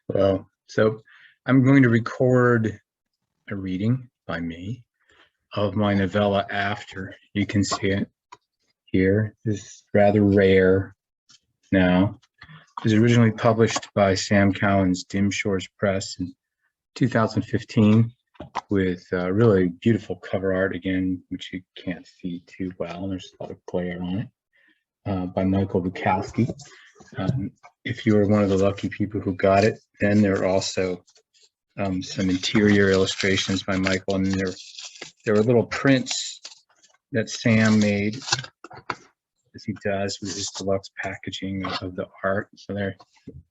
Well, so I'm going to record a reading by me of my novella After. You can see it here. This is rather rare now. It was originally published by Sam Cowan's Dim Shores Press in 2015 with really beautiful cover art again, which you can't see too well. There's a lot of glare on it, by Michael Bukowski. If you were one of the lucky people who got it, then there are also some interior illustrations by Michael, and there were little prints that Sam made, as he does with his deluxe packaging of the art. So there,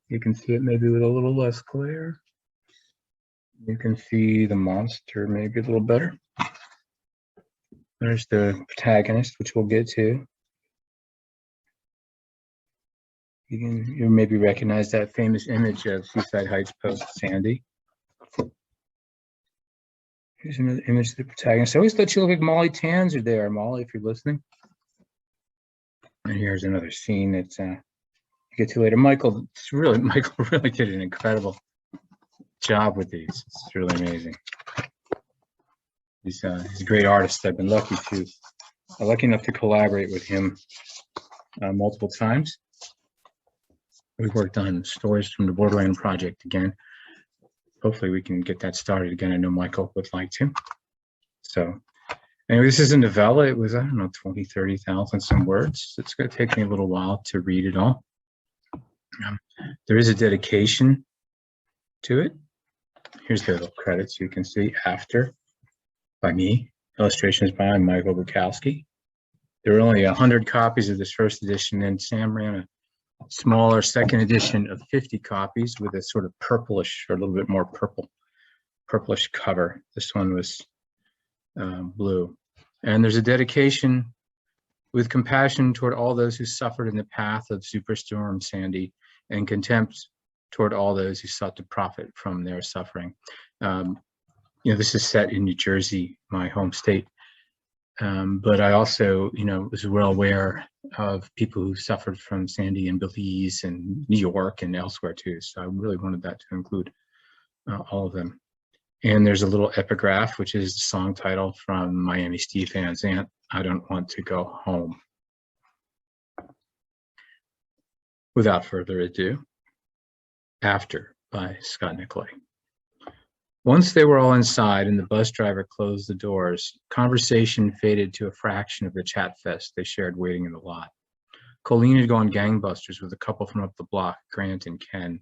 you can see it maybe with a little less glare. You can see the monster maybe a little better. There's the protagonist, which we'll get to. You maybe recognize that famous image of Seaside Heights post Sandy. Here's another image of the protagonist. I always thought you looked like Molly Tanzer there, Molly, if you're listening. And here's another scene that you get to later. Michael really did an incredible job with these. It's really amazing. He's a great artist. I've been lucky enough to collaborate with him multiple times. We've worked on stories from the Borderland Project again. Hopefully we can get that started again. I know Michael would like to. So anyway, this is a novella. It was, I don't know, 20, 30,000 some words. It's going to take me a little while to read it all. There is a dedication to it. Here's the little credits you can see. After, by me. Illustrations by Michael Bukowski. There were only 100 copies of this first edition, and Sam ran a smaller second edition of 50 copies with a sort of purplish, or a little bit more purplish cover. This one was blue. And there's a dedication with compassion toward all those who suffered in the path of Superstorm Sandy, and contempt toward all those who sought to profit from their suffering. This is set in New Jersey, my home state. But I also, was well aware of people who suffered from Sandy in Belize and New York and elsewhere too. So I really wanted that to include all of them. And there's a little epigraph, which is the song title from Miami Steve Van Zandt, I Don't Want to Go Home. Without further ado, After by Scott Nicolay. Once they were all inside and the bus driver closed the doors, conversation faded to a fraction of the chat fest they shared waiting in the lot. Colleen had gone gangbusters with a couple from up the block, Grant and Ken.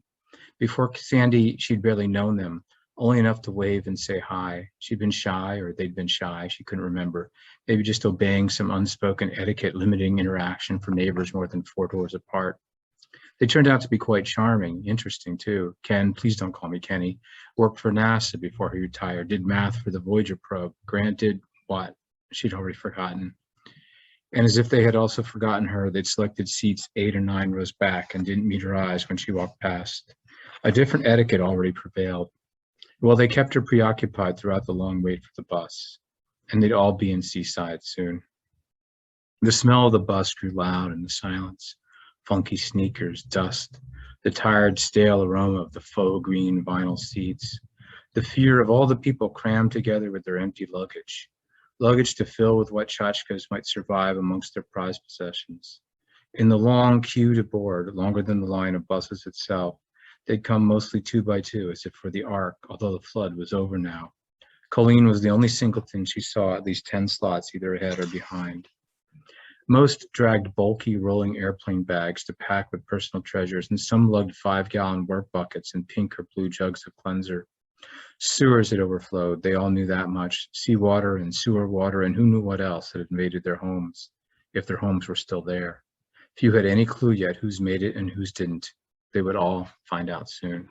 Before Sandy, she'd barely known them, only enough to wave and say hi. She'd been shy, or they'd been shy, she couldn't remember. Maybe just obeying some unspoken etiquette limiting interaction for neighbors more than 4 doors apart. They turned out to be quite charming, interesting too. Ken, please don't call me Kenny, worked for NASA before he retired, did math for the Voyager probe. Grant did what? She'd already forgotten. And as if they had also forgotten her, they'd selected seats 8 or 9 rows back and didn't meet her eyes when she walked past. A different etiquette already prevailed. Well, they kept her preoccupied throughout the long wait for the bus, and they'd all be in Seaside soon. The smell of the bus grew loud in the silence. Funky sneakers, dust, the tired, stale aroma of the faux green vinyl seats, the fear of all the people crammed together with their empty luggage to fill with what tchotchkes might survive amongst their prized possessions. In the long queue to board, longer than the line of buses itself, they'd come mostly 2 by 2, as if for the ark, although the flood was over now. Colleen was the only singleton she saw at least 10 slots either ahead or behind. Most dragged bulky rolling airplane bags to pack with personal treasures, and some lugged 5-gallon work buckets and pink or blue jugs of cleanser. Sewers had overflowed, they all knew that much. Seawater and sewer water and who knew what else had invaded their homes, if their homes were still there. Few had any clue yet whose made it and whose didn't. They would all find out soon.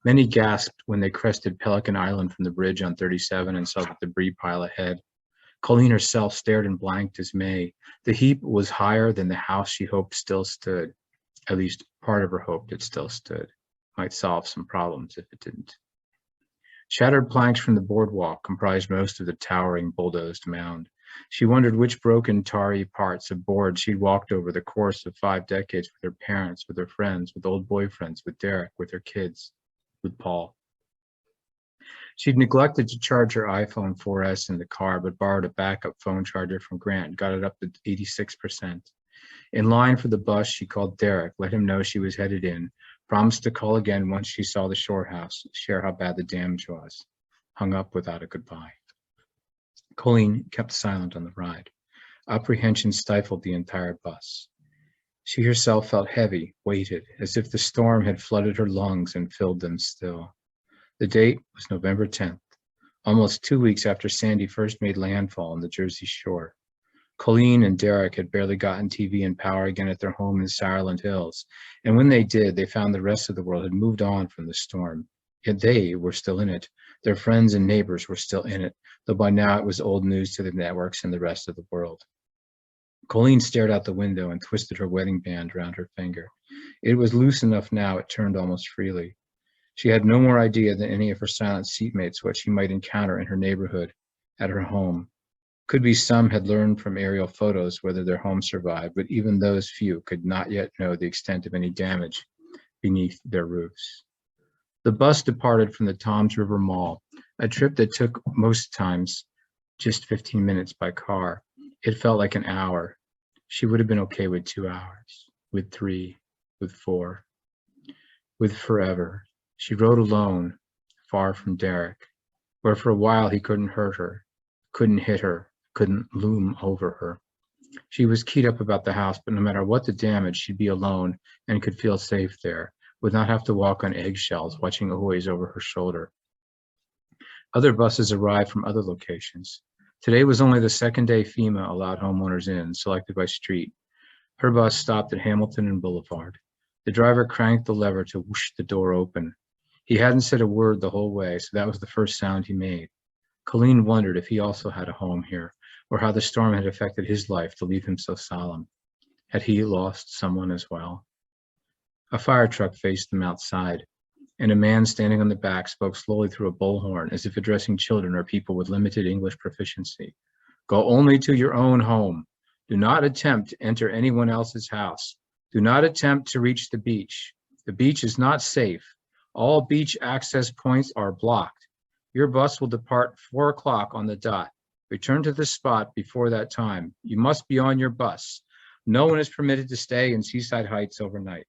Many gasped when they crested Pelican Island from the bridge on 37 and saw the debris pile ahead. Colleen herself stared in blank dismay. The heap was higher than the house she hoped still stood. At least part of her hoped it still stood. Might solve some problems if it didn't. Shattered planks from the boardwalk comprised most of the towering bulldozed mound. She wondered which broken, tarry parts of board she'd walked over the course of 5 decades with her parents, with her friends, with old boyfriends, with Derek, with her kids, with Paul. She'd neglected to charge her iPhone 4S in the car, but borrowed a backup phone charger from Grant and got it up to 86%. In line for the bus, she called Derek, let him know she was headed in, promised to call again once she saw the shore house, share how bad the damage was. Hung up without a goodbye. Colleen kept silent on the ride. Apprehension stifled the entire bus. She herself felt heavy, weighted, as if the storm had flooded her lungs and filled them still. The date was November 10th, almost 2 weeks after Sandy first made landfall on the Jersey Shore. Colleen and Derek had barely gotten TV and power again at their home in Sauerland Hills, and when they did, they found the rest of the world had moved on from the storm. Yet they were still in it. Their friends and neighbors were still in it, though by now it was old news to the networks and the rest of the world. Colleen stared out the window and twisted her wedding band around her finger. It was loose enough now it turned almost freely. She had no more idea than any of her silent seatmates what she might encounter in her neighborhood, at her home. Could be some had learned from aerial photos whether their home survived, but even those few could not yet know the extent of any damage beneath their roofs. The bus departed from the Toms River Mall, a trip that took most times just 15 minutes by car. It felt like an hour. She would have been okay with 2 hours, with 3, with 4, with forever. She rode alone, far from Derek, where for a while he couldn't hurt her, couldn't hit her, couldn't loom over her. She was keyed up about the house, but no matter what the damage, she'd be alone and could feel safe there, would not have to walk on eggshells, watching always over her shoulder. Other buses arrived from other locations. Today was only the second day FEMA allowed homeowners in, selected by street. Her bus stopped at Hamilton and Boulevard. The driver cranked the lever to whoosh the door open. He hadn't said a word the whole way, so that was the first sound he made. Colleen wondered if he also had a home here, or how the storm had affected his life to leave him so solemn. Had he lost someone as well? A fire truck faced them outside, and a man standing on the back spoke slowly through a bullhorn as if addressing children or people with limited English proficiency. Go only to your own home. Do not attempt to enter anyone else's house. Do not attempt to reach the beach. The beach is not safe. All beach access points are blocked. Your bus will depart 4 o'clock on the dot. Return to the spot before that time. You must be on your bus. No one is permitted to stay in Seaside Heights overnight.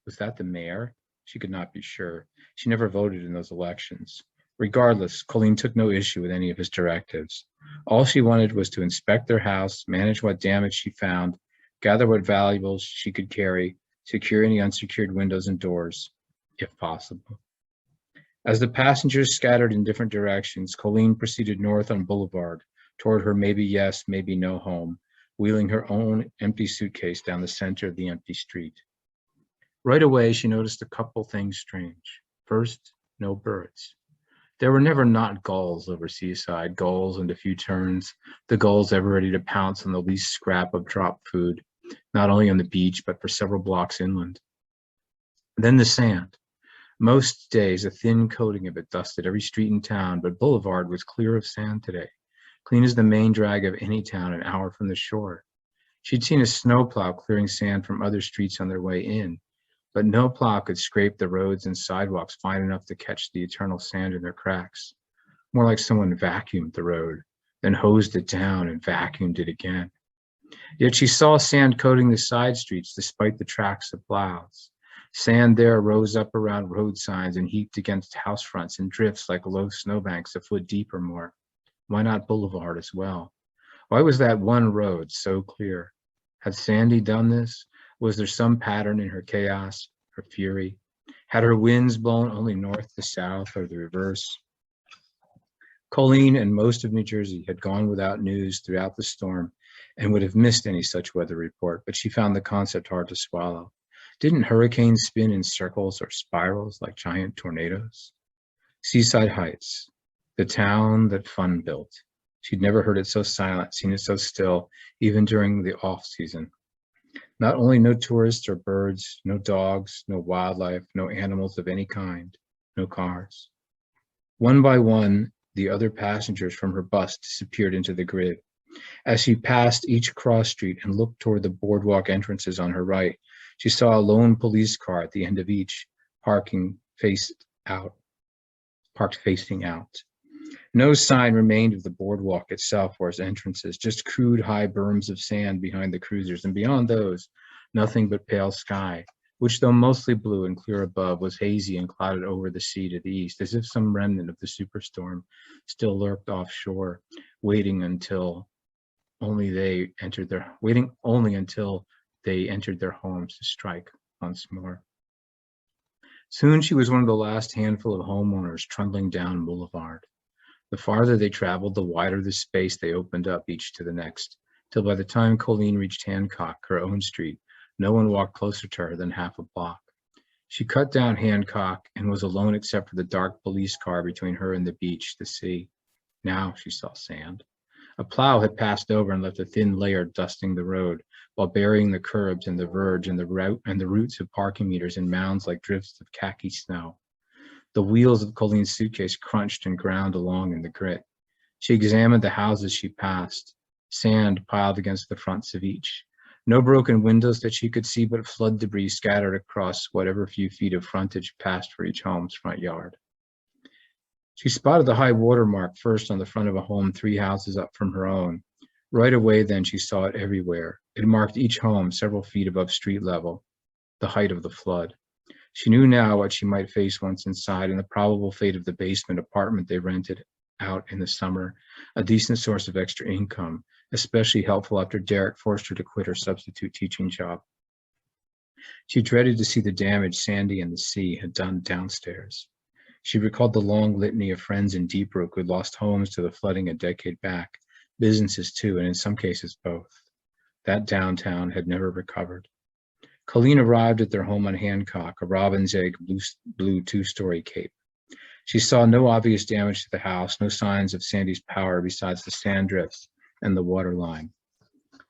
Was that the mayor? She could not be sure. She never voted in those elections. Regardless, Colleen took no issue with any of his directives. All she wanted was to inspect their house, manage what damage she found, gather what valuables she could carry, secure any unsecured windows and doors, if possible. As the passengers scattered in different directions, Colleen proceeded north on Boulevard toward her maybe yes, maybe no home, wheeling her own empty suitcase down the center of the empty street. Right away, she noticed a couple things strange. First, no birds. There were never not gulls over Seaside, gulls and a few terns, the gulls ever ready to pounce on the least scrap of dropped food, not only on the beach, but for several blocks inland. Then the sand. Most days, a thin coating of it dusted every street in town, but Boulevard was clear of sand today, clean as the main drag of any town an hour from the shore. She'd seen a snowplow clearing sand from other streets on their way in, but no plow could scrape the roads and sidewalks fine enough to catch the eternal sand in their cracks. More like someone vacuumed the road, then hosed it down and vacuumed it again. Yet she saw sand coating the side streets despite the tracks of plows. Sand there rose up around road signs and heaped against house fronts in drifts like low snowbanks a foot deep or more. Why not Boulevard as well? Why was that one road so clear? Had Sandy done this? Was there some pattern in her chaos, her fury? Had her winds blown only north to south or the reverse? Colleen and most of New Jersey had gone without news throughout the storm and would have missed any such weather report, but she found the concept hard to swallow. Didn't hurricanes spin in circles or spirals like giant tornadoes? Seaside Heights, the town that fun built. She'd never heard it so silent, seen it so still, even during the off-season. Not only no tourists or birds, no dogs, no wildlife, no animals of any kind, no cars. One by one, the other passengers from her bus disappeared into the grid. As she passed each cross street and looked toward the boardwalk entrances on her right, she saw a lone police car at the end of each, parked facing out. No sign remained of the boardwalk itself or its entrances, just crude high berms of sand behind the cruisers, and beyond those, nothing but pale sky, which, though mostly blue and clear above, was hazy and clouded over the sea to the east, as if some remnant of the superstorm still lurked offshore, waiting only until they entered their homes to strike once more. Soon she was one of the last handful of homeowners trundling down Boulevard. The farther they traveled, the wider the space they opened up each to the next, till by the time Colleen reached Hancock, her own street, no one walked closer to her than half a block. She cut down Hancock and was alone except for the dark police car between her and the beach, the sea. Now she saw sand. A plow had passed over and left a thin layer dusting the road, while burying the curbs and the verge and the roots of parking meters in mounds like drifts of khaki snow. The wheels of Colleen's suitcase crunched and ground along in the grit. She examined the houses she passed, sand piled against the fronts of each. No broken windows that she could see, but flood debris scattered across whatever few feet of frontage passed for each home's front yard. She spotted the high water mark first on the front of a home 3 houses up from her own. Right away then she saw it everywhere. It marked each home several feet above street level, the height of the flood. She knew now what she might face once inside and the probable fate of the basement apartment they rented out in the summer, a decent source of extra income, especially helpful after Derek forced her to quit her substitute teaching job. She dreaded to see the damage Sandy and the sea had done downstairs. She recalled the long litany of friends in Deepbrook who lost homes to the flooding a decade back, businesses too, and in some cases both. That downtown had never recovered. Colleen arrived at their home on Hancock, a robin's egg blue 2-story cape. She saw no obvious damage to the house, no signs of Sandy's power besides the sand drifts and the water line.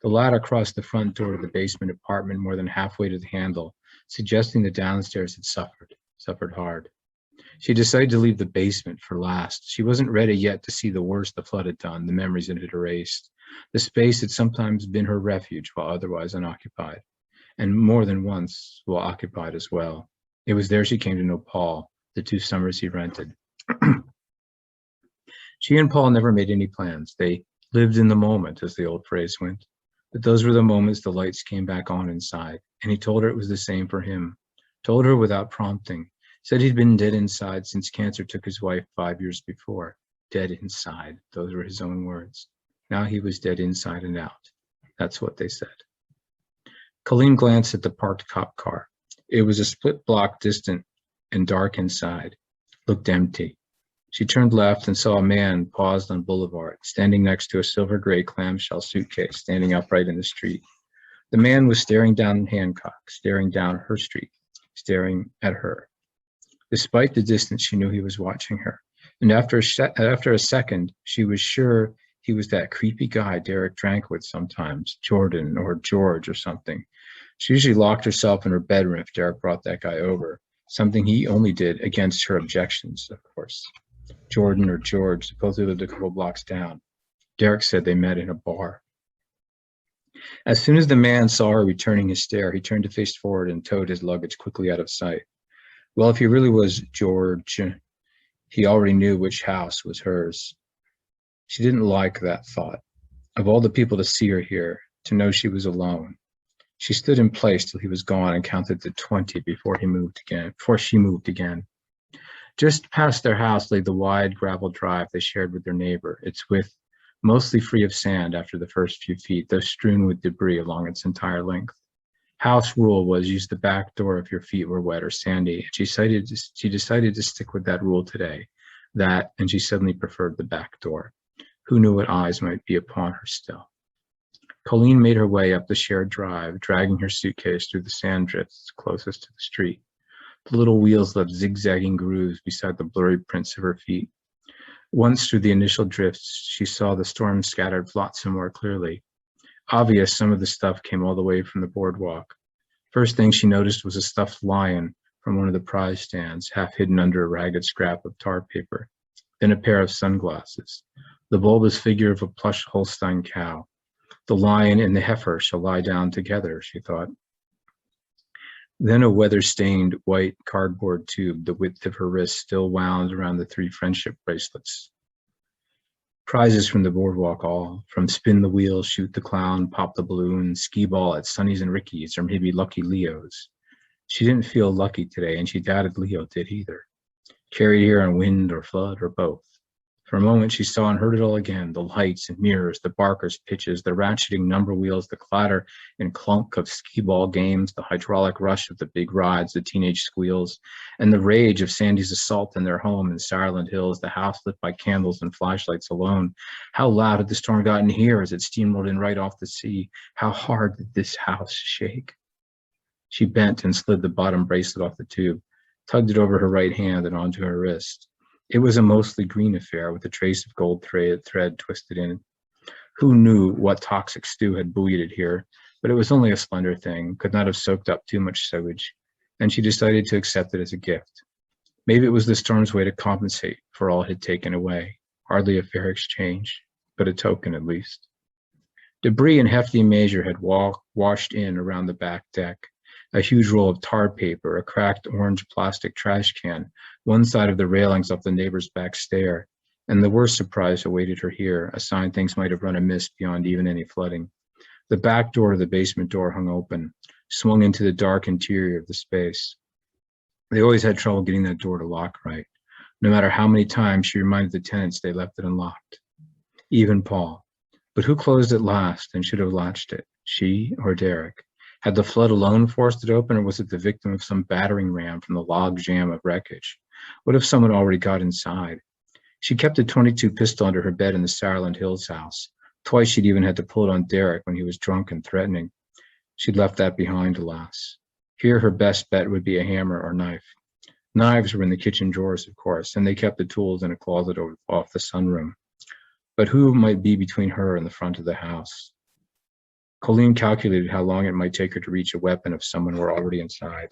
The ladder crossed the front door of the basement apartment more than halfway to the handle, suggesting the downstairs had suffered hard. She decided to leave the basement for last. She wasn't ready yet to see the worst the flood had done, the memories it had erased. The space had sometimes been her refuge while otherwise unoccupied, and more than once while occupied as well. It was there she came to know Paul, the 2 summers he rented. She and Paul never made any plans. They lived in the moment, as the old phrase went. But those were the moments the lights came back on inside, and he told her it was the same for him. Told her without prompting. Said he'd been dead inside since cancer took his wife 5 years before. Dead inside, those were his own words. Now he was dead inside and out. That's what they said. Colleen glanced at the parked cop car. It was a split block distant and dark inside. Looked empty. She turned left and saw a man paused on Boulevard, standing next to a silver gray clamshell suitcase standing upright in the street. The man was staring down Hancock, staring down her street, staring at her. Despite the distance, she knew he was watching her. And after a second, she was sure he was that creepy guy Derek drank with sometimes, Jordan or George or something. She usually locked herself in her bedroom if Derek brought that guy over, something he only did against her objections, of course. Jordan or George supposedly lived a couple blocks down. Derek said they met in a bar. As soon as the man saw her returning his stare, he turned to face forward and towed his luggage quickly out of sight. Well, if he really was George, he already knew which house was hers. She didn't like that thought. Of all the people to see her here, to know she was alone. She stood in place till he was gone and counted to 20 before she moved again. Just past their house lay the wide gravel drive they shared with their neighbor, its width mostly free of sand after the first few feet, though strewn with debris along its entire length. House rule was use the back door if your feet were wet or sandy, and she decided to stick with that rule today. That, and she suddenly preferred the back door. Who knew what eyes might be upon her still? Colleen made her way up the shared drive, dragging her suitcase through the sand drifts closest to the street. The little wheels left zigzagging grooves beside the blurry prints of her feet. Once through the initial drifts, she saw the storm-scattered flotsam more clearly. Obvious, some of the stuff came all the way from the boardwalk. First thing she noticed was a stuffed lion from one of the prize stands, half hidden under a ragged scrap of tar paper. Then a pair of sunglasses. the bulbous figure of a plush Holstein cow. The lion and the heifer shall lie down together, she thought. Then a weather-stained white cardboard tube, the width of her wrist, still wound around the 3 friendship bracelets. Prizes from the boardwalk all, from spin the wheel, shoot the clown, pop the balloon, skee ball at Sonny's and Ricky's, or maybe Lucky Leo's. She didn't feel lucky today, and she doubted Leo did either. Carried here on wind or flood or both. For a moment she saw and heard it all again, the lights and mirrors, the barkers' pitches, the ratcheting number wheels, the clatter and clunk of skee ball games, the hydraulic rush of the big rides, the teenage squeals, and the rage of Sandy's assault in their home in Sauerland Hills, the house lit by candles and flashlights alone. How loud had the storm gotten here as it steamrolled in right off the sea? How hard did this house shake? She bent and slid the bottom bracelet off the tube, tugged it over her right hand and onto her wrist. It was a mostly green affair with a trace of gold thread twisted in. Who knew what toxic stew had buoyed it here, but it was only a slender thing, could not have soaked up too much sewage, and she decided to accept it as a gift. Maybe it was the storm's way to compensate for all it had taken away. Hardly a fair exchange, but a token at least. Debris in hefty measure had washed in around the back deck. A huge roll of tar paper, a cracked orange plastic trash can, one side of the railings up the neighbor's back stair, and the worst surprise awaited her here, a sign things might have run amiss beyond even any flooding. The back door of the basement door hung open, swung into the dark interior of the space. They always had trouble getting that door to lock right. No matter how many times she reminded the tenants they left it unlocked. Even Paul. But who closed it last and should have latched it? She or Derek? Had the flood alone forced it open, or was it the victim of some battering ram from the log jam of wreckage? What if someone already got inside? She kept a .22 pistol under her bed in the Sauerland Hills house. Twice she'd even had to pull it on Derek when he was drunk and threatening. She'd left that behind, alas. Here her best bet would be a hammer or knife. Knives were in the kitchen drawers, of course, and they kept the tools in a closet off the sunroom. But who might be between her and the front of the house? Colleen calculated how long it might take her to reach a weapon if someone were already inside.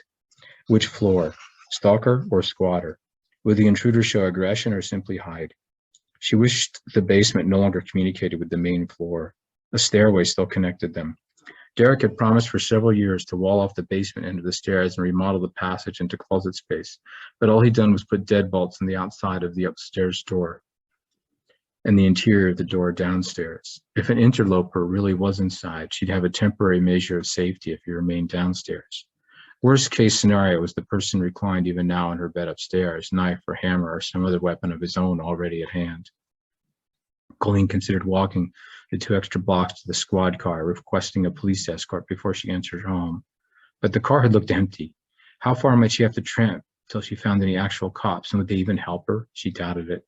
Which floor? Stalker or squatter? Would the intruder show aggression or simply hide? She wished the basement no longer communicated with the main floor. A stairway still connected them. Derek had promised for several years to wall off the basement end of the stairs and remodel the passage into closet space, but all he'd done was put deadbolts on the outside of the upstairs door and the interior of the door downstairs. If an interloper really was inside, she'd have a temporary measure of safety if he remained downstairs. Worst case scenario was the person reclined even now in her bed upstairs, knife or hammer or some other weapon of his own already at hand. Colleen considered walking the 2 extra blocks to the squad car, requesting a police escort before she entered her home. But the car had looked empty. How far might she have to tramp till she found any actual cops, and would they even help her? She doubted it.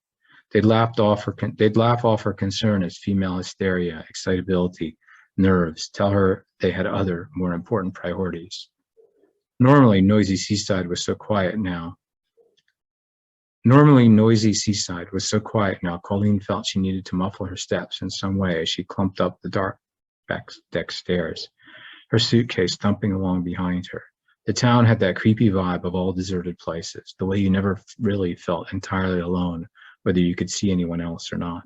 They'd laugh off her concern as female hysteria, excitability, nerves, tell her they had other, more important priorities. Normally noisy seaside was so quiet now, Colleen felt she needed to muffle her steps in some way as she clumped up the dark back deck stairs, her suitcase thumping along behind her. The town had that creepy vibe of all deserted places, the way you never really felt entirely alone, whether you could see anyone else or not.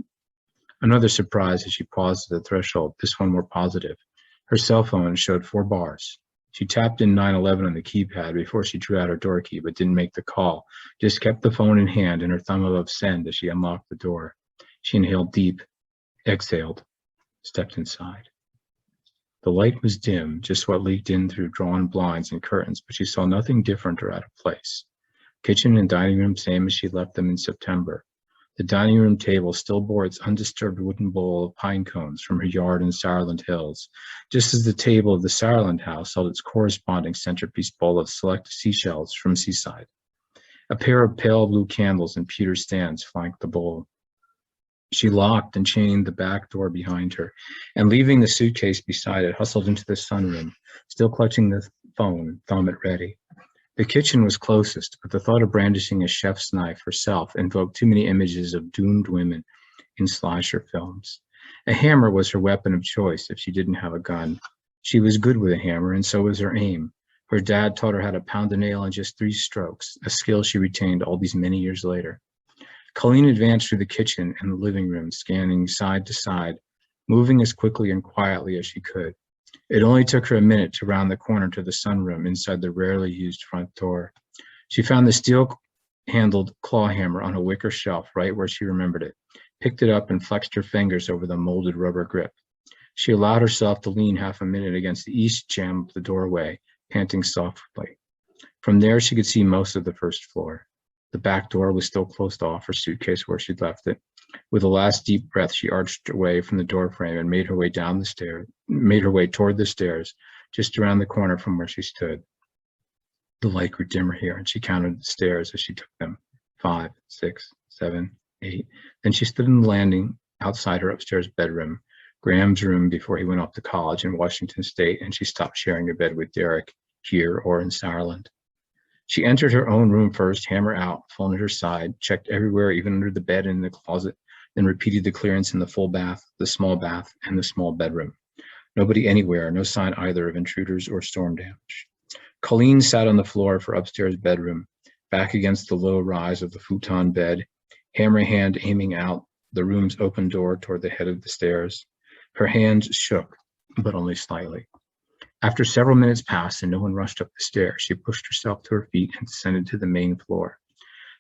Another surprise as she paused at the threshold, this one more positive. Her cell phone showed 4 bars. She tapped in 911 on the keypad before she drew out her door key, but didn't make the call, just kept the phone in hand and her thumb above send as she unlocked the door. She inhaled deep, exhaled, stepped inside. The light was dim, just what leaked in through drawn blinds and curtains, but she saw nothing different or out of place. Kitchen and dining room same as she left them in September. The dining room table still bore its undisturbed wooden bowl of pine cones from her yard in Sauerland Hills, just as the table of the Sauerland house held its corresponding centerpiece bowl of select seashells from Seaside. A pair of pale blue candles in pewter stands flanked the bowl. She locked and chained the back door behind her, and leaving the suitcase beside it, hustled into the sunroom, still clutching the phone, thumb at ready. The kitchen was closest, but the thought of brandishing a chef's knife herself invoked too many images of doomed women in slasher films. A hammer was her weapon of choice if she didn't have a gun. She was good with a hammer, and so was her aim. Her dad taught her how to pound a nail in just 3 strokes, a skill she retained all these many years later. Colleen advanced through the kitchen and the living room, scanning side to side, moving as quickly and quietly as she could. It only took her a minute to round the corner to the sunroom inside the rarely used front door. She found the steel-handled claw hammer on a wicker shelf right where she remembered it, picked it up and flexed her fingers over the molded rubber grip. She allowed herself to lean half a minute against the east jamb of the doorway, panting softly. From there, she could see most of the first floor. The back door was still closed off, her suitcase where she'd left it. With a last deep breath, she arched away from the doorframe and made her way toward the stairs, just around the corner from where she stood. The light grew dimmer here, and she counted the stairs as she took them. 5, 6, 7, 8. Then she stood on the landing outside her upstairs bedroom, Graham's room before he went off to college in Washington State, and she stopped sharing a bed with Derek here or in Sauerland. She entered her own room first, hammer out, phone at her side, checked everywhere, even under the bed and in the closet, then repeated the clearance in the full bath, the small bath, and the small bedroom. Nobody anywhere, no sign either of intruders or storm damage. Colleen sat on the floor of her upstairs bedroom, back against the low rise of the futon bed, hammer hand aiming out the room's open door toward the head of the stairs. Her hands shook, but only slightly. After several minutes passed and no one rushed up the stairs, she pushed herself to her feet and descended to the main floor.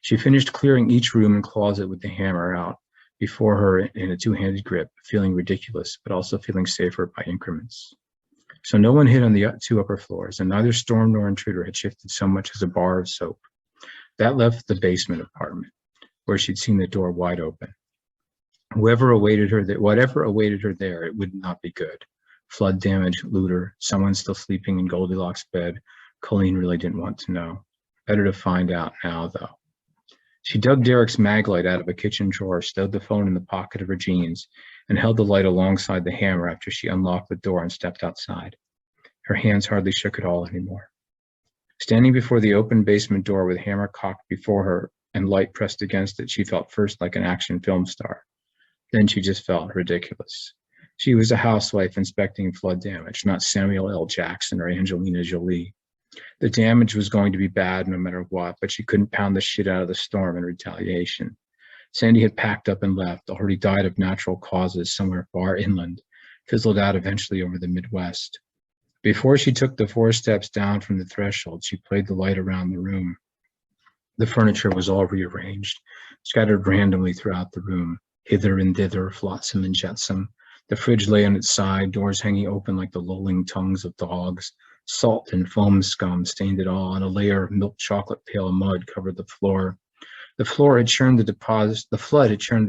She finished clearing each room and closet with the hammer out before her in a two-handed grip, feeling ridiculous, but also feeling safer by increments. So no one hid on the 2 upper floors, and neither storm nor intruder had shifted so much as a bar of soap. That left the basement apartment, where she'd seen the door wide open. Whatever awaited her there, it would not be good. Flood damage, looter, someone still sleeping in Goldilocks' bed. Colleen really didn't want to know. Better to find out now, though. She dug Derek's mag light out of a kitchen drawer, stowed the phone in the pocket of her jeans, and held the light alongside the hammer after she unlocked the door and stepped outside. Her hands hardly shook at all anymore. Standing before the open basement door with hammer cocked before her and light pressed against it, she felt first like an action film star. Then she just felt ridiculous. She was a housewife inspecting flood damage, not Samuel L. Jackson or Angelina Jolie. The damage was going to be bad no matter what, but she couldn't pound the shit out of the storm in retaliation. Sandy had packed up and left, already died of natural causes somewhere far inland, fizzled out eventually over the Midwest. Before she took the 4 steps down from the threshold, she played the light around the room. The furniture was all rearranged, scattered randomly throughout the room, hither and thither, flotsam and jetsam. The fridge lay on its side, doors hanging open like the lolling tongues of dogs. Salt and foam scum stained it all, and a layer of milk chocolate pale mud covered the floor. The flood had churned the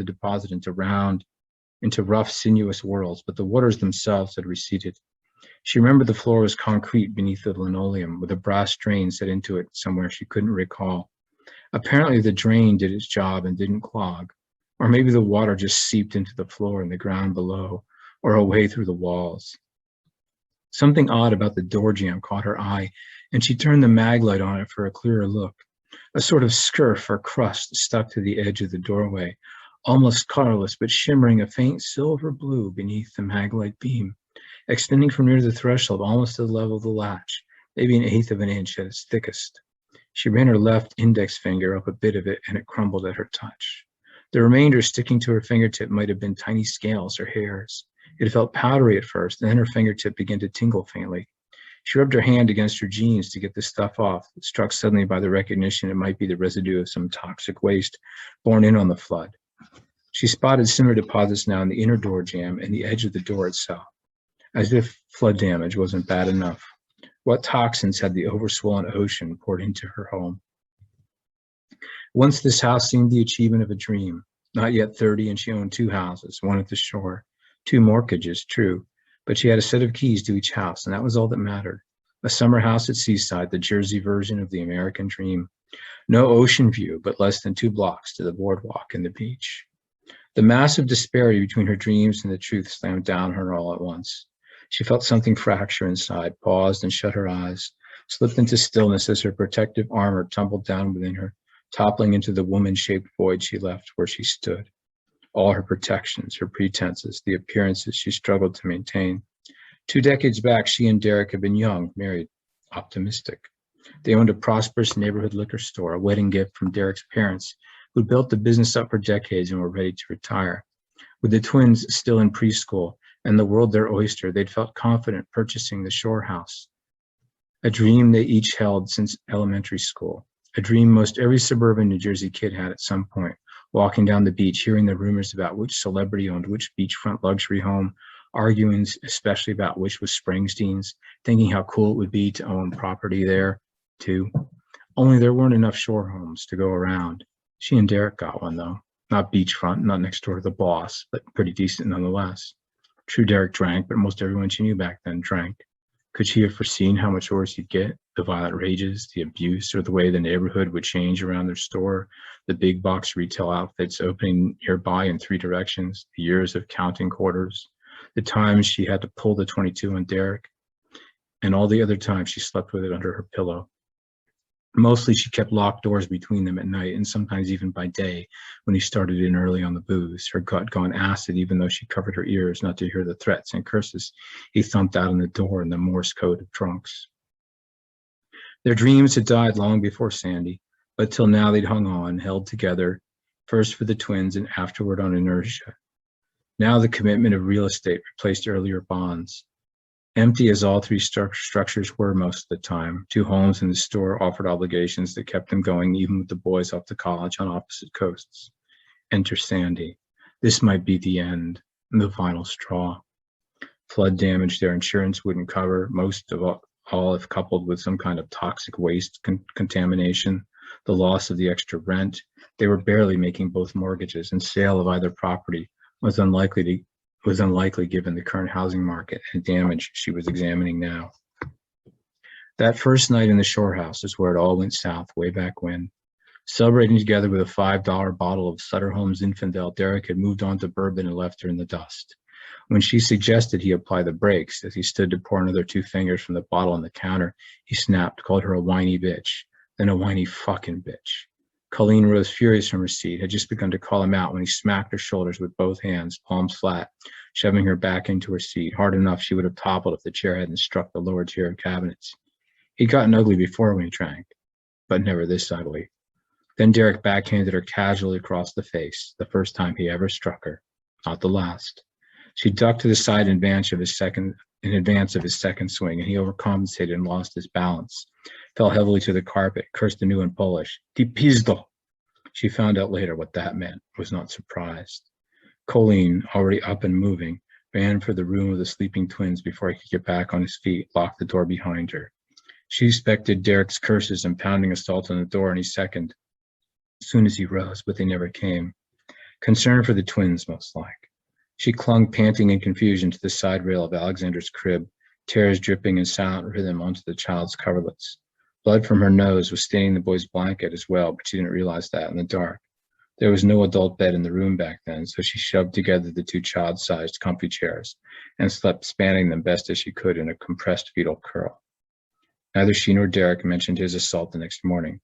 deposit into rough, sinuous whirls, but the waters themselves had receded. She remembered the floor was concrete beneath the linoleum, with a brass drain set into it somewhere she couldn't recall. Apparently the drain did its job and didn't clog, or maybe the water just seeped into the floor and the ground below, or away through the walls. Something odd about the door jamb caught her eye, and she turned the mag light on it for a clearer look. A sort of scurf or crust stuck to the edge of the doorway, almost colorless but shimmering a faint silver blue beneath the mag light beam, extending from near the threshold almost to the level of the latch, maybe 1/8 of an inch at its thickest. She ran her left index finger up a bit of it, and it crumbled at her touch. The remainder sticking to her fingertip might have been tiny scales or hairs. It felt powdery at first, and then her fingertip began to tingle faintly. She rubbed her hand against her jeans to get the stuff off, struck suddenly by the recognition it might be the residue of some toxic waste borne in on the flood. She spotted similar deposits now in the inner door jamb and the edge of the door itself. As if flood damage wasn't bad enough. What toxins had the overswollen ocean poured into her home? Once this house seemed the achievement of a dream. Not yet 30, and she owned 2 houses, one at the shore. 2 mortgages, true, but she had a set of keys to each house, and that was all that mattered. A summer house at Seaside, the Jersey version of the American dream. No ocean view, but less than 2 blocks to the boardwalk and the beach. The massive disparity between her dreams and the truth slammed down on her all at once. She felt something fracture inside, paused and shut her eyes, slipped into stillness as her protective armor tumbled down within her, toppling into the woman-shaped void she left where she stood. All her protections, her pretenses, the appearances she struggled to maintain. 2 decades back, she and Derek had been young, married, optimistic. They owned a prosperous neighborhood liquor store, a wedding gift from Derek's parents, who'd built the business up for decades and were ready to retire. With the twins still in preschool and the world their oyster, they'd felt confident purchasing the Shore House, a dream they each held since elementary school, a dream most every suburban New Jersey kid had at some point, walking down the beach, hearing the rumors about which celebrity owned which beachfront luxury home, arguing especially about which was Springsteen's, thinking how cool it would be to own property there, too. Only there weren't enough shore homes to go around. She and Derek got one, though. Not beachfront, not next door to the boss, but pretty decent nonetheless. True, Derek drank, but most everyone she knew back then drank. Could she have foreseen how much worse he'd get? The violent rages, the abuse, or the way the neighborhood would change around their store, the big box retail outfits opening nearby in 3 directions, the years of counting quarters, the times she had to pull the 22 on Derek, and all the other times she slept with it under her pillow. Mostly she kept locked doors between them at night and sometimes even by day when he started in early on the booze, her gut gone acid even though she covered her ears not to hear the threats and curses he thumped out on the door in the Morse code of drunks. Their dreams had died long before Sandy, but till now they'd hung on, held together, first for the twins and afterward on inertia. Now the commitment of real estate replaced earlier bonds. Empty as all 3 structures were most of the time, 2 homes and the store offered obligations that kept them going even with the boys off to college on opposite coasts. Enter Sandy. This might be the end, the final straw. Flood damage their insurance wouldn't cover, most of all if coupled with some kind of toxic waste contamination, the loss of the extra rent. They were barely making both mortgages, and sale of either property was unlikely given the current housing market and damage she was examining now. That first night in the Shore House is where it all went south way back when. Celebrating together with a $5 bottle of Sutter Homes Zinfandel, Derek had moved on to bourbon and left her in the dust. When she suggested he apply the brakes, as he stood to pour another 2 fingers from the bottle on the counter, he snapped, called her a whiny bitch, then a whiny fucking bitch. Colleen rose furious from her seat, had just begun to call him out when he smacked her shoulders with both hands, palms flat, shoving her back into her seat, hard enough she would have toppled if the chair hadn't struck the lower tier of cabinets. He'd gotten ugly before when he drank, but never this ugly. Then Derek backhanded her casually across the face, the first time he ever struck her, not the last. She ducked to the side in advance of his second swing, and he overcompensated and lost his balance. Fell heavily to the carpet, cursed anew in Polish. Ti pizdo. She found out later what that meant, was not surprised. Colleen, already up and moving, ran for the room of the sleeping twins before he could get back on his feet, locked the door behind her. She expected Derek's curses and pounding assault on the door any second, as soon as he rose, but they never came. Concern for the twins, most like. She clung, panting in confusion, to the side rail of Alexander's crib, tears dripping in silent rhythm onto the child's coverlets. Blood from her nose was staining the boy's blanket as well, but she didn't realize that in the dark. There was no adult bed in the room back then, so she shoved together the 2 child-sized comfy chairs and slept spanning them best as she could in a compressed fetal curl. Neither she nor Derek mentioned his assault the next morning.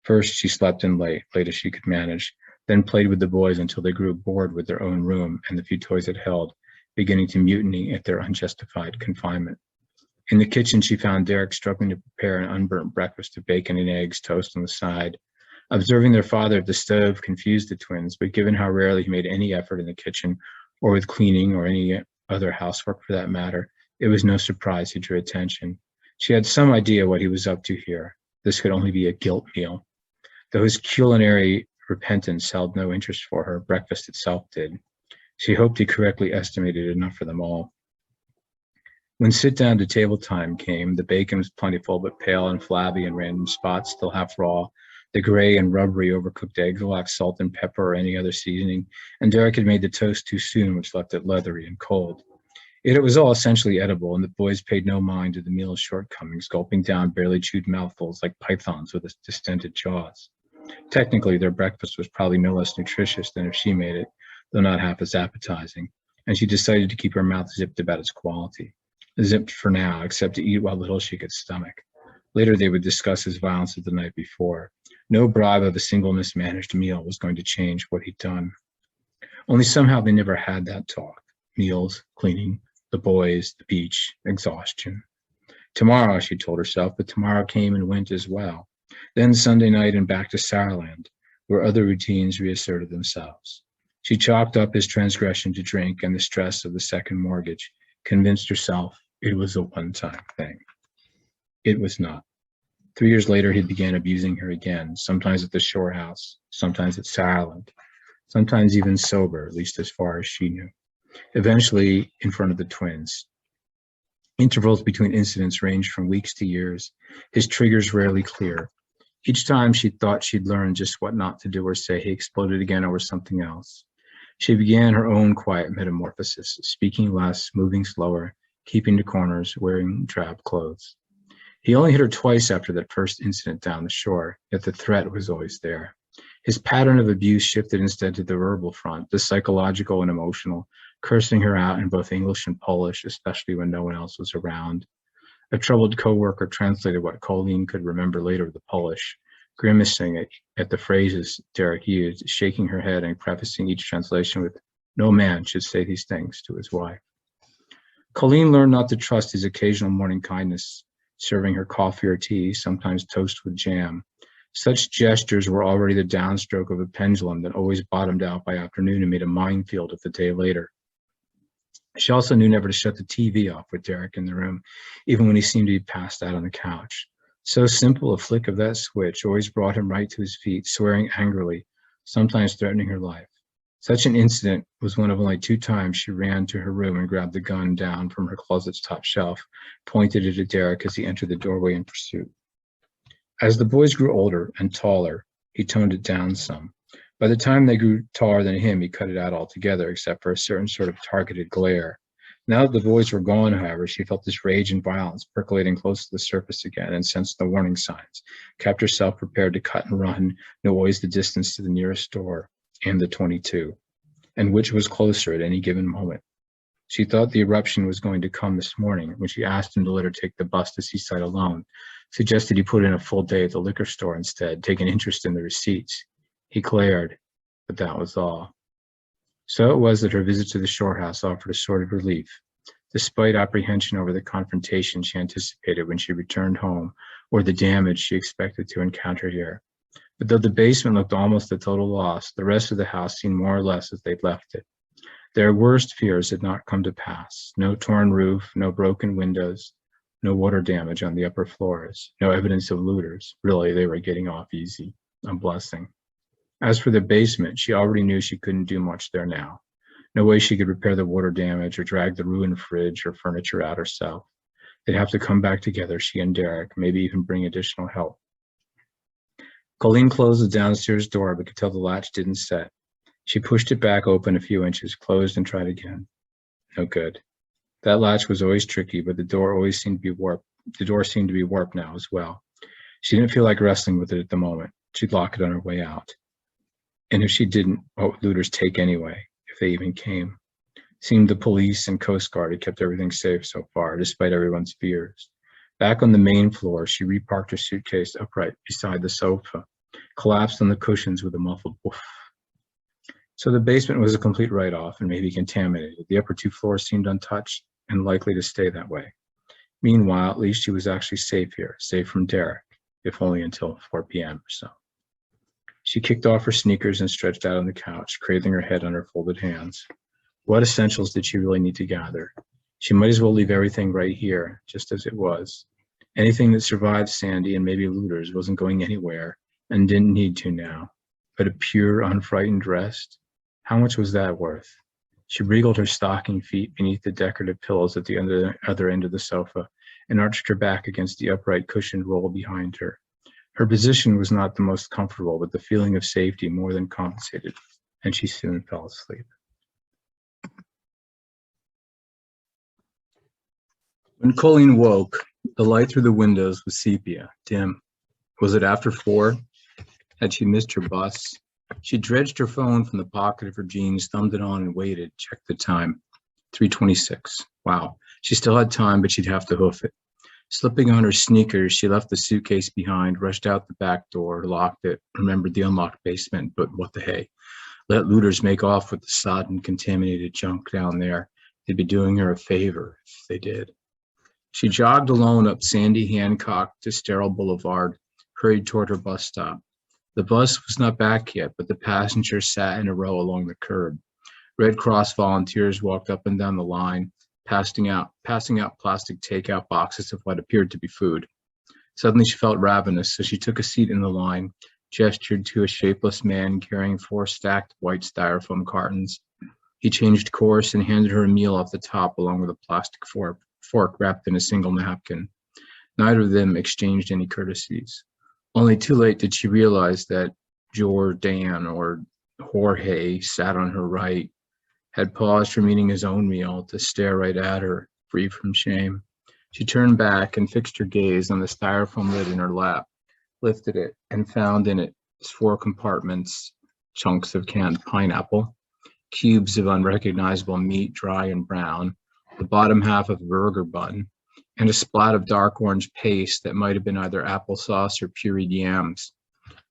First, she slept in late as she could manage, then played with the boys until they grew bored with their own room and the few toys it held, beginning to mutiny at their unjustified confinement. In the kitchen, she found Derek struggling to prepare an unburnt breakfast of bacon and eggs, toast on the side. Observing their father at the stove confused the twins, but given how rarely he made any effort in the kitchen or with cleaning or any other housework for that matter, it was no surprise he drew attention. She had some idea what he was up to here. This could only be a guilt meal. Though his culinary repentance held no interest for her, breakfast itself did. She hoped he correctly estimated enough for them all. When sit-down to table time came, the bacon was plentiful but pale and flabby in random spots, still half raw. The gray and rubbery overcooked eggs lacked salt and pepper or any other seasoning, and Derek had made the toast too soon, which left it leathery and cold. Yet it was all essentially edible, and the boys paid no mind to the meal's shortcomings, gulping down barely chewed mouthfuls like pythons with distended jaws. Technically, their breakfast was probably no less nutritious than if she made it, though not half as appetizing, and she decided to keep her mouth zipped about its quality. Zipped for now, except to eat what little she could stomach. Later they would discuss his violence of the night before. No bribe of a single mismanaged meal was going to change what he'd done. Only somehow they never had that talk. Meals, cleaning, the boys, the beach, exhaustion. Tomorrow, she told herself, but tomorrow came and went as well. Then Sunday night and back to Sourland. where other routines reasserted themselves. She chalked up his transgression to drink and the stress of the second mortgage, convinced herself it was a one-time thing. It was not. 3 years later, he began abusing her again, sometimes at the shore house, sometimes at Silent, sometimes even sober, at least as far as she knew. Eventually, in front of the twins. Intervals between incidents ranged from weeks to years, his triggers rarely clear. Each time she thought she'd learned just what not to do or say, he exploded again over something else. She began her own quiet metamorphosis, speaking less, moving slower, keeping to corners, wearing drab clothes. He only hit her twice after that first incident down the shore, yet the threat was always there. His pattern of abuse shifted instead to the verbal front, the psychological and emotional, cursing her out in both English and Polish, especially when no one else was around. A troubled coworker translated what Colleen could remember later of the Polish, grimacing at the phrases Derek used, shaking her head and prefacing each translation with, "No man should say these things" to his wife. Colleen learned not to trust his occasional morning kindness, serving her coffee or tea, sometimes toast with jam. Such gestures were already the downstroke of a pendulum that always bottomed out by afternoon and made a minefield of the day later. She also knew never to shut the TV off with Derek in the room, even when he seemed to be passed out on the couch. So simple a flick of that switch always brought him right to his feet, swearing angrily, sometimes threatening her life. Such an incident was one of only 2 times she ran to her room and grabbed the gun down from her closet's top shelf, pointed it at Derek as he entered the doorway in pursuit. As the boys grew older and taller, he toned it down some. By the time they grew taller than him, he cut it out altogether, except for a certain sort of targeted glare. Now that the boys were gone, however, she felt this rage and violence percolating close to the surface again and sensed the warning signs, kept herself prepared to cut and run, knew always the distance to the nearest door and the 22, and which was closer at any given moment. She thought the eruption was going to come this morning when she asked him to let her take the bus to Seaside alone, suggested he put in a full day at the liquor store instead, take an interest in the receipts. He glared, but that was all. So it was that her visit to the shore house offered a sort of relief, despite apprehension over the confrontation she anticipated when she returned home, or the damage she expected to encounter here. But though the basement looked almost a total loss, the rest of the house seemed more or less as they'd left it. Their worst fears had not come to pass. No torn roof, no broken windows, no water damage on the upper floors, no evidence of looters. Really, they were getting off easy. A blessing. As for the basement, she already knew she couldn't do much there now. No way she could repair the water damage or drag the ruined fridge or furniture out herself. They'd have to come back together, she and Derek, maybe even bring additional help. Colleen closed the downstairs door, but could tell the latch didn't set. She pushed it back open a few inches, closed and tried again. No good. That latch was always tricky, but the door always seemed to be warped. The door seemed to be warped now as well. She didn't feel like wrestling with it at the moment. She'd lock it on her way out. And if she didn't, what would looters take anyway, if they even came? Seemed the police and Coast Guard had kept everything safe so far, despite everyone's fears. Back on the main floor, she reparked her suitcase upright beside the sofa, collapsed on the cushions with a muffled woof. So the basement was a complete write-off and maybe contaminated. The upper 2 floors seemed untouched and likely to stay that way. Meanwhile, at least she was actually safe here, safe from Derek, if only until 4 p.m. or so. She kicked off her sneakers and stretched out on the couch, cradling her head on her folded hands. What essentials did she really need to gather? She might as well leave everything right here, just as it was. Anything that survived Sandy and maybe looters wasn't going anywhere and didn't need to now. But a pure, unfrightened rest? How much was that worth? She wriggled her stocking feet beneath the decorative pillows at the other end of the sofa and arched her back against the upright cushioned roll behind her. Her position was not the most comfortable, but the feeling of safety more than compensated, and she soon fell asleep. When Colleen woke, the light through the windows was sepia, dim. Was it after 4? Had she missed her bus? She dredged her phone from the pocket of her jeans, thumbed it on and waited, checked the time. 3:26. Wow. She still had time, but she'd have to hoof it. Slipping on her sneakers, she left the suitcase behind, rushed out the back door, locked it, remembered the unlocked basement, but what the hey. Let looters make off with the sodden, contaminated junk down there. They'd be doing her a favor if they did. She jogged alone up Sandy Hancock to Sterile Boulevard, hurried toward her bus stop. The bus was not back yet, but the passengers sat in a row along the curb. Red Cross volunteers walked up and down the line, passing out plastic takeout boxes of what appeared to be food. Suddenly she felt ravenous, so she took a seat in the line, gestured to a shapeless man carrying 4 stacked white styrofoam cartons. He changed course and handed her a meal off the top along with a plastic fork wrapped in a single napkin. Neither of them exchanged any courtesies. Only too late did she realize that Jordan, or Jorge, sat on her right, had paused from eating his own meal to stare right at her, free from shame. She turned back and fixed her gaze on the styrofoam lid in her lap, lifted it, and found in its 4 compartments chunks of canned pineapple, cubes of unrecognizable meat, dry and brown, the bottom half of a burger bun, and a splat of dark orange paste that might have been either applesauce or pureed yams,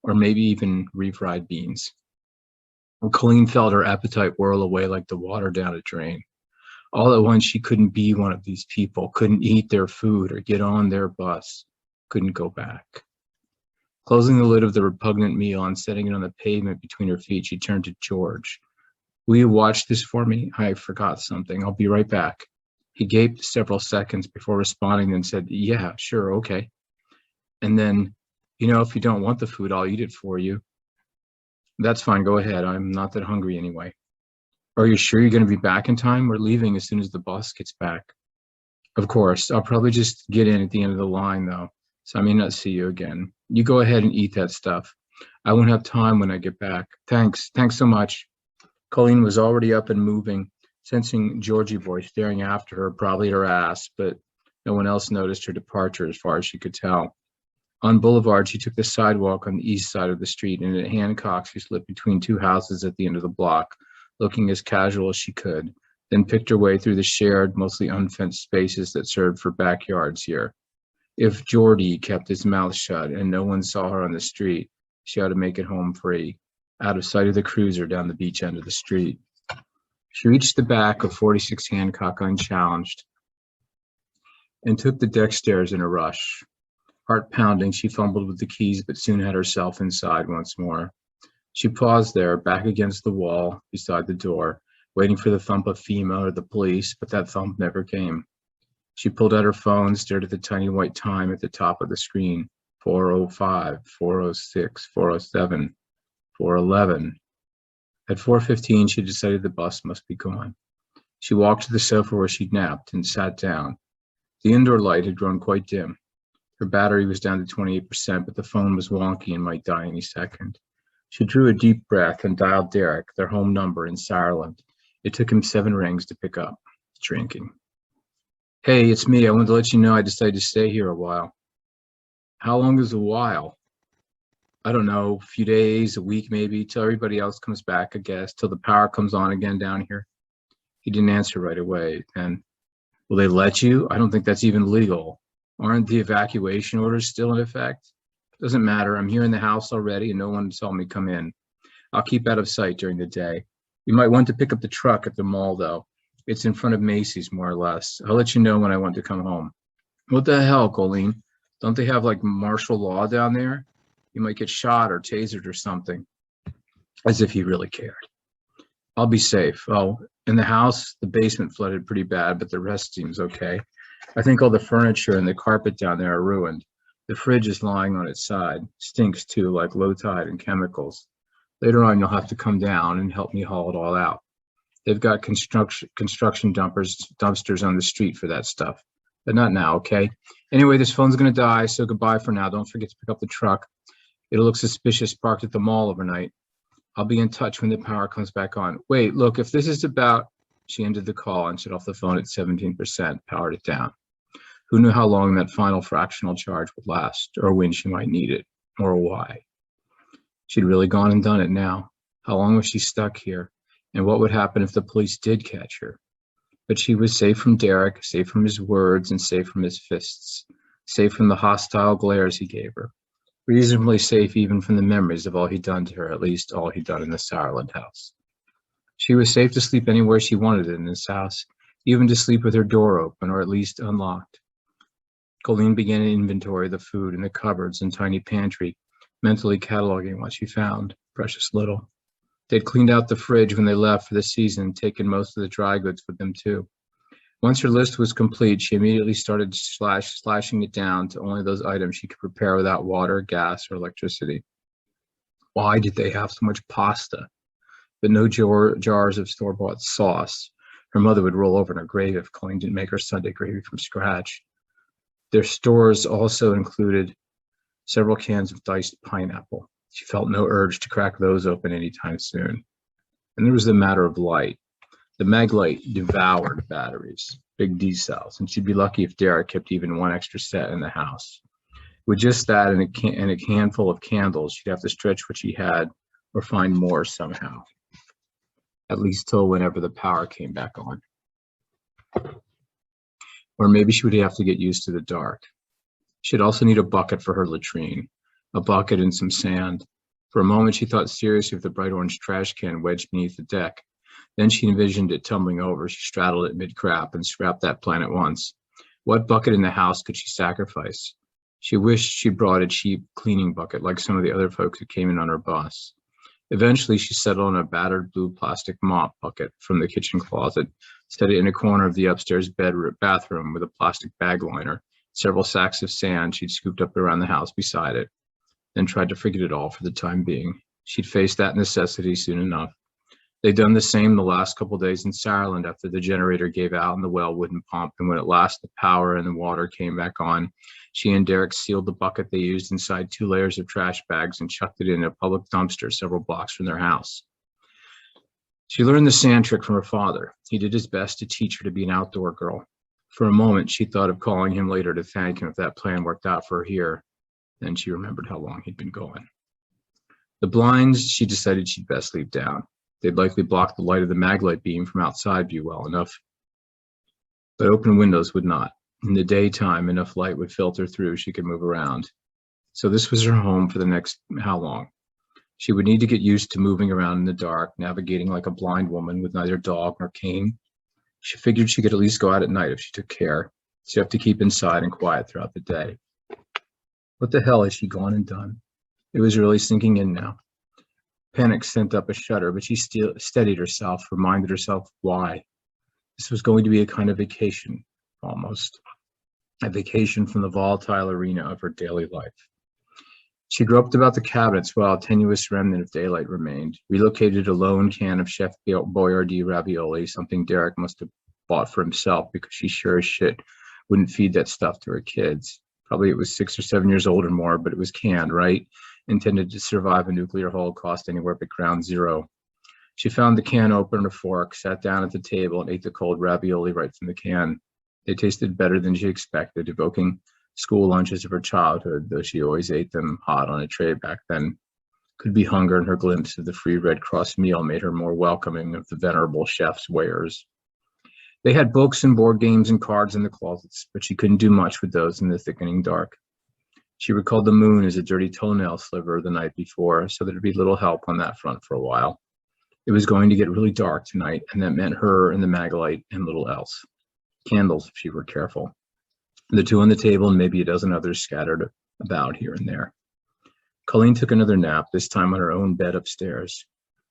or maybe even refried beans. Colleen felt her appetite whirl away like the water down a drain. All at once, she couldn't be one of these people, couldn't eat their food or get on their bus, couldn't go back. Closing the lid of the repugnant meal and setting it on the pavement between her feet, she turned to George. Will you watch this for me? I forgot something. I'll be right back. He gaped several seconds before responding, then said, yeah, sure, okay. And then, if you don't want the food, I'll eat it for you. That's fine, go ahead. I'm not that hungry anyway. Are you sure you're going to be back in time? We're leaving as soon as the bus gets back. Of course, I'll probably just get in at the end of the line though, so I may not see you again. You go ahead and eat that stuff. I won't have time when I get back. Thanks so much. Colleen was already up and moving, sensing Georgie boy staring after her, probably her ass, but no one else noticed her departure as far as she could tell. On Boulevard, she took the sidewalk on the east side of the street, and at Hancock, she slipped between 2 houses at the end of the block, looking as casual as she could, then picked her way through the shared, mostly unfenced spaces that served for backyards here. If Geordie kept his mouth shut and no one saw her on the street, she ought to make it home free, out of sight of the cruiser down the beach end of the street. She reached the back of 46 Hancock unchallenged and took the deck stairs in a rush. Heart pounding, she fumbled with the keys, but soon had herself inside once more. She paused there, back against the wall, beside the door, waiting for the thump of FEMA or the police, but that thump never came. She pulled out her phone, stared at the tiny white time at the top of the screen. 4:05, 4:06, 4:07, 4:11. At 4:15, she decided the bus must be gone. She walked to the sofa where she'd napped and sat down. The indoor light had grown quite dim. Her battery was down to 28%, but the phone was wonky and might die any second. She drew a deep breath and dialed Derek, their home number in Saarland. It took him 7 rings to pick up, drinking. Hey, it's me. I wanted to let you know I decided to stay here a while. How long is a while? I don't know, a few days, a week maybe, till everybody else comes back, I guess, till the power comes on again down here. He didn't answer right away. And will they let you? I don't think that's even legal. Aren't the evacuation orders still in effect? Doesn't matter. I'm here in the house already and no one saw me come in. I'll keep out of sight during the day. You might want to pick up the truck at the mall though. It's in front of Macy's more or less. I'll let you know when I want to come home. What the hell, Colleen? Don't they have like martial law down there? You might get shot or tasered or something. As if he really cared. I'll be safe. Oh, in the house, the basement flooded pretty bad, but the rest seems okay. I think all the furniture and the carpet down there are ruined. The fridge is lying on its side. Stinks too, like low tide and chemicals. Later on, you'll have to come down and help me haul it all out. They've got construction dumpsters on the street for that stuff, but not now, okay? Anyway, this phone's gonna die, so goodbye for now. Don't forget to pick up the truck. It'll look suspicious parked at the mall overnight. I'll be in touch when the power comes back on. Wait, look, if this is about... She ended the call and shut off the phone at 17%, powered it down. Who knew how long that final fractional charge would last, or when she might need it, or why? She'd really gone and done it now. How long was she stuck here? And what would happen if the police did catch her? But she was safe from Derek, safe from his words, and safe from his fists, safe from the hostile glares he gave her. Reasonably safe even from the memories of all he'd done to her, at least all he'd done in the Saarland house. She was safe to sleep anywhere she wanted in this house, even to sleep with her door open, or at least unlocked. Colleen began an inventory of the food in the cupboards and tiny pantry, mentally cataloging what she found. Precious little. They'd cleaned out the fridge when they left for the season, taken most of the dry goods with them too. Once her list was complete, she immediately started slashing it down to only those items she could prepare without water, gas, or electricity. Why did they have so much pasta, but no jars of store-bought sauce? Her mother would roll over in her grave if Colleen didn't make her Sunday gravy from scratch. Their stores also included several cans of diced pineapple. She felt no urge to crack those open anytime soon. And there was the matter of light. The Maglite devoured batteries, big D cells, and she'd be lucky if Derek kept even one extra set in the house. With just that and a handful of candles, she'd have to stretch what she had or find more somehow, at least till whenever the power came back on. Or maybe she would have to get used to the dark. She'd also need a bucket for her latrine, a bucket and some sand. For a moment, she thought seriously of the bright orange trash can wedged beneath the deck. Then she envisioned it tumbling over. She straddled it mid-crap and scrapped that plan at once. What bucket in the house could she sacrifice? She wished she brought a cheap cleaning bucket like some of the other folks who came in on her bus. Eventually, she settled on a battered blue plastic mop bucket from the kitchen closet, set it in a corner of the upstairs bathroom with a plastic bag liner, several sacks of sand she'd scooped up around the house beside it, then tried to forget it all for the time being. She'd face that necessity soon enough. They'd done the same the last couple of days in Saarland after the generator gave out and the well wouldn't pump, and when at last the power and the water came back on, she and Derek sealed the bucket they used inside 2 layers of trash bags and chucked it in a public dumpster several blocks from their house. She learned the sand trick from her father. He did his best to teach her to be an outdoor girl. For a moment, she thought of calling him later to thank him if that plan worked out for her here. Then she remembered how long he'd been going. The blinds, she decided she'd best leave down. They'd likely block the light of the Maglite beam from outside view well enough, but open windows would not. In the daytime, enough light would filter through, she could move around. So this was her home for the next how long? She would need to get used to moving around in the dark, navigating like a blind woman with neither dog nor cane. She figured she could at least go out at night if she took care. She'd have to keep inside and quiet throughout the day. What the hell had she gone and done? It was really sinking in now. Panic sent up a shudder, but she still steadied herself, reminded herself why. This was going to be a kind of vacation, almost. A vacation from the volatile arena of her daily life. She groped about the cabinets while a tenuous remnant of daylight remained, relocated a lone can of Chef Boyardee ravioli, something Derek must have bought for himself because she sure as shit wouldn't feed that stuff to her kids. Probably it was 6 or 7 years old or more, but it was canned, right? Intended to survive a nuclear holocaust anywhere but ground zero. She found the can open and a fork, sat down at the table, and ate the cold ravioli right from the can. They tasted better than she expected, evoking school lunches of her childhood, though she always ate them hot on a tray back then. Could be hunger, and her glimpse of the free Red Cross meal made her more welcoming of the venerable chef's wares. They had books and board games and cards in the closets, but she couldn't do much with those in the thickening dark. She recalled the moon as a dirty toenail sliver the night before, so there'd be little help on that front for a while. It was going to get really dark tonight, and that meant her and the Maglite and little else. Candles, if she were careful. The 2 on the table and maybe a dozen others scattered about here and there. Colleen took another nap, this time on her own bed upstairs.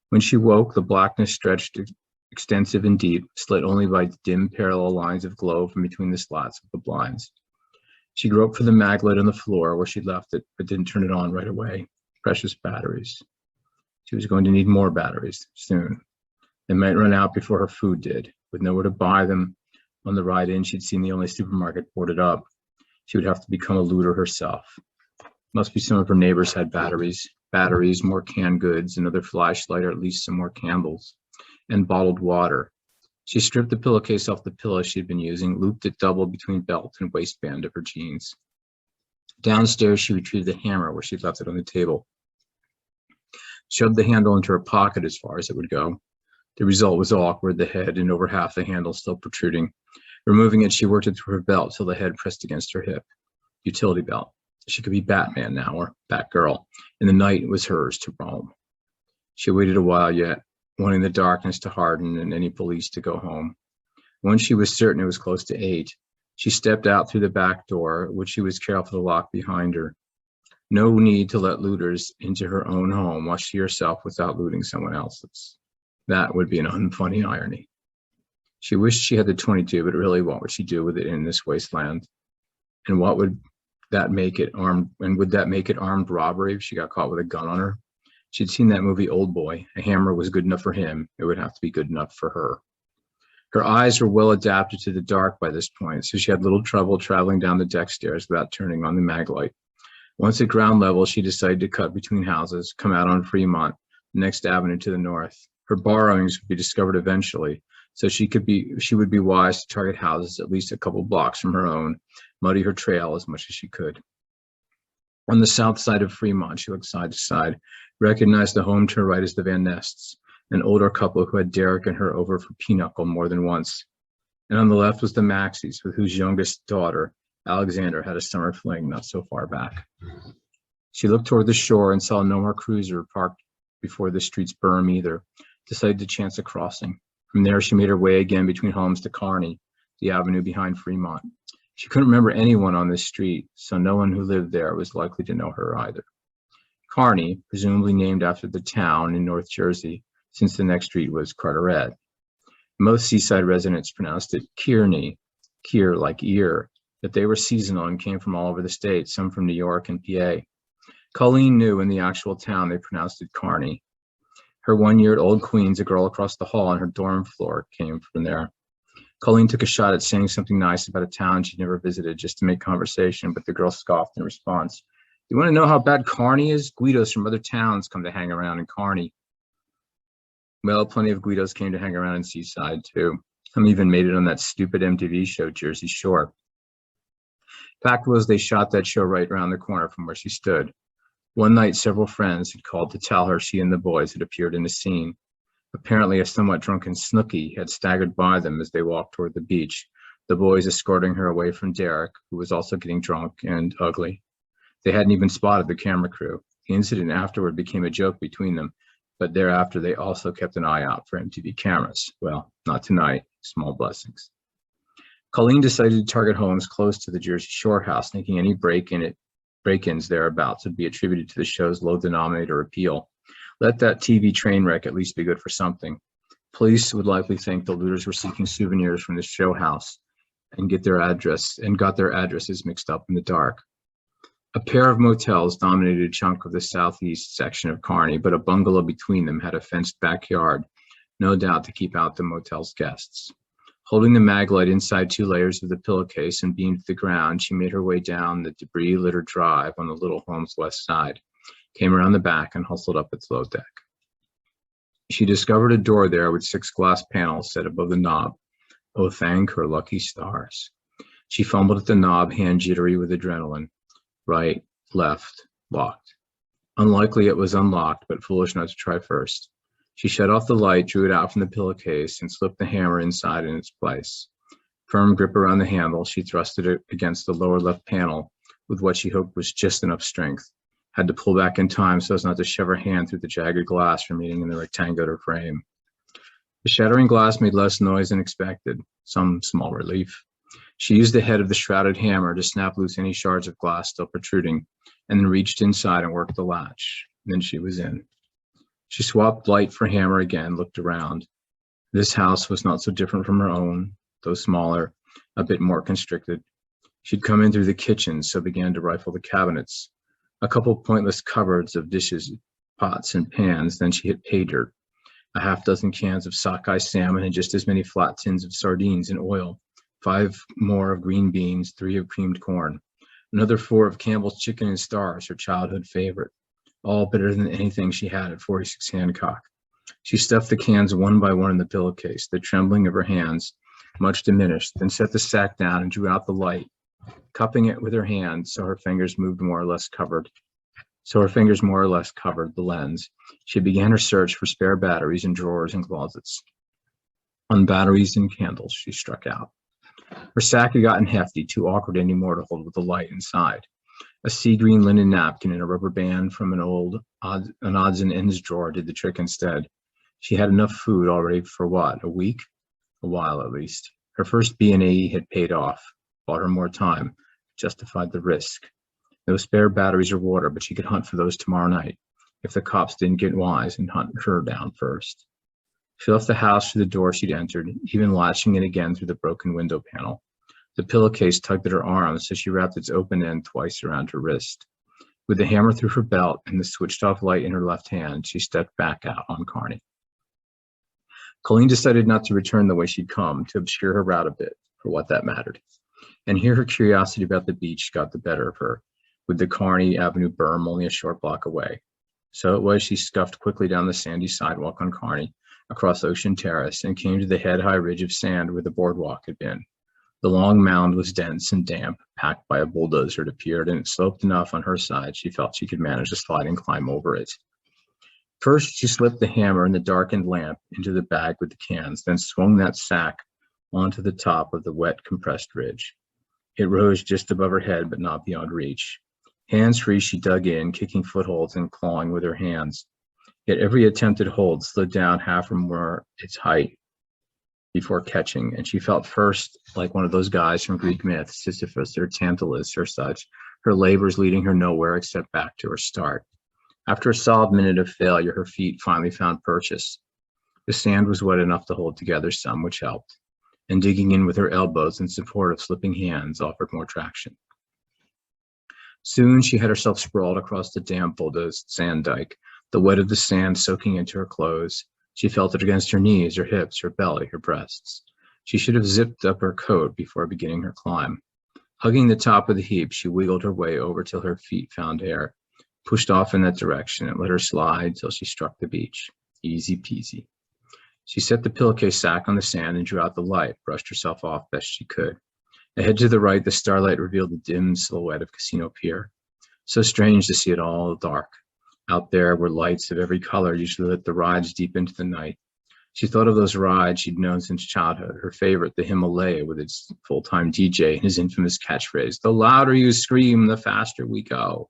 When she woke, the blackness stretched extensive and deep, slit only by dim parallel lines of glow from between the slats of the blinds. She groped for the Maglite on the floor where she'd left it, but didn't turn it on right away. Precious batteries. She was going to need more batteries soon. They might run out before her food did. With nowhere to buy them, on the ride in, she'd seen the only supermarket boarded up. She would have to become a looter herself. Must be some of her neighbors had batteries, more canned goods, another flashlight, or at least some more candles, and bottled water. She stripped the pillowcase off the pillow she'd been using, looped it double between belt and waistband of her jeans. Downstairs, she retrieved the hammer where she'd left it on the table. Shoved the handle into her pocket as far as it would go. The result was awkward, the head and over half the handle still protruding. Removing it, she worked it through her belt till the head pressed against her hip. Utility belt. She could be Batman now, or Batgirl, and the night was hers to roam. She waited a while yet, wanting the darkness to harden and any police to go home. Once she was certain it was close to 8, she stepped out through the back door, which she was careful to lock behind her. No need to let looters into her own home while she herself was out looting someone else's. That would be an unfunny irony. She wished she had the .22, but really, what would she do with it in this wasteland? And what would that make it armed? And would that make it armed robbery if she got caught with a gun on her? She'd seen that movie Old Boy. A hammer was good enough for him. It would have to be good enough for her. Her eyes were well adapted to the dark by this point, so she had little trouble traveling down the deck stairs without turning on the mag light. Once at ground level, she decided to cut between houses, come out on Fremont, the next avenue to the north. Her borrowings would be discovered eventually, so she would be wise to target houses at least a couple blocks from her own, muddy her trail as much as she could. On the south side of Fremont, she looked side to side, recognized the home to her right as the Van Nests, an older couple who had Derek and her over for pinochle more than once. And on the left was the Maxeys, with whose youngest daughter, Alexander, had a summer fling not so far back. She looked toward the shore and saw no more cruiser parked before the street's berm either, decided to chance a crossing. From there, she made her way again between homes to Kearny, the avenue behind Fremont. She couldn't remember anyone on this street, so no one who lived there was likely to know her either. Kearny, presumably named after the town in North Jersey, since the next street was Carteret. Most seaside residents pronounced it Kearney, Keir like ear, but they were seasonal and came from all over the state, some from New York and PA. Colleen knew in the actual town they pronounced it Kearney. Her 1 year at Old Queens, a girl across the hall on her dorm floor, came from there. Colleen took a shot at saying something nice about a town she'd never visited just to make conversation, but the girl scoffed in response. You want to know how bad Kearney is? Guidos from other towns come to hang around in Kearney. Well, plenty of Guidos came to hang around in Seaside, too. Some even made it on that stupid MTV show, Jersey Shore. Fact was, they shot that show right around the corner from where she stood. One night, several friends had called to tell her she and the boys had appeared in the scene. Apparently, a somewhat drunken Snooky had staggered by them as they walked toward the beach, the boys escorting her away from Derek, who was also getting drunk and ugly. They hadn't even spotted the camera crew. The incident afterward became a joke between them, but thereafter they also kept an eye out for MTV cameras. Well, not tonight, small blessings. Colleen decided to target homes close to the Jersey Shore house, thinking any break-ins thereabouts would be attributed to the show's low denominator appeal. Let that TV train wreck at least be good for something. Police would likely think the looters were seeking souvenirs from the show house and got their addresses mixed up in the dark. A pair of motels dominated a chunk of the southeast section of Kearny, but a bungalow between them had a fenced backyard, no doubt to keep out the motel's guests. Holding the mag light inside 2 layers of the pillowcase and beamed to the ground, she made her way down the debris-littered drive on the little home's west side, came around the back, and hustled up its low deck. She discovered a door there with 6 glass panels set above the knob. Oh, thank her lucky stars. She fumbled at the knob, hand jittery with adrenaline. Right, left, locked. Unlikely it was unlocked, but foolish not to try first. She shut off the light, drew it out from the pillowcase, and slipped the hammer inside in its place. Firm grip around the handle, she thrusted it against the lower left panel with what she hoped was just enough strength. Had to pull back in time so as not to shove her hand through the jagged glass remaining in the rectangular frame. The shattering glass made less noise than expected, some small relief. She used the head of the shrouded hammer to snap loose any shards of glass still protruding, and then reached inside and worked the latch. Then she was in. She swapped light for hammer again, looked around. This house was not so different from her own, though smaller, a bit more constricted. She'd come in through the kitchen, so began to rifle the cabinets. A couple pointless cupboards of dishes, pots, and pans, then she hit pay dirt. A half-dozen cans of sockeye salmon and just as many flat tins of sardines in oil. 5 more of green beans, 3 of creamed corn. Another 4 of Campbell's chicken and stars, her childhood favorite. All better than anything she had at 46 Hancock. She stuffed the cans one by one in the pillowcase, the trembling of her hands much diminished, then set the sack down and drew out the light, cupping it with her hand so her fingers more or less covered the lens. She began her search for spare batteries in drawers and closets. On batteries and candles, she struck out. Her sack had gotten hefty, too awkward anymore to hold with the light inside. A sea green linen napkin and a rubber band from an odds and ends drawer did the trick instead. She had enough food already for what, a week? A while at least. Her first B&E had paid off, bought her more time, justified the risk. No spare batteries or water, but she could hunt for those tomorrow night, if the cops didn't get wise and hunt her down first. She left the house through the door she'd entered, even latching it again through the broken window panel. The pillowcase tugged at her arm, so she wrapped its open end twice around her wrist. With the hammer through her belt and the switched-off light in her left hand, she stepped back out on Kearny. Colleen decided not to return the way she'd come, to obscure her route a bit, for what that mattered. And here her curiosity about the beach got the better of her, with the Kearny Avenue berm only a short block away. So it was she scuffed quickly down the sandy sidewalk on Kearny, across Ocean Terrace, and came to the head-high ridge of sand where the boardwalk had been. The long mound was dense and damp, packed by a bulldozer, it appeared, and it sloped enough on her side she felt she could manage to slide and climb over it. First, she slipped the hammer and the darkened lamp into the bag with the cans, then swung that sack onto the top of the wet, compressed ridge. It rose just above her head, but not beyond reach. Hands-free, she dug in, kicking footholds and clawing with her hands. Yet every attempted hold slid down half or more its height before catching, and she felt first like one of those guys from Greek myth, Sisyphus or Tantalus or such, her labors leading her nowhere except back to her start. After a solid minute of failure, her feet finally found purchase. The sand was wet enough to hold together some, which helped, and digging in with her elbows in support of slipping hands offered more traction. Soon she had herself sprawled across the damp bulldozed sand dike, the wet of the sand soaking into her clothes. She felt it against her knees, her hips, her belly, her breasts. She should have zipped up her coat before beginning her climb. Hugging the top of the heap, she wiggled her way over till her feet found air, pushed off in that direction, and let her slide till she struck the beach. Easy peasy. She set the pillowcase sack on the sand and drew out the light, brushed herself off best she could. Ahead to the right, the starlight revealed the dim silhouette of Casino Pier. So strange to see it all dark. Out there were lights of every color, usually lit the rides deep into the night. She thought of those rides she'd known since childhood, her favorite, the Himalaya, with its full-time DJ and his infamous catchphrase, "The louder you scream, the faster we go."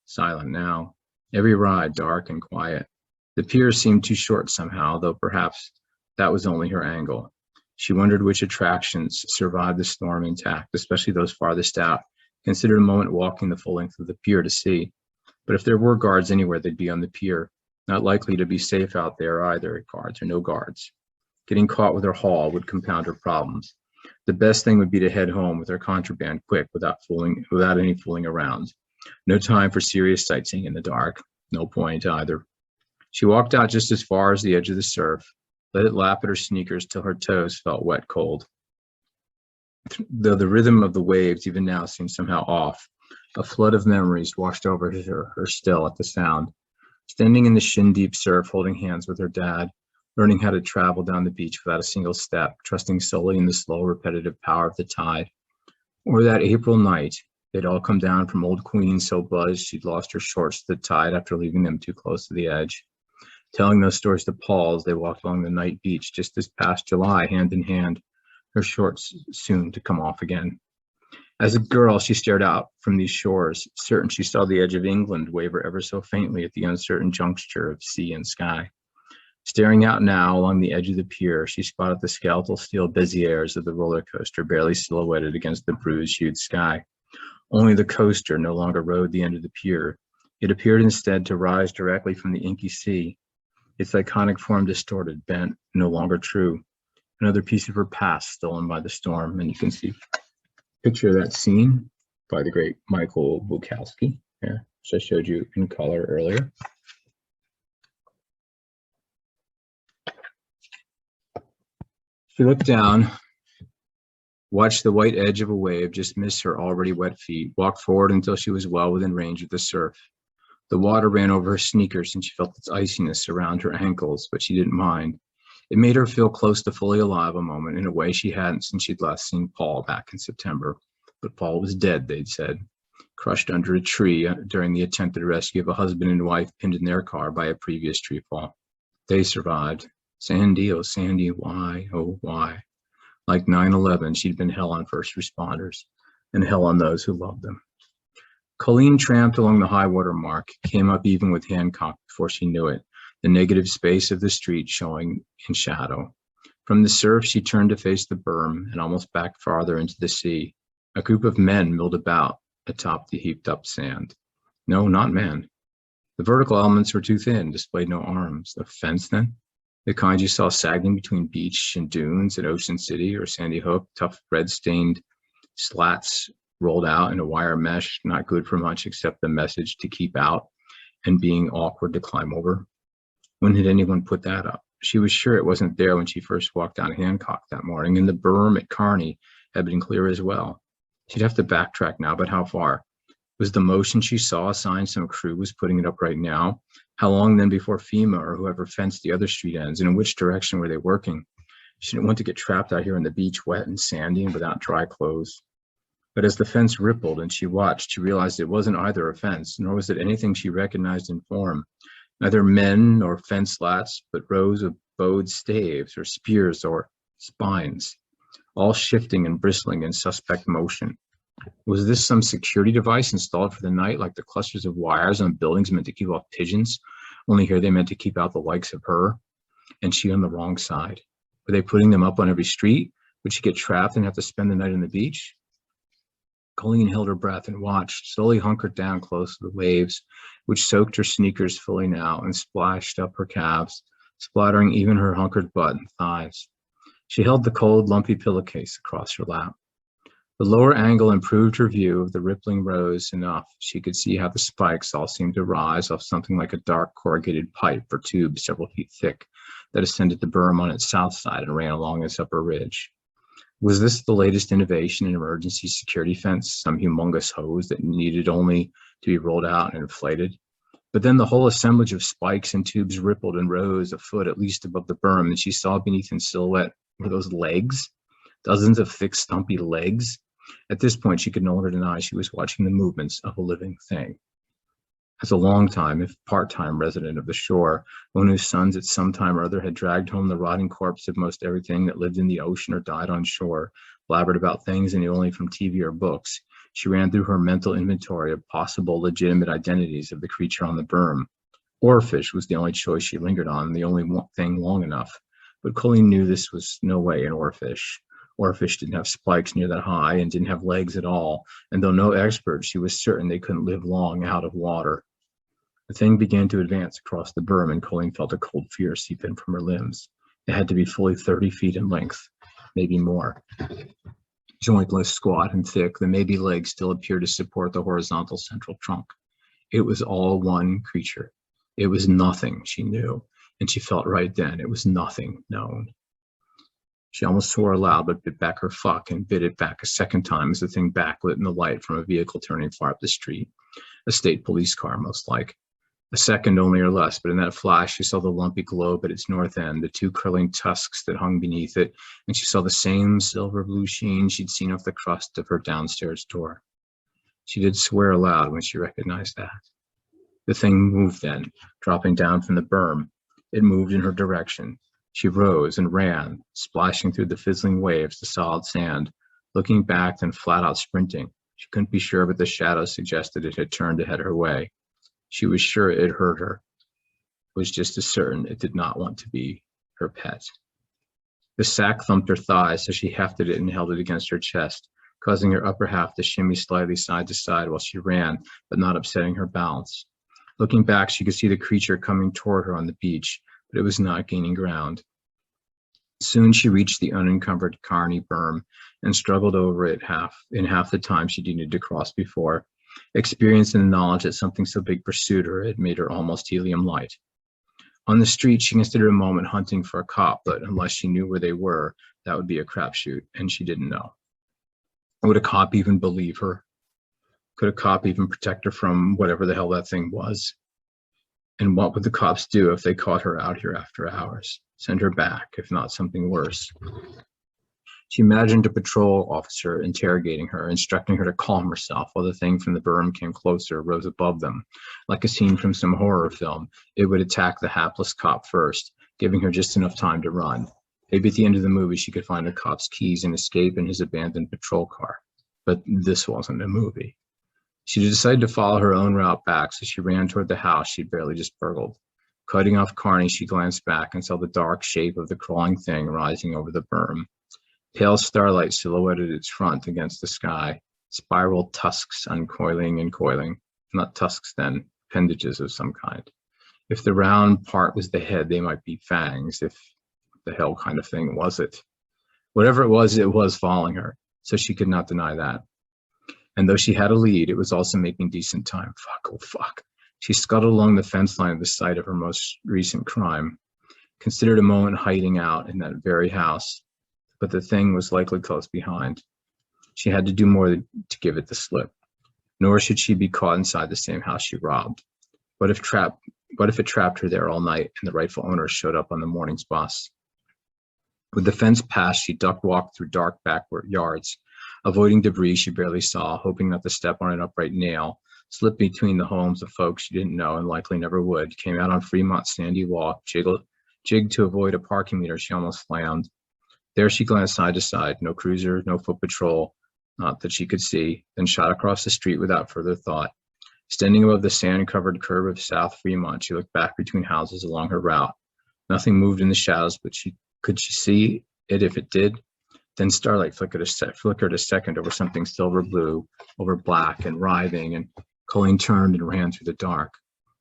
Silent now, every ride dark and quiet. The pier seemed too short somehow, though perhaps that was only her angle. She wondered which attractions survived the storm intact, especially those farthest out. Considered a moment walking the full length of the pier to see. But if there were guards anywhere, they'd be on the pier. Not likely to be safe out there either, guards or no guards. Getting caught with her haul would compound her problems. The best thing would be to head home with her contraband quick without any fooling around. No time for serious sightseeing in the dark. No point either. She walked out just as far as the edge of the surf, let it lap at her sneakers till her toes felt wet cold. Though the rhythm of the waves even now seemed somehow off, a flood of memories washed over her still at the sound. Standing in the shin-deep surf, holding hands with her dad, learning how to travel down the beach without a single step, trusting solely in the slow, repetitive power of the tide. Or that April night, they'd all come down from Old Queen so buzzed she'd lost her shorts to the tide after leaving them too close to the edge. Telling those stories to Paul as they walked along the night beach just this past July, hand in hand, her shorts soon to come off again. As a girl, she stared out from these shores, certain she saw the edge of England waver ever so faintly at the uncertain juncture of sea and sky. Staring out now along the edge of the pier, she spotted the skeletal steel Béziers of the roller coaster barely silhouetted against the bruised-hued sky. Only the coaster no longer rode the end of the pier. It appeared instead to rise directly from the inky sea, its iconic form distorted, bent, no longer true. Another piece of her past stolen by the storm, and you can see picture of that scene by the great Michael Bukowski, which I showed you in color earlier. She looked down, watched the white edge of a wave just miss her already wet feet, walked forward until she was well within range of the surf. The water ran over her sneakers and she felt its iciness around her ankles, but she didn't mind. It made her feel close to fully alive a moment in a way she hadn't since she'd last seen Paul back in September. But Paul was dead, they'd said, crushed under a tree during the attempted rescue of a husband and wife pinned in their car by a previous tree fall. They survived. Sandy, oh Sandy, why, oh why? Like 9/11, she'd been hell on first responders and hell on those who loved them. Colleen tramped along the high water mark, came up even with Hancock before she knew it, the negative space of the street showing in shadow. From the surf, she turned to face the berm and almost backed farther into the sea. A group of men milled about, atop the heaped up sand. No, not men. The vertical elements were too thin, displayed no arms. A fence, then? The kind you saw sagging between beach and dunes at Ocean City or Sandy Hook, tough red-stained slats rolled out in a wire mesh, not good for much except the message to keep out and being awkward to climb over. When had anyone put that up? She was sure it wasn't there when she first walked down Hancock that morning, and the berm at Kearney had been clear as well. She'd have to backtrack now, but how far? Was the motion she saw a sign some crew was putting it up right now? How long then before FEMA or whoever fenced the other street ends, and in which direction were they working? She didn't want to get trapped out here on the beach, wet and sandy and without dry clothes. But as the fence rippled and she watched, she realized it wasn't either a fence, nor was it anything she recognized in form. Neither men or fence slats, but rows of bowed staves or spears or spines, all shifting and bristling in suspect motion. Was this some security device installed for the night, like the clusters of wires on buildings meant to keep off pigeons? Only here they meant to keep out the likes of her, and she on the wrong side. Were they putting them up on every street? Would she get trapped and have to spend the night on the beach? Colleen held her breath and watched, slowly hunkered down close to the waves, which soaked her sneakers fully now and splashed up her calves, splattering even her hunkered butt and thighs. She held the cold, lumpy pillowcase across her lap. The lower angle improved her view of the rippling rows enough. She could see how the spikes all seemed to rise off something like a dark corrugated pipe or tube several feet thick that ascended the berm on its south side and ran along its upper ridge. Was this the latest innovation in emergency security fence, some humongous hose that needed only to be rolled out and inflated? But then the whole assemblage of spikes and tubes rippled and rose a foot at least above the berm, and she saw beneath in silhouette were those legs, dozens of thick, stumpy legs. At this point, she could no longer deny she was watching the movements of a living thing. As a long-time, if part-time resident of the shore, one whose sons at some time or other had dragged home the rotting corpse of most everything that lived in the ocean or died on shore, blabbered about things they knew only from TV or books, she ran through her mental inventory of possible legitimate identities of the creature on the berm. Oarfish was the only choice she lingered on, the only thing long enough. But Colleen knew this was no way an oarfish. Oarfish didn't have spikes near that high and didn't have legs at all, and though no expert, she was certain they couldn't live long out of water. The thing began to advance across the berm, and Colleen felt a cold fear seep in from her limbs. It had to be fully 30 feet in length, maybe more. Jointless, squat, and thick, the maybe legs still appeared to support the horizontal central trunk. It was all one creature. It was nothing she knew, and she felt right then it was nothing known. She almost swore aloud, but bit back her fuck and bit it back a second time as the thing backlit in the light from a vehicle turning far up the street. A state police car, most like. A second only or less, but in that flash, she saw the lumpy globe at its north end, the two curling tusks that hung beneath it, and she saw the same silver blue sheen she'd seen off the crust of her downstairs door. She did swear aloud when she recognized that. The thing moved then, dropping down from the berm. It moved in her direction. She rose and ran, splashing through the fizzling waves to solid sand, looking back and flat out sprinting. She couldn't be sure, but the shadows suggested it had turned to head her way. She was sure it hurt her, was just as certain it did not want to be her pet. The sack thumped her thighs, so she hefted it and held it against her chest, causing her upper half to shimmy slightly side to side while she ran, but not upsetting her balance. Looking back, she could see the creature coming toward her on the beach, but it was not gaining ground. Soon she reached the unencumbered Kearney berm and struggled over it half the time she needed to cross before. Experience and the knowledge that something so big pursued her had made her almost helium light. On the street, she considered a moment hunting for a cop, but unless she knew where they were, that would be a crapshoot, and she didn't know. Would a cop even believe her? Could a cop even protect her from whatever the hell that thing was? And what would the cops do if they caught her out here after hours? Send her back, if not something worse. She imagined a patrol officer interrogating her, instructing her to calm herself while the thing from the berm came closer, rose above them. Like a scene from some horror film, it would attack the hapless cop first, giving her just enough time to run. Maybe at the end of the movie, she could find the cop's keys and escape in his abandoned patrol car. But this wasn't a movie. She decided to follow her own route back, so she ran toward the house she'd barely just burgled. Cutting off Kearney, she glanced back and saw the dark shape of the crawling thing rising over the berm. Pale starlight silhouetted its front against the sky, spiral tusks uncoiling and coiling. Not tusks then, appendages of some kind. If the round part was the head, they might be fangs. If the hell kind of thing was it? Whatever it was following her, so she could not deny that. And though she had a lead, it was also making decent time. Fuck, oh fuck. She scuttled along the fence line at the site of her most recent crime, considered a moment hiding out in that very house, but the thing was likely close behind. She had to do more to give it the slip, nor should she be caught inside the same house she robbed. What if it trapped her there all night and the rightful owner showed up on the morning's bus? With the fence passed, she walked through dark backward yards, avoiding debris she barely saw, hoping not to step on an upright nail, slipped between the homes of folks she didn't know and likely never would, came out on Fremont's sandy walk, jigged to avoid a parking meter she almost slammed. There she glanced side to side, no cruiser, no foot patrol, not that she could see, then shot across the street without further thought. Standing above the sand-covered curve of South Fremont, she looked back between houses along her route. Nothing moved in the shadows, but could she see it if it did? Then starlight flickered a second over something silver blue, over black and writhing, and Colleen turned and ran through the dark.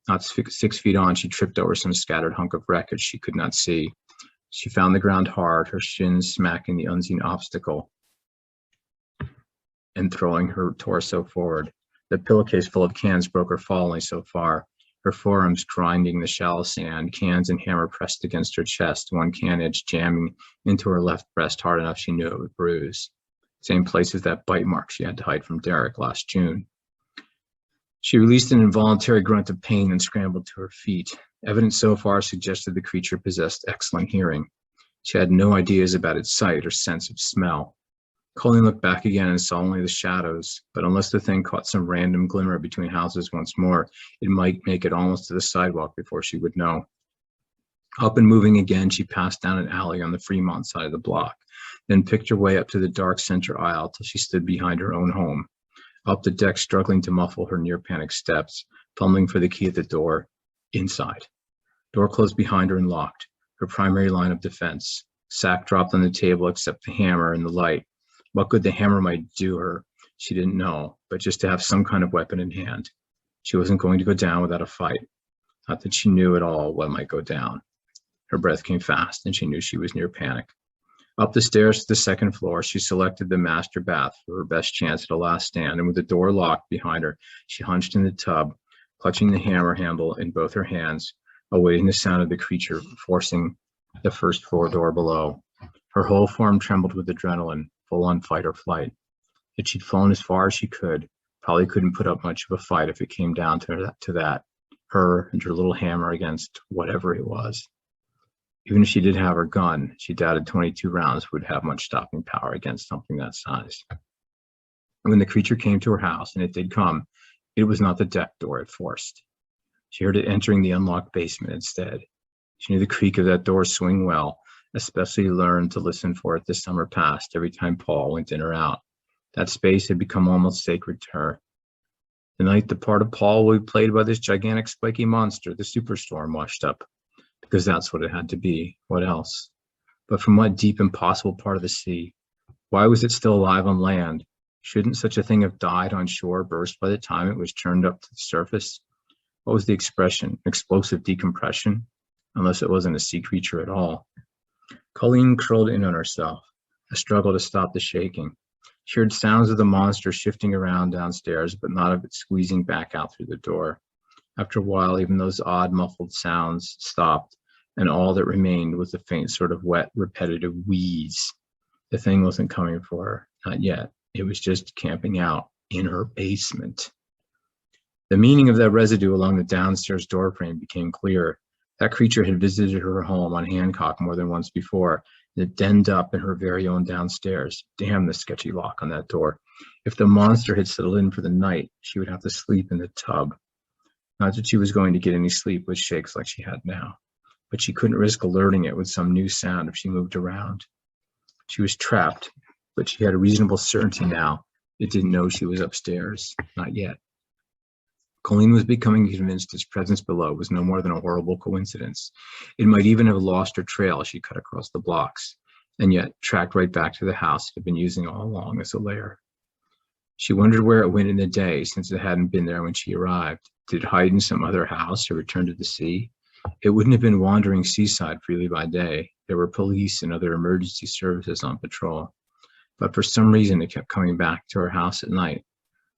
Not 6 feet on, she tripped over some scattered hunk of wreckage she could not see. She found the ground hard, her shins smacking the unseen obstacle and throwing her torso forward. The pillowcase full of cans broke her fall only so far, her forearms grinding the shallow sand, cans and hammer pressed against her chest, one can edge jamming into her left breast hard enough she knew it would bruise. Same place as that bite mark she had to hide from Derek last June. She released an involuntary grunt of pain and scrambled to her feet. Evidence so far suggested the creature possessed excellent hearing. She had no ideas about its sight or sense of smell. Colleen looked back again and saw only the shadows, but unless the thing caught some random glimmer between houses once more, it might make it almost to the sidewalk before she would know. Up and moving again, she passed down an alley on the Fremont side of the block, then picked her way up to the dark center aisle till she stood behind her own home. Up the deck, struggling to muffle her near-panicked steps, fumbling for the key at the door. Inside. Door closed behind her and locked, her primary line of defense. Sack dropped on the table except the hammer and the light. What good the hammer might do her, she didn't know, but just to have some kind of weapon in hand. She wasn't going to go down without a fight. Not that she knew at all what might go down. Her breath came fast, and she knew she was near panic. Up the stairs to the second floor, she selected the master bath for her best chance at a last stand, and with the door locked behind her, she hunched in the tub, clutching the hammer handle in both her hands, awaiting the sound of the creature forcing the first floor door below. Her whole form trembled with adrenaline, full on fight or flight. Yet she'd flown as far as she could, probably couldn't put up much of a fight if it came down to that, her and her little hammer against whatever it was. Even if she did have her gun, she doubted 22 rounds would have much stopping power against something that size. And when the creature came to her house, and it did come, it was not the deck door it forced. She heard it entering the unlocked basement instead. She knew the creak of that door swing well, especially learned to listen for it this summer past every time Paul went in or out. That space had become almost sacred to her. The night the part of Paul would be played by this gigantic spiky monster, the superstorm washed up, because that's what it had to be. What else? But from what deep, impossible part of the sea? Why was it still alive on land? Shouldn't such a thing have died on shore, burst by the time it was turned up to the surface? What was the expression? Explosive decompression? Unless it wasn't a sea creature at all. Colleen curled in on herself, a struggle to stop the shaking. She heard sounds of the monster shifting around downstairs, but not of it squeezing back out through the door. After a while, even those odd muffled sounds stopped, and all that remained was a faint sort of wet, repetitive wheeze. The thing wasn't coming for her, not yet. It was just camping out in her basement. The meaning of that residue along the downstairs doorframe became clear. That creature had visited her home on Hancock more than once before. It denned up in her very own downstairs. Damn the sketchy lock on that door. If the monster had settled in for the night, she would have to sleep in the tub. Not that she was going to get any sleep with shakes like she had now, but she couldn't risk alerting it with some new sound if she moved around. She was trapped, but she had a reasonable certainty now it didn't know she was upstairs. Not yet. Colleen was becoming convinced its presence below was no more than a horrible coincidence. It might even have lost her trail as she cut across the blocks, and yet tracked right back to the house it had been using all along as a lair. She wondered where it went in the day, since it hadn't been there when she arrived. Did it hide in some other house or return to the sea? It wouldn't have been wandering seaside freely by day. There were police and other emergency services on patrol. But for some reason, it kept coming back to her house at night,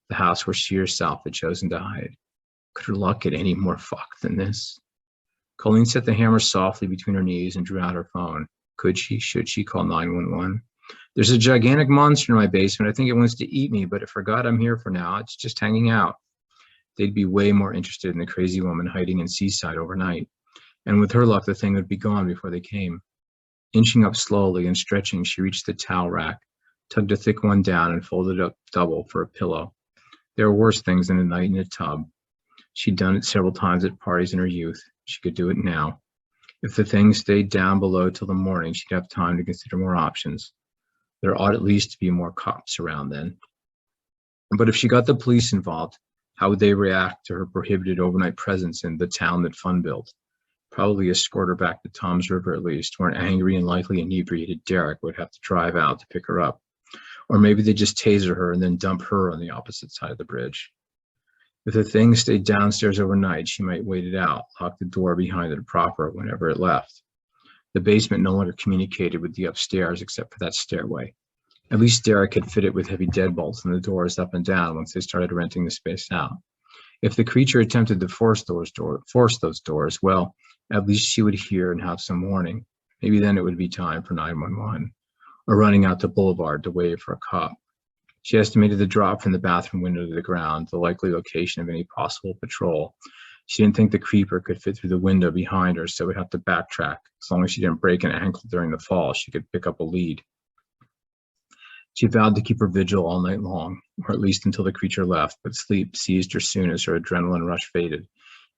the house where she herself had chosen to hide. Could her luck get any more fucked than this? Colleen set the hammer softly between her knees and drew out her phone. Should she call 911? There's a gigantic monster in my basement. I think it wants to eat me, but it forgot I'm here for now. It's just hanging out. They'd be way more interested in the crazy woman hiding in Seaside overnight. And with her luck, the thing would be gone before they came. Inching up slowly and stretching, she reached the towel rack, tugged a thick one down, and folded it up double for a pillow. There were worse things than a night in a tub. She'd done it several times at parties in her youth. She could do it now. If the thing stayed down below till the morning, she'd have time to consider more options. There ought at least to be more cops around then. But if she got the police involved, how would they react to her prohibited overnight presence in the town that Fun built? Probably escort her back to Tom's River at least, where an angry and likely inebriated Derek would have to drive out to pick her up. Or maybe they'd just taser her and then dump her on the opposite side of the bridge. If the thing stayed downstairs overnight, she might wait it out, lock the door behind it proper whenever it left. The basement no longer communicated with the upstairs except for that stairway. At least Derek had fitted with heavy deadbolts in the doors up and down once they started renting the space out. If the creature attempted to force those doors, well, at least she would hear and have some warning. Maybe then it would be time for 911, or running out to Boulevard to wave for a cop. She estimated the drop from the bathroom window to the ground, the likely location of any possible patrol. She didn't think the creeper could fit through the window behind her, so would have to backtrack. As long as she didn't break an ankle during the fall, she could pick up a lead. She vowed to keep her vigil all night long, or at least until the creature left, but sleep seized her soon as her adrenaline rush faded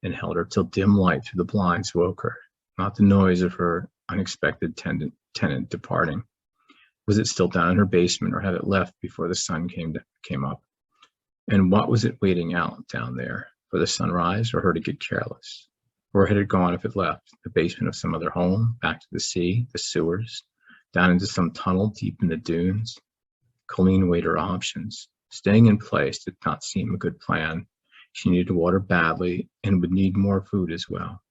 and held her till dim light through the blinds woke her, not the noise of her unexpected tenant departing. Was it still down in her basement, or had it left before the sun came up? And what was it waiting out down there? For the sunrise, or her to get careless? Where had it gone if it left? The basement of some other home, back to the sea, the sewers, down into some tunnel deep in the dunes? Colleen weighed her options. Staying in place did not seem a good plan. She needed water badly and would need more food as well.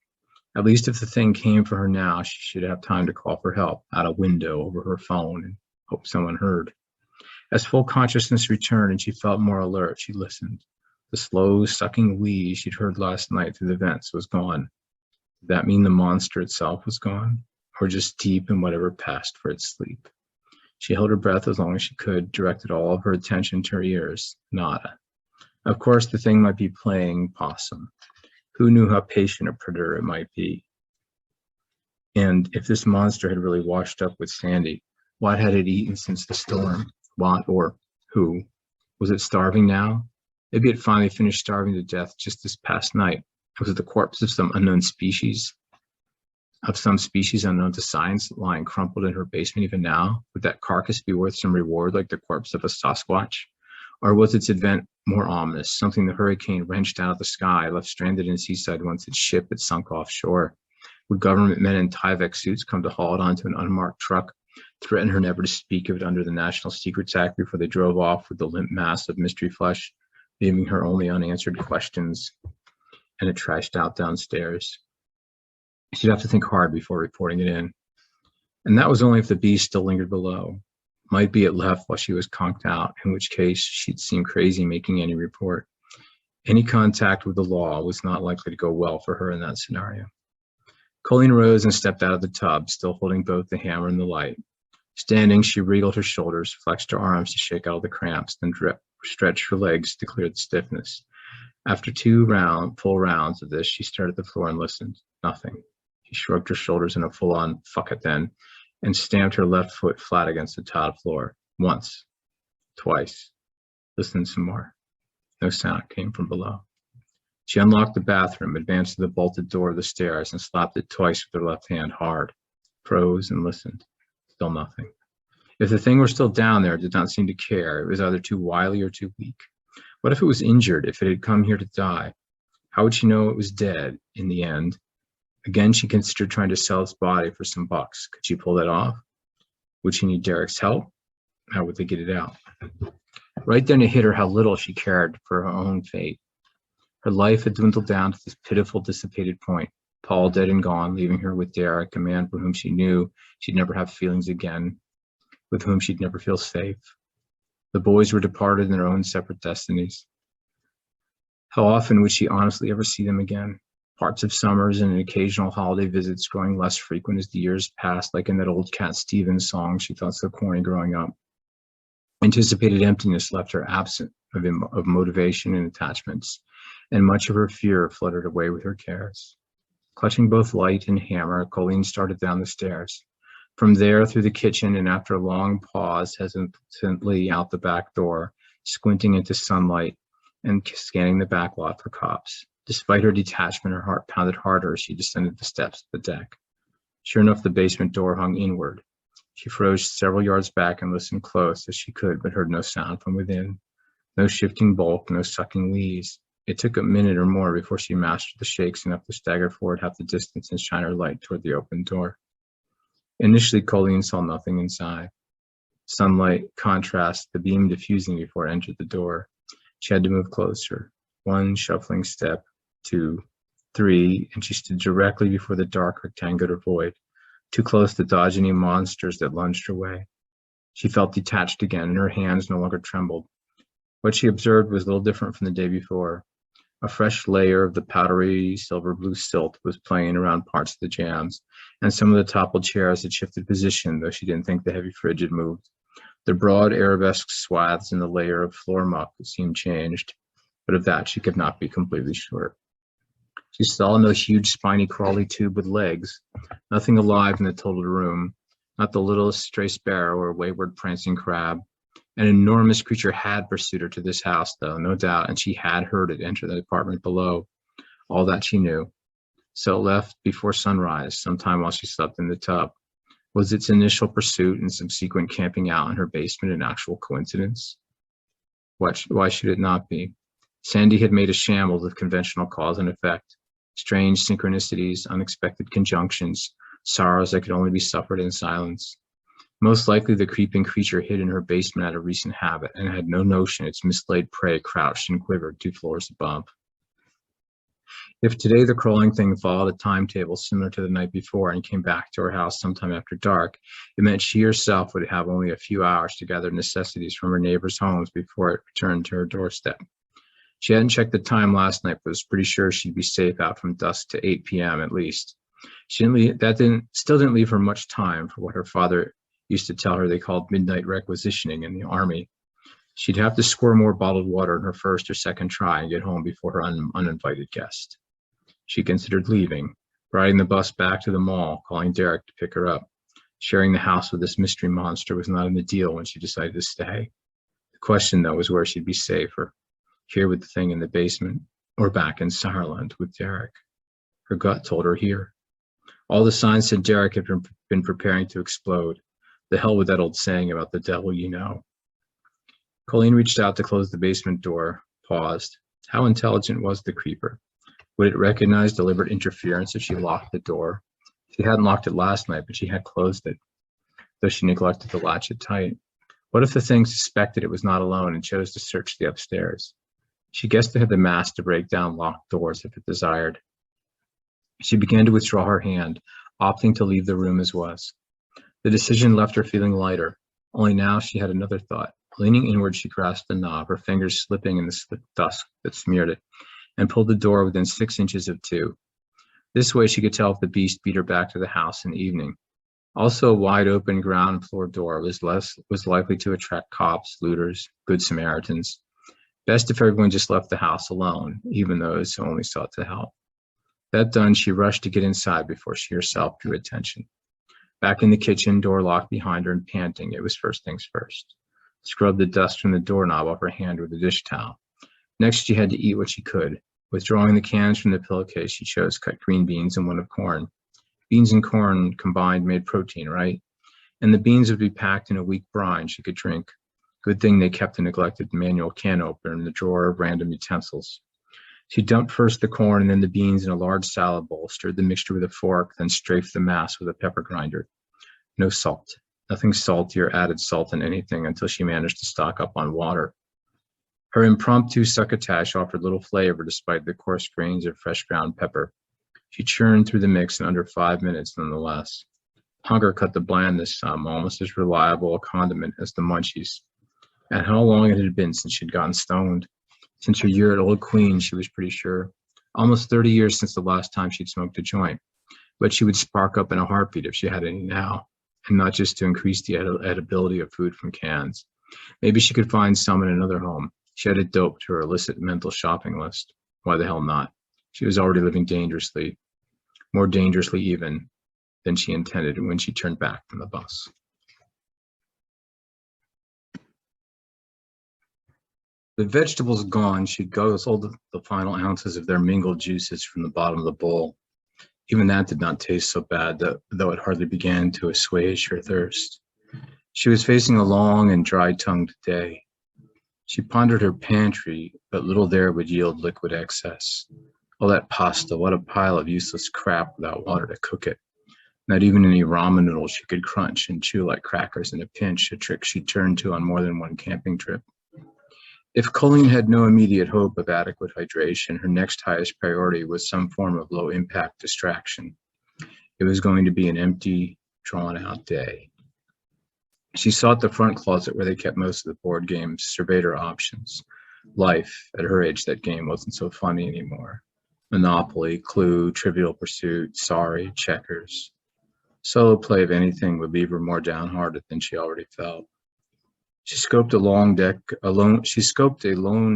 At least if the thing came for her now, she should have time to call for help out a window over her phone and hope someone heard. As full consciousness returned and she felt more alert, she listened. The slow, sucking wheeze she'd heard last night through the vents was gone. Did that mean the monster itself was gone, or just deep in whatever passed for its sleep? She held her breath as long as she could, directed all of her attention to her ears. Nada. Of course, the thing might be playing possum. Who knew how patient a predator it might be? And if this monster had really washed up with Sandy, what had it eaten since the storm? What or who? Was it starving now? Maybe it finally finished starving to death just this past night. Was it the corpse of some unknown species? Of some species unknown to science lying crumpled in her basement even now? Would that carcass be worth some reward like the corpse of a Sasquatch? Or was its advent more ominous, something the hurricane wrenched out of the sky, left stranded in Seaside once its ship had sunk offshore? Would government men in Tyvek suits come to haul it onto an unmarked truck, threaten her never to speak of it under the National Secrets Act before they drove off with the limp mass of mystery flesh, leaving her only unanswered questions and it trashed out downstairs? She'd have to think hard before reporting it in. And that was only if the beast still lingered below. Might be it left while she was conked out, in which case she'd seem crazy making any report. Any contact with the law was not likely to go well for her in that scenario. Colleen rose and stepped out of the tub, still holding both the hammer and the light. Standing, she wriggled her shoulders, flexed her arms to shake out the cramps, then stretched her legs to clear the stiffness. After two full rounds of this, she stared at the floor and listened. Nothing. She shrugged her shoulders in a full-on "fuck it then," and stamped her left foot flat against the tiled floor. Once. Twice. Listened some more. No sound came from below. She unlocked the bathroom, advanced to the bolted door of the stairs, and slapped it twice with her left hand hard. Froze and listened. Still nothing. If the thing were still down there, it did not seem to care. It was either too wily or too weak. What if it was injured, if it had come here to die? How would she know it was dead in the end? Again, she considered trying to sell its body for some bucks. Could she pull that off? Would she need Derek's help? How would they get it out? Right then it hit her how little she cared for her own fate. Her life had dwindled down to this pitiful, dissipated point. Paul dead and gone, leaving her with Derek, a man for whom she knew she'd never have feelings again, with whom she'd never feel safe. The boys were departed in their own separate destinies. How often would she honestly ever see them again? Parts of summers and occasional holiday visits growing less frequent as the years passed, like in that old Cat Stevens song she thought so corny growing up. Anticipated emptiness left her absent of motivation and attachments, and much of her fear fluttered away with her cares. Clutching both light and hammer, Colleen started down the stairs. From there, through the kitchen, and after a long pause, hesitantly out the back door, squinting into sunlight and scanning the back lot for cops. Despite her detachment, her heart pounded harder as she descended the steps of the deck. Sure enough, the basement door hung inward. She froze several yards back and listened close as she could, but heard no sound from within. No shifting bulk, no sucking wheeze. It took a minute or more before she mastered the shakes enough to stagger forward half the distance and shine her light toward the open door. Initially, Colleen saw nothing inside. Sunlight, contrast, the beam diffusing before it entered the door. She had to move closer. One shuffling step, 2, 3, and she stood directly before the dark rectangular void, too close to dodge any monsters that lunged her way. She felt detached again, and her hands no longer trembled. What she observed was little different from the day before. A fresh layer of the powdery silver blue silt was playing around parts of the jambs, and some of the toppled chairs had shifted position, though she didn't think the heavy fridge had moved. The broad arabesque swaths in the layer of floor muck seemed changed, but of that she could not be completely sure. She saw no huge spiny crawly tube with legs, nothing alive in the total room, not the littlest stray sparrow or wayward prancing crab. An enormous creature had pursued her to this house, though, no doubt, and she had heard it enter the apartment below. All that she knew. So it left before sunrise, sometime while she slept in the tub. Was its initial pursuit and subsequent camping out in her basement an actual coincidence? Why should it not be? Sandy had made a shambles of conventional cause and effect, strange synchronicities, unexpected conjunctions, sorrows that could only be suffered in silence. Most likely the creeping creature hid in her basement at a recent habit and had no notion its mislaid prey crouched and quivered 2 floors above. If today the crawling thing followed a timetable similar to the night before and came back to her house sometime after dark, it meant she herself would have only a few hours to gather necessities from her neighbors' homes before it returned to her doorstep. She hadn't checked the time last night, but was pretty sure she'd be safe out from dusk to 8 p.m. at least. Still didn't leave her much time for what her father used to tell her they called midnight requisitioning in the Army. She'd have to score more bottled water in her first or second try and get home before her uninvited guest. She considered leaving, riding the bus back to the mall, calling Derek to pick her up. Sharing the house with this mystery monster was not in the deal when she decided to stay. The question, though, was where she'd be safer, here with the thing in the basement, or back in Saarland with Derek. Her gut told her here. All the signs said Derek had been preparing to explode. The hell with that old saying about the devil you know. Colleen reached out to close the basement door, paused. How intelligent was the creeper? Would it recognize deliberate interference if she locked the door? She hadn't locked it last night, but she had closed it, though she neglected to latch it tight. What if the thing suspected it was not alone and chose to search the upstairs? She guessed it had the mass to break down locked doors if it desired. She began to withdraw her hand, opting to leave the room as was. The decision left her feeling lighter, only now she had another thought. Leaning inward, she grasped the knob, her fingers slipping in the slick dusk that smeared it, and pulled the door within 6 inches of 2. This way she could tell if the beast beat her back to the house in the evening. Also, a wide open ground floor door was likely to attract cops, looters, good Samaritans. Best if everyone just left the house alone, even those who only sought to help. That done, she rushed to get inside before she herself drew attention. Back in the kitchen, door locked behind her and panting, it was first things first. Scrubbed the dust from the doorknob off her hand with a dish towel. Next, she had to eat what she could. Withdrawing the cans from the pillowcase, she chose cut green beans and one of corn. Beans and corn combined made protein, right? And the beans would be packed in a weak brine she could drink. Good thing they kept a neglected manual can opener in the drawer of random utensils. She dumped first the corn and then the beans in a large salad bowl, stirred the mixture with a fork, then strafed the mass with a pepper grinder. No salt. Nothing salty or added salt in anything until she managed to stock up on water. Her impromptu succotash offered little flavor despite the coarse grains of fresh ground pepper. She churned through the mix in under 5 minutes nonetheless. Hunger cut the bland this time, almost as reliable a condiment as the munchies. And how long it had been since she'd gotten stoned. Since her year at Old Queen, she was pretty sure. Almost 30 years since the last time she'd smoked a joint. But she would spark up in a heartbeat if she had any now, and not just to increase the edibility of food from cans. Maybe she could find some in another home. She added dope to her illicit mental shopping list. Why the hell not? She was already living dangerously, more dangerously even than she intended when she turned back from the bus. The vegetables gone, she guzzled the final ounces of their mingled juices from the bottom of the bowl. Even that did not taste so bad, though it hardly began to assuage her thirst. She was facing a long and dry-tongued day. She pondered her pantry, but little there would yield liquid excess. All that pasta, what a pile of useless crap without water to cook it. Not even any ramen noodles she could crunch and chew like crackers in a pinch, a trick she turned to on more than one camping trip. If Colleen had no immediate hope of adequate hydration, her next highest priority was some form of low-impact distraction. It was going to be an empty, drawn-out day. She sought the front closet where they kept most of the board games, surveyed her options. Life, at her age, that game wasn't so funny anymore. Monopoly, Clue, Trivial Pursuit, Sorry, Checkers. Solo play of anything would leave her more downhearted than she already felt. She scoped a lone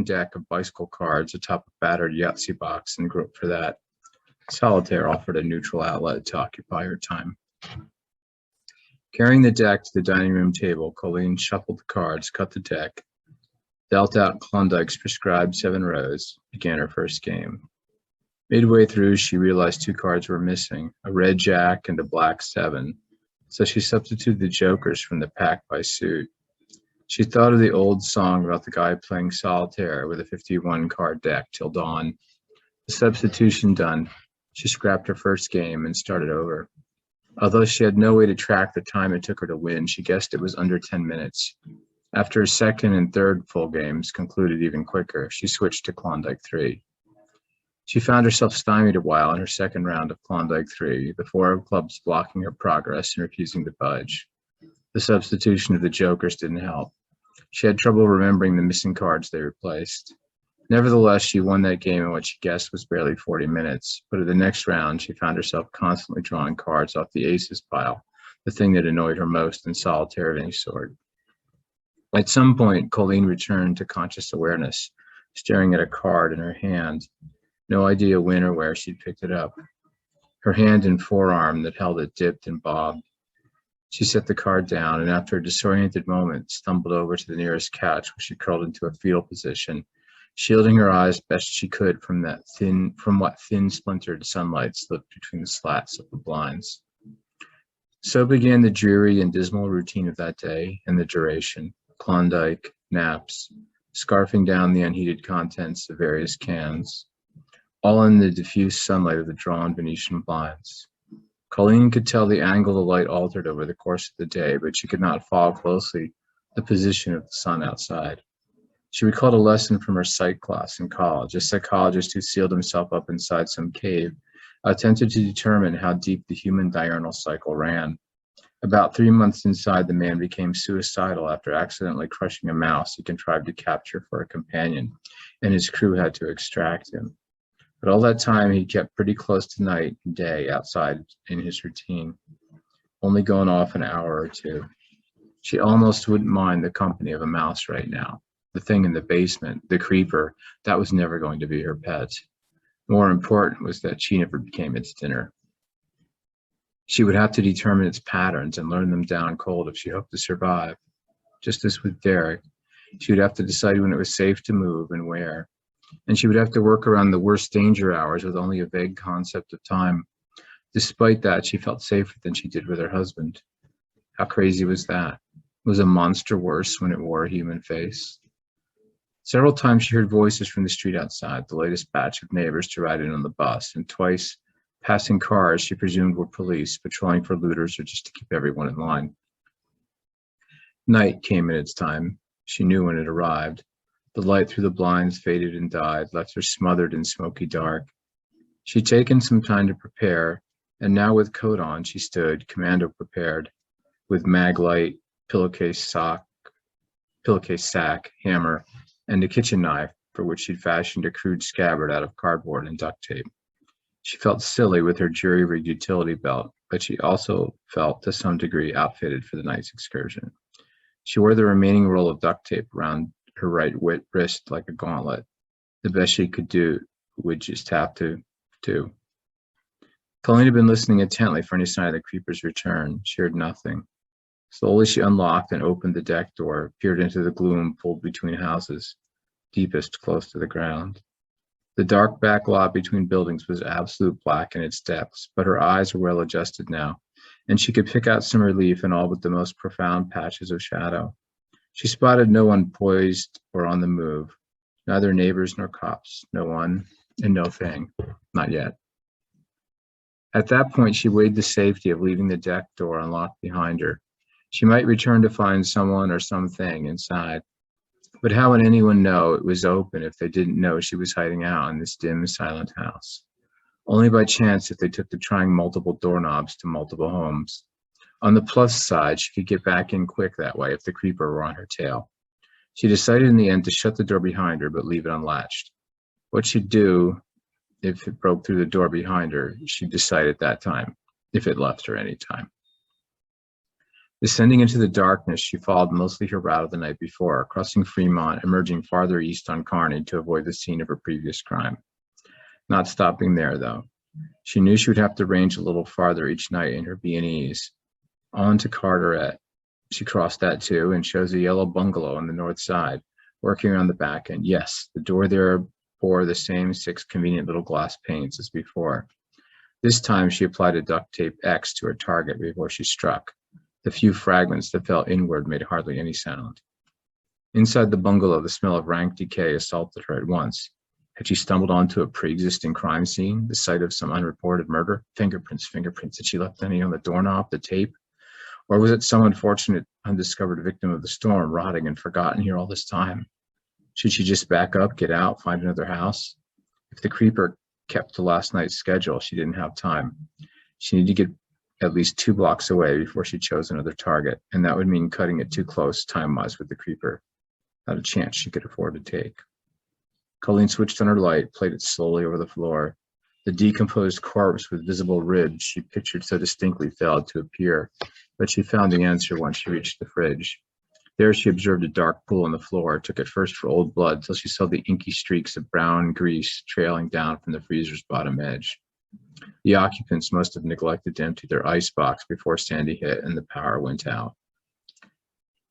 deck of bicycle cards atop a battered Yahtzee box and groped for that. Solitaire offered a neutral outlet to occupy her time. Carrying the deck to the dining room table, Colleen shuffled the cards, cut the deck, dealt out Klondike's prescribed 7 rows, began her first game. Midway through, she realized 2 cards were missing, a red jack and a black 7, so she substituted the jokers from the pack by suit. She thought of the old song about the guy playing solitaire with a 51-card deck till dawn. The substitution done, she scrapped her first game and started over. Although she had no way to track the time it took her to win, she guessed it was under 10 minutes. After her second and third full games concluded even quicker, she switched to Klondike 3. She found herself stymied a while in her second round of Klondike 3, the 4 of clubs blocking her progress and refusing to budge. The substitution of the jokers didn't help. She had trouble remembering the missing cards they replaced. Nevertheless, she won that game in what she guessed was barely 40 minutes, but at the next round, she found herself constantly drawing cards off the aces pile, the thing that annoyed her most in solitaire of any sort. At some point, Colleen returned to conscious awareness, staring at a card in her hand, no idea when or where she'd picked it up. Her hand and forearm that held it dipped and bobbed. She set the card down and after a disoriented moment, stumbled over to the nearest couch where she curled into a fetal position, shielding her eyes best she could from what thin splintered sunlight slipped between the slats of the blinds. So began the dreary and dismal routine of that day and the duration, Klondike, naps, scarfing down the unheated contents of various cans, all in the diffuse sunlight of the drawn Venetian blinds. Colleen could tell the angle the light altered over the course of the day, but she could not follow closely the position of the sun outside. She recalled a lesson from her psych class in college. A psychologist who sealed himself up inside some cave attempted to determine how deep the human diurnal cycle ran. About 3 months inside, the man became suicidal after accidentally crushing a mouse he contrived to capture for a companion, and his crew had to extract him. But all that time, he kept pretty close to night and day outside in his routine, only going off an hour or two. She almost wouldn't mind the company of a mouse right now. The thing in the basement, the creeper, that was never going to be her pet. More important was that she never became its dinner. She would have to determine its patterns and learn them down cold if she hoped to survive. Just as with Derek, she would have to decide when it was safe to move and where. And she would have to work around the worst danger hours with only a vague concept of time. Despite that, she felt safer than she did with her husband. How crazy was that? Was a monster worse when it wore a human face? Several times she heard voices from the street outside, the latest batch of neighbors to ride in on the bus, and twice passing cars she presumed were police, patrolling for looters or just to keep everyone in line. Night came in its time. She knew when it arrived. The light through the blinds faded and died, left her smothered in smoky dark. She'd taken some time to prepare, and now with coat on, she stood, commando prepared, with mag light, pillowcase sack, hammer, and a kitchen knife for which she'd fashioned a crude scabbard out of cardboard and duct tape. She felt silly with her jury-rigged utility belt, but she also felt, to some degree, outfitted for the night's excursion. She wore the remaining roll of duct tape around her right wrist like a gauntlet. The best she could do would just have to do. Colleen had been listening intently for any sign of the creeper's return. She heard nothing. Slowly she unlocked and opened the deck door, peered into the gloom pulled between houses, deepest close to the ground. The dark back lot between buildings was absolute black in its depths, but her eyes were well adjusted now, and she could pick out some relief in all but the most profound patches of shadow. She spotted no one poised or on the move, neither neighbors nor cops, no one and no thing, not yet. At that point, she weighed the safety of leaving the deck door unlocked behind her. She might return to find someone or something inside. But how would anyone know it was open if they didn't know she was hiding out in this dim, silent house? Only by chance if they took to trying multiple doorknobs to multiple homes. On the plus side, she could get back in quick that way if the creeper were on her tail. She decided in the end to shut the door behind her but leave it unlatched. What she'd do if it broke through the door behind her, she'd decide at that time, if it left her any time. Descending into the darkness, she followed mostly her route of the night before, crossing Fremont, emerging farther east on Kearny to avoid the scene of her previous crime. Not stopping there, though. She knew she would have to range a little farther each night in her B&Es. On to Carteret. She crossed that too and chose a yellow bungalow on the north side, working around the back end. Yes, the door there bore the same 6 convenient little glass panes as before. This time she applied a duct tape X to her target before she struck. The few fragments that fell inward made hardly any sound. Inside the bungalow, the smell of rank decay assaulted her at once. Had she stumbled onto a pre-existing crime scene, the site of some unreported murder? Fingerprints. Had she left any on the doorknob, the tape? Or was it some unfortunate, undiscovered victim of the storm, rotting and forgotten here all this time? Should she just back up, get out, find another house? If the creeper kept to last night's schedule, she didn't have time. She needed to get at least 2 blocks away before she chose another target, and that would mean cutting it too close time-wise with the creeper. Not a chance she could afford to take. Colleen switched on her light, played it slowly over the floor. The decomposed corpse with visible ribs she pictured so distinctly failed to appear, but she found the answer once she reached the fridge. There she observed a dark pool on the floor, took it first for old blood till she saw the inky streaks of brown grease trailing down from the freezer's bottom edge. The occupants must have neglected to empty their icebox before Sandy hit and the power went out.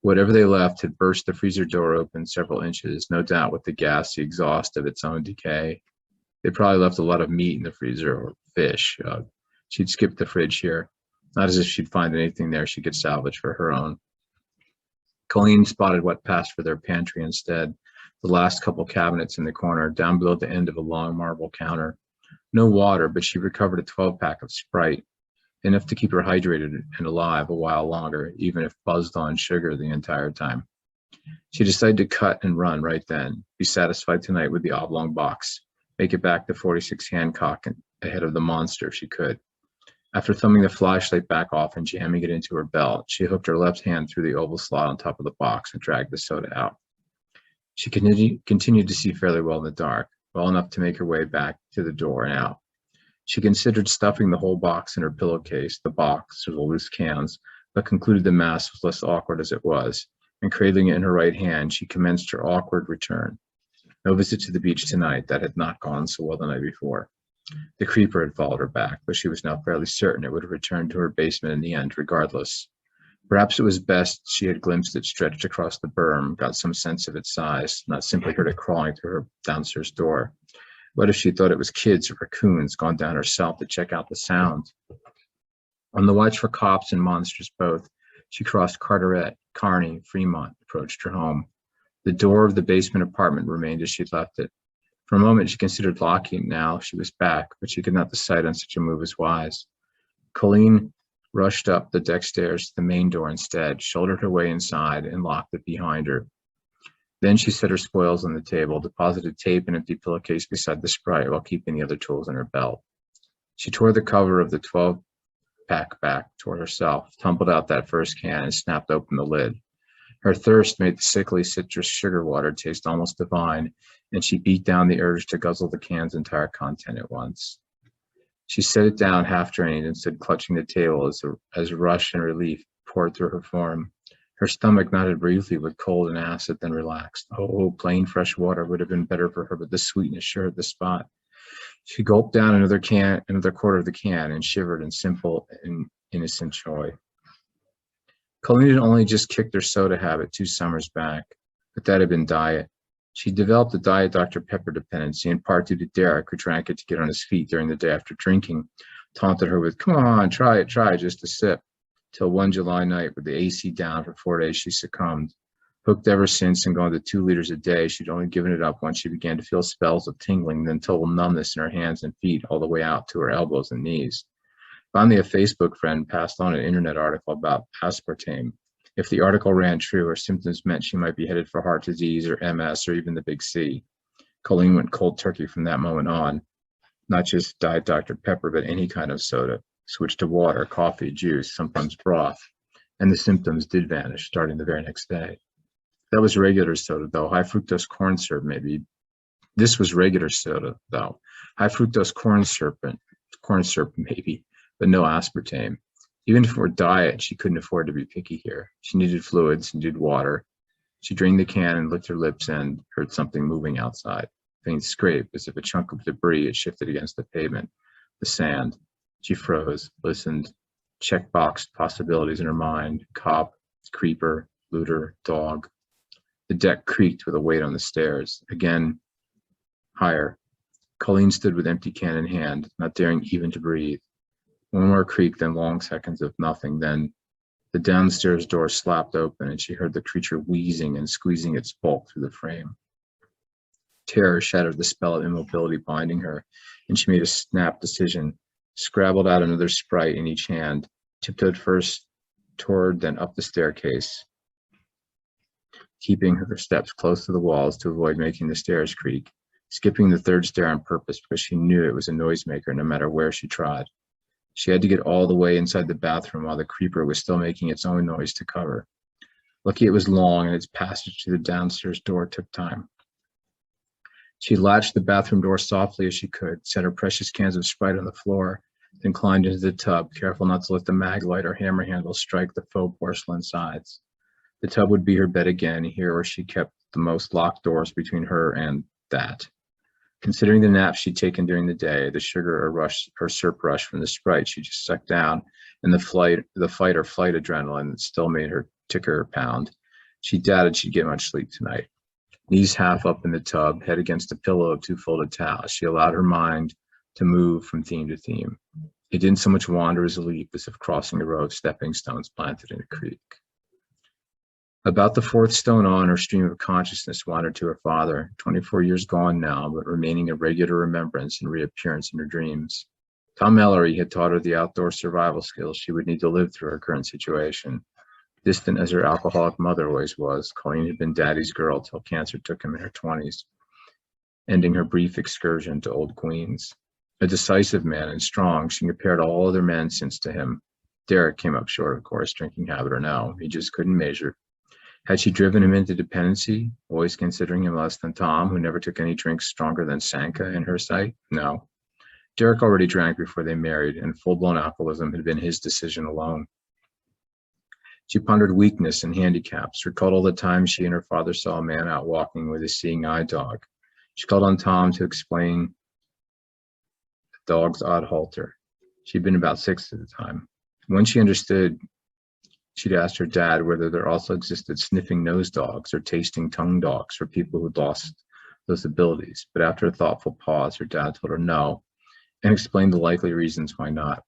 Whatever they left had burst the freezer door open several inches, no doubt with the gassy exhaust of its own decay. They probably left a lot of meat in the freezer, or fish. She'd skip the fridge here, not as if she'd find anything there she could salvage for her own. Colleen spotted what passed for their pantry instead, the last couple cabinets in the corner, down below the end of a long marble counter. No water, but she recovered a 12-pack of Sprite, enough to keep her hydrated and alive a while longer, even if buzzed on sugar the entire time. She decided to cut and run right then, be satisfied tonight with the oblong box, make it back to 46 Hancock and ahead of the monster if she could. After thumbing the flashlight back off and jamming it into her belt, she hooked her left hand through the oval slot on top of the box and dragged the soda out. She continued to see fairly well in the dark, well enough to make her way back to the door and out. She considered stuffing the whole box in her pillowcase, the box or the loose cans, but concluded the mass was less awkward as it was, and cradling it in her right hand, she commenced her awkward return. No visit to the beach tonight. That had not gone so well the night before. The creeper had followed her back, but she was now fairly certain it would have returned to her basement in the end, regardless. Perhaps it was best she had glimpsed it stretched across the berm, got some sense of its size, not simply heard it crawling through her downstairs door. What if she thought it was kids or raccoons gone down herself to check out the sound? On the watch for cops and monsters both, she crossed Carteret, Kearny, Fremont, approached her home. The door of the basement apartment remained as she'd left it. For a moment, she considered locking it now she was back, but she could not decide on such a move as wise. Colleen rushed up the deck stairs to the main door instead, shouldered her way inside, and locked it behind her. Then she set her spoils on the table, deposited tape and empty pillowcase beside the Sprite while keeping the other tools in her belt. She tore the cover of the 12-pack back toward herself, tumbled out that first can, and snapped open the lid. Her thirst made the sickly citrus sugar water taste almost divine, and she beat down the urge to guzzle the can's entire content at once. She set it down half drained and stood clutching the table as rush and relief poured through her form. Her stomach knotted briefly with cold and acid, then relaxed. Oh, plain fresh water would have been better for her, but the sweetness sure hit the spot. She gulped down another quarter of the can, and shivered in simple and innocent joy. Colleen had only just kicked her soda habit 2 summers back, but that had been diet. She developed a Diet Dr. Pepper dependency, in part due to Derek, who drank it to get on his feet during the day after drinking, taunted her with, "Come on, try it, just a sip." Till one July night, with the AC down for 4 days, she succumbed. Hooked ever since and gone to 2 liters a day, she'd only given it up once she began to feel spells of tingling, then total numbness in her hands and feet all the way out to her elbows and knees. Finally, a Facebook friend passed on an internet article about aspartame. If the article ran true, her symptoms meant she might be headed for heart disease or MS or even the big C. Colleen went cold turkey from that moment on. Not just Diet Dr. Pepper, but any kind of soda. Switched to water, coffee, juice, sometimes broth, and the symptoms did vanish starting the very next day. That was regular soda, though. High fructose corn syrup, maybe. This was regular soda, though. High fructose corn syrup, maybe, but no aspartame. Even for diet, she couldn't afford to be picky here. She needed fluids, needed water. She drained the can and licked her lips and heard something moving outside. Faint scrape, as if a chunk of debris had shifted against the pavement, the sand. She froze, listened, checkboxed possibilities in her mind: cop, creeper, looter, dog. The deck creaked with a weight on the stairs. Again, higher. Colleen stood with empty can in hand, not daring even to breathe. One more creak, then long seconds of nothing. Then the downstairs door slapped open, and she heard the creature wheezing and squeezing its bulk through the frame. Terror shattered the spell of immobility binding her, and she made a snap decision. Scrabbled out another Sprite in each hand, tiptoed first toward, then up the staircase, keeping her steps close to the walls to avoid making the stairs creak, skipping the 3rd stair on purpose because she knew it was a noisemaker no matter where she trod. She had to get all the way inside the bathroom while the creeper was still making its own noise to cover. Lucky it was long, and its passage to the downstairs door took time. She latched the bathroom door softly as she could, set her precious cans of Sprite on the floor, then climbed into the tub, careful not to let the mag light or hammer handle strike the faux porcelain sides. The tub would be her bed again, here where she kept the most locked doors between her and that. Considering the naps she'd taken during the day, the sugar or syrup rush from the Sprite she just sucked down, and the fight or flight adrenaline that still made her ticker pound, she doubted she'd get much sleep tonight. Knees half up in the tub, head against a pillow of 2 folded towels, she allowed her mind to move from theme to theme. It didn't so much wander as leap, as if crossing a row of stepping stones planted in a creek. About the 4th stone on, her stream of consciousness wandered to her father, 24 years gone now, but remaining a regular remembrance and reappearance in her dreams. Tom Ellery had taught her the outdoor survival skills she would need to live through her current situation. Distant as her alcoholic mother always was, Colleen had been Daddy's girl till cancer took him in her 20s, ending her brief excursion to Old Queens. A decisive man and strong, she compared all other men since to him. Derek came up short, of course, drinking habit or no. He just couldn't measure. Had she driven him into dependency, always considering him less than Tom, who never took any drinks stronger than Sanka in her sight? No. Derek already drank before they married, and full-blown alcoholism had been his decision alone. She pondered weakness and handicaps, recalled all the times she and her father saw a man out walking with a seeing eye dog. She called on Tom to explain the dog's odd halter. She'd been about 6 at the time. When she understood, she'd asked her dad whether there also existed sniffing nose dogs or tasting tongue dogs for people who'd lost those abilities. But after a thoughtful pause, her dad told her no, and explained the likely reasons why not.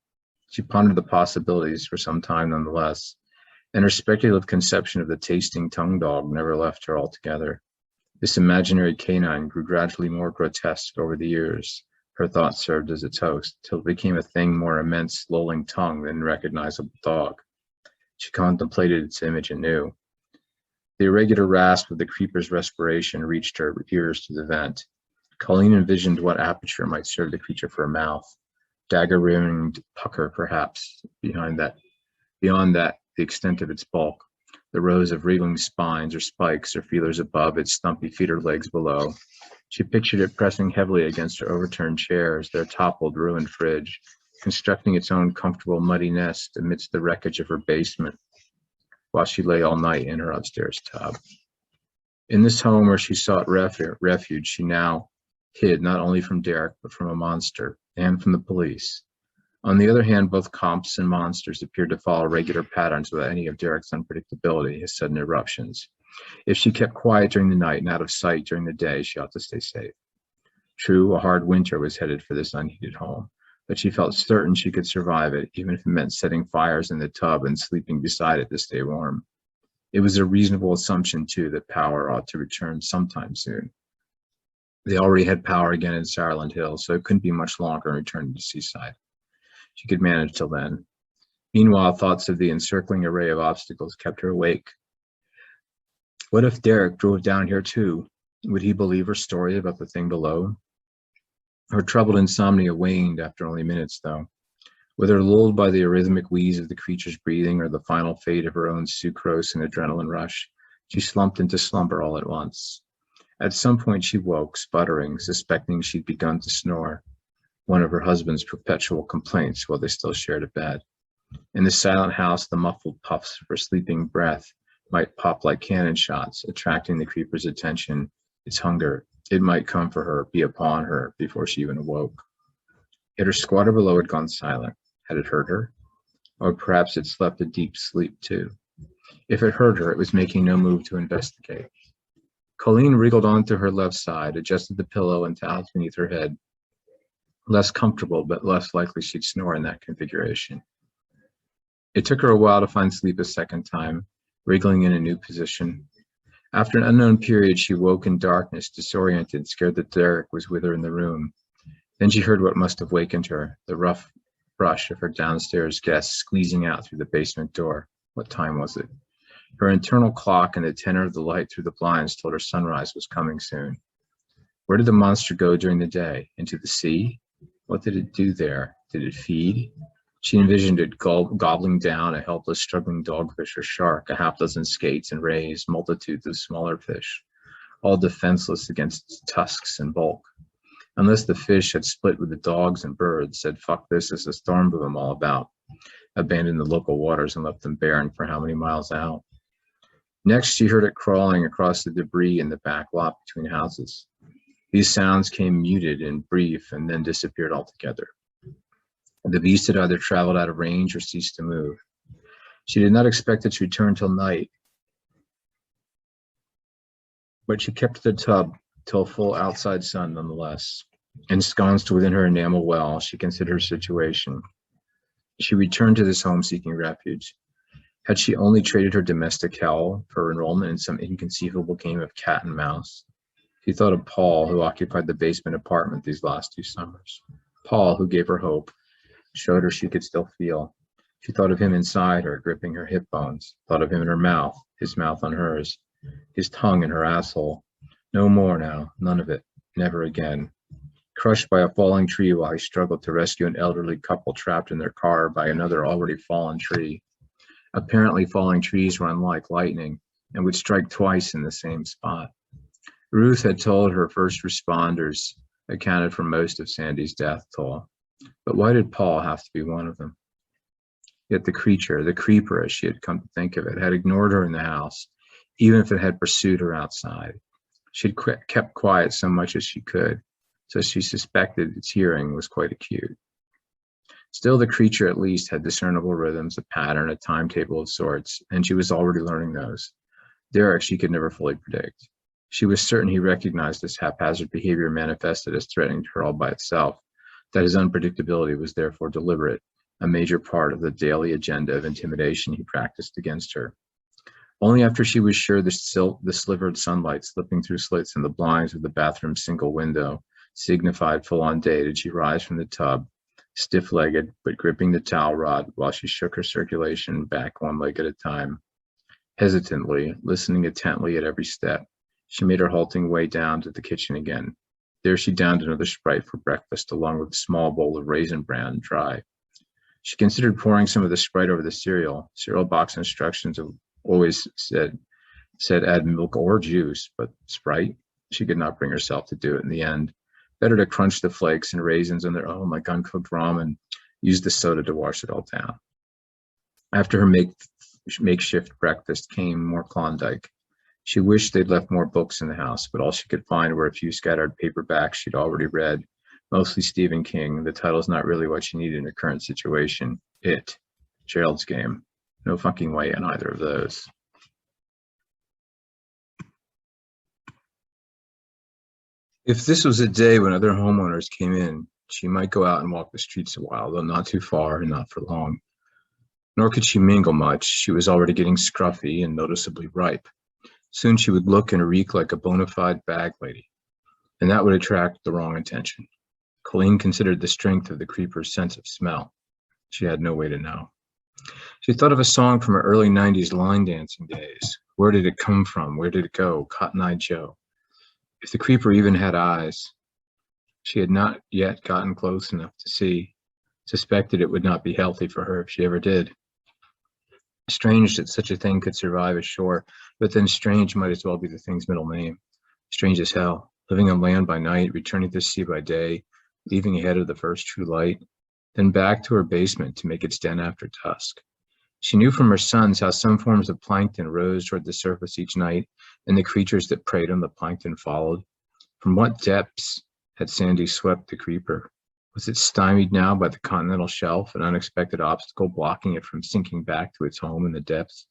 She pondered the possibilities for some time nonetheless, and her speculative conception of the tasting tongue dog never left her altogether. This imaginary canine grew gradually more grotesque over the years. Her thought served as its host, till it became a thing more immense, lolling tongue than recognizable dog. She contemplated its image anew. The irregular rasp of the creeper's respiration reached her ears through the vent. Colleen envisioned what aperture might serve the creature for a mouth. Dagger-rimmed pucker, perhaps, beyond that, the extent of its bulk. The rows of wriggling spines or spikes or feelers above its stumpy feet or legs below. She pictured it pressing heavily against her overturned chairs, their toppled, ruined fridge, constructing its own comfortable muddy nest amidst the wreckage of her basement, while she lay all night in her upstairs tub. In this home where she sought refuge, she now hid not only from Derek, but from a monster, and from the police. On the other hand, both comps and monsters appeared to follow regular patterns without any of Derek's unpredictability, his sudden eruptions. If she kept quiet during the night and out of sight during the day, she ought to stay safe. True, a hard winter was headed for this unheated home, but she felt certain she could survive it, even if it meant setting fires in the tub and sleeping beside it to stay warm. It was a reasonable assumption, too, that power ought to return sometime soon. They already had power again in Sauerland Hills, so it couldn't be much longer in returning to Seaside. She could manage till then. Meanwhile, thoughts of the encircling array of obstacles kept her awake. What if Derek drove down here too? Would he believe her story about the thing below? Her troubled insomnia waned after only minutes, though. Whether lulled by the arrhythmic wheeze of the creature's breathing or the final fate of her own sucrose and adrenaline rush, she slumped into slumber all at once. At some point she woke, sputtering, suspecting she'd begun to snore, one of her husband's perpetual complaints while they still shared a bed. In the silent house, the muffled puffs of her sleeping breath might pop like cannon shots, attracting the creeper's attention, its hunger. It might come for her, be upon her, before she even awoke. Yet her squatter below had gone silent. Had it hurt her? Or perhaps it slept a deep sleep, too. If it hurt her, it was making no move to investigate. Colleen wriggled onto her left side, adjusted the pillow and towels beneath her head. Less comfortable, but less likely she'd snore in that configuration. It took her a while to find sleep a second time, wriggling in a new position. After an unknown period, she woke in darkness, disoriented, scared that Derek was with her in the room. Then she heard what must have wakened her, the rough brush of her downstairs guests squeezing out through the basement door. What time was it? Her internal clock and the tenor of the light through the blinds told her sunrise was coming soon. Where did the monster go during the day? Into the sea? What did it do there? Did it feed? She envisioned it gobbling down a helpless, struggling dogfish or shark, a half dozen skates and rays, multitudes of smaller fish, all defenseless against its tusks and bulk. Unless the fish had split with the dogs and birds, said, "Fuck this, it's a storm blew them all about," abandoned the local waters and left them barren for how many miles out. Next, she heard it crawling across the debris in the back lot between houses. These sounds came muted and brief and then disappeared altogether. The beast had either traveled out of range or ceased to move. She did not expect it to return till night, but she kept the tub till full outside sun nonetheless. Ensconced within her enamel well, she considered her situation. She returned to this home seeking refuge. Had she only traded her domestic hell for enrollment in some inconceivable game of cat and mouse? She thought of Paul, who occupied the basement apartment these last 2 summers. Paul, who gave her hope, showed her she could still feel. She thought of him inside her, gripping her hip bones, thought of him in her mouth, his mouth on hers, his tongue in her asshole. No more now, none of it, never again. Crushed by a falling tree while he struggled to rescue an elderly couple trapped in their car by another already fallen tree. Apparently falling trees run like lightning and would strike twice in the same spot. Ruth had told her first responders accounted for most of Sandy's death toll. But why did Paul have to be one of them? Yet the creature, the creeper as she had come to think of it, had ignored her in the house, even if it had pursued her outside. She had kept quiet so much as she could, so she suspected its hearing was quite acute. Still, the creature at least had discernible rhythms, a pattern, a timetable of sorts, and she was already learning those. Derek she could never fully predict. She was certain he recognized this haphazard behavior manifested as threatening to her all by itself, that his unpredictability was therefore deliberate, a major part of the daily agenda of intimidation he practiced against her. Only after she was sure the slivered sunlight slipping through slits in the blinds of the bathroom's single window signified full-on day did she rise from the tub, stiff-legged, but gripping the towel rod while she shook her circulation back one leg at a time. Hesitantly, listening intently at every step, she made her halting way down to the kitchen again. There she downed another Sprite for breakfast, along with a small bowl of Raisin Bran dry. She considered pouring some of the Sprite over the cereal. Cereal box instructions have always said add milk or juice, but Sprite? She could not bring herself to do it in the end. Better to crunch the flakes and raisins on their own like uncooked ramen, use the soda to wash it all down. After her makeshift breakfast came more Klondike. She wished they'd left more books in the house, but all she could find were a few scattered paperbacks she'd already read, mostly Stephen King. The title's not really what she needed in her current situation. It, Gerald's Game. No fucking way in either of those. If this was a day when other homeowners came in, she might go out and walk the streets a while, though not too far and not for long. Nor could she mingle much. She was already getting scruffy and noticeably ripe. Soon she would look and reek like a bona fide bag lady, and that would attract the wrong attention. Colleen considered the strength of the creeper's sense of smell. She had no way to know. She thought of a song from her early 90s line dancing days. Where did it come from? Where did it go? Cotton Eye Joe. If the creeper even had eyes, she had not yet gotten close enough to see, suspected it would not be healthy for her if she ever did. Strange that such a thing could survive ashore, but then strange might as well be the thing's middle name. Strange as hell, living on land by night, returning to sea by day, leaving ahead of the first true light, then back to her basement to make its den after dusk. She knew from her sons how some forms of plankton rose toward the surface each night, and the creatures that preyed on the plankton followed. From what depths had Sandy swept the creeper? Was it stymied now by the continental shelf, an unexpected obstacle blocking it from sinking back to its home in the depths?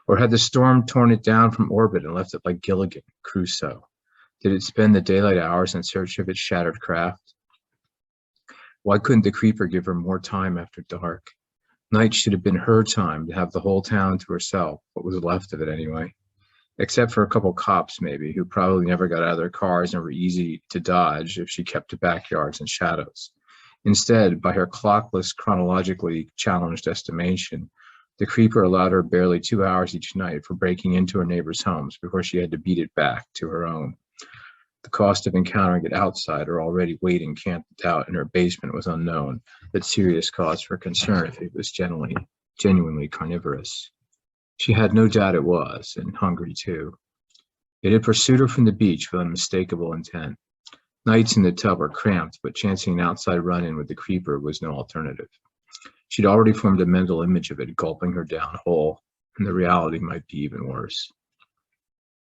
Or had the storm torn it down from orbit and left it like Gilligan, Crusoe? Did it spend the daylight hours in search of its shattered craft? Why couldn't the creeper give her more time after dark? Night should have been her time to have the whole town to herself, what was left of it anyway. Except for a couple cops, maybe, who probably never got out of their cars and were easy to dodge if she kept to backyards and shadows. Instead, by her clockless, chronologically challenged estimation, the creeper allowed her barely 2 hours each night for breaking into her neighbors' homes before she had to beat it back to her own. The cost of encountering it outside or already waiting camped out in her basement was unknown, but serious cause for concern if it was genuinely carnivorous. She had no doubt it was, and hungry too. It had pursued her from the beach with unmistakable intent. Nights in the tub were cramped, but chancing an outside run-in with the creeper was no alternative. She'd already formed a mental image of it gulping her down whole, and the reality might be even worse.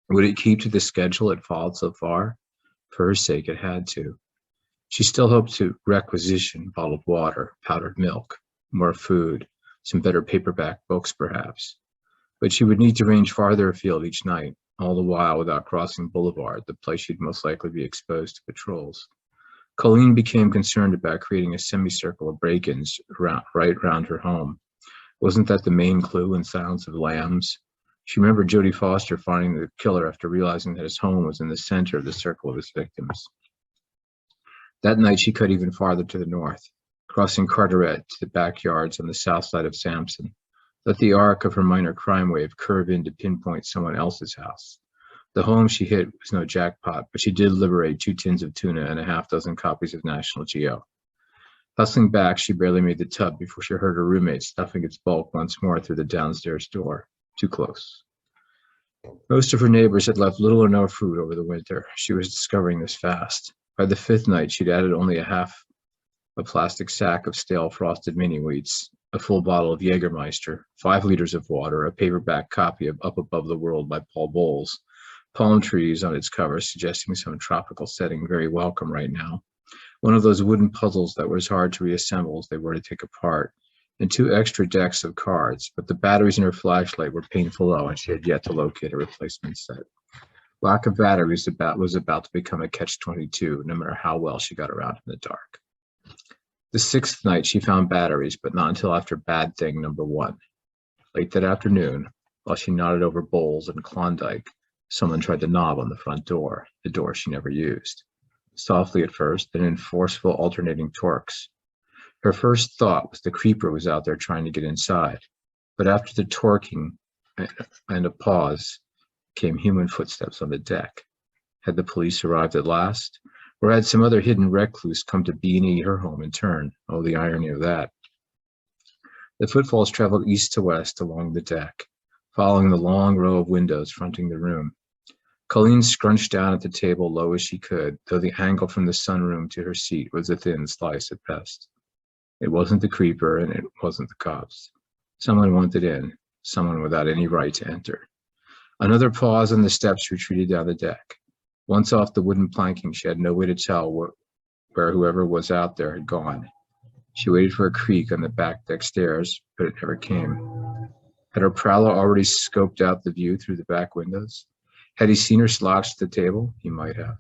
Would it keep to the schedule it followed so far? For her sake, it had to. She still hoped to requisition bottled water, powdered milk, more food, some better paperback books perhaps. But she would need to range farther afield each night, all the while without crossing Boulevard, the place she'd most likely be exposed to patrols. Colleen became concerned about creating a semicircle of break-ins right around her home. Wasn't that the main clue in Silence of the Lambs? She remembered Jodie Foster finding the killer after realizing that his home was in the center of the circle of his victims. That night she cut even farther to the north, crossing Carteret to the backyards on the south side of Sampson. Let the arc of her minor crime wave curve in to pinpoint someone else's house. The home she hit was no jackpot, but she did liberate 2 tins of tuna and a half dozen copies of National Geo. Hustling back, she barely made the tub before she heard her roommate stuffing its bulk once more through the downstairs door. Too close. Most of her neighbors had left little or no food over the winter. She was discovering this fast. By the 5th night, she'd added only a plastic sack of stale frosted mini wheats, a full bottle of Jägermeister, 5 liters of water, a paperback copy of Up Above the World by Paul Bowles, palm trees on its cover suggesting some tropical setting very welcome right now, one of those wooden puzzles that were as hard to reassemble as they were to take apart, and 2 extra decks of cards, but the batteries in her flashlight were painful low and she had yet to locate a replacement set. Lack of batteries was about to become a catch-22, no matter how well she got around in the dark. The 6th night she found batteries, but not until after bad thing number 1. Late that afternoon, while she nodded over bowls and Klondike, someone tried the knob on the front door, the door she never used. Softly at first, then in forceful alternating torques. Her first thought was the creeper was out there trying to get inside, but after the torquing, and a pause, came human footsteps on the deck. Had the police arrived at last? Or had some other hidden recluse come to B&E her home in turn? Oh, the irony of that. The footfalls traveled east to west along the deck, following the long row of windows fronting the room. Colleen scrunched down at the table low as she could, though the angle from the sunroom to her seat was a thin slice at best. It wasn't the creeper, and it wasn't the cops. Someone wanted in, someone without any right to enter. Another pause, and the steps retreated down the deck. Once off the wooden planking, she had no way to tell where whoever was out there had gone. She waited for a creak on the back deck stairs, but it never came. Had her prowler already scoped out the view through the back windows? Had he seen her slouch at the table? He might have.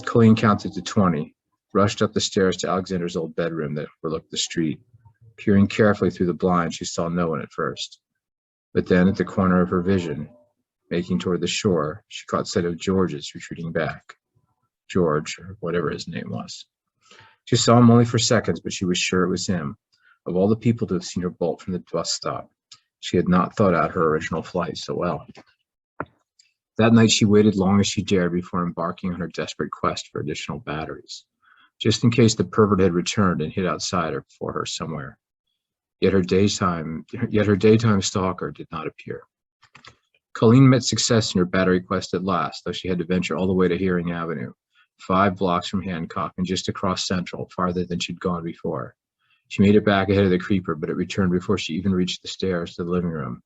Colleen counted to 20, rushed up the stairs to Alexander's old bedroom that overlooked the street. Peering carefully through the blind, she saw no one at first. But then, at the corner of her vision, making toward the shore, she caught sight of George's retreating back. George, or whatever his name was. She saw him only for seconds, but she was sure it was him. Of all the people to have seen her bolt from the bus stop, she had not thought out her original flight so well. That night she waited long as she dared before embarking on her desperate quest for additional batteries, just in case the pervert had returned and hid outside or for her somewhere. Yet her daytime stalker did not appear. Colleen met success in her battery quest at last, though she had to venture all the way to Hearing Avenue, 5 blocks from Hancock and just across Central, farther than she'd gone before. She made it back ahead of the creeper, but it returned before she even reached the stairs to the living room.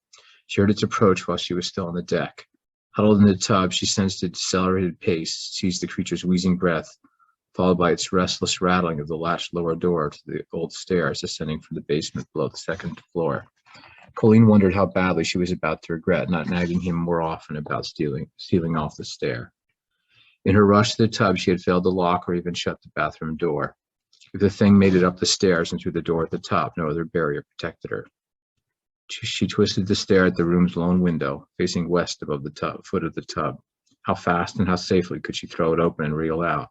She heard its approach while she was still on the deck. Huddled in the tub, she sensed its accelerated pace, seized the creature's wheezing breath, followed by its restless rattling of the latched lower door to the old stairs ascending from the basement below the second floor. Colleen wondered how badly she was about to regret not nagging him more often about stealing off the stair. In her rush to the tub, she had failed to lock or even shut the bathroom door. If the thing made it up the stairs and through the door at the top, no other barrier protected her. She twisted the stair at the room's lone window, facing west above the foot of the tub. How fast and how safely could she throw it open and reel out?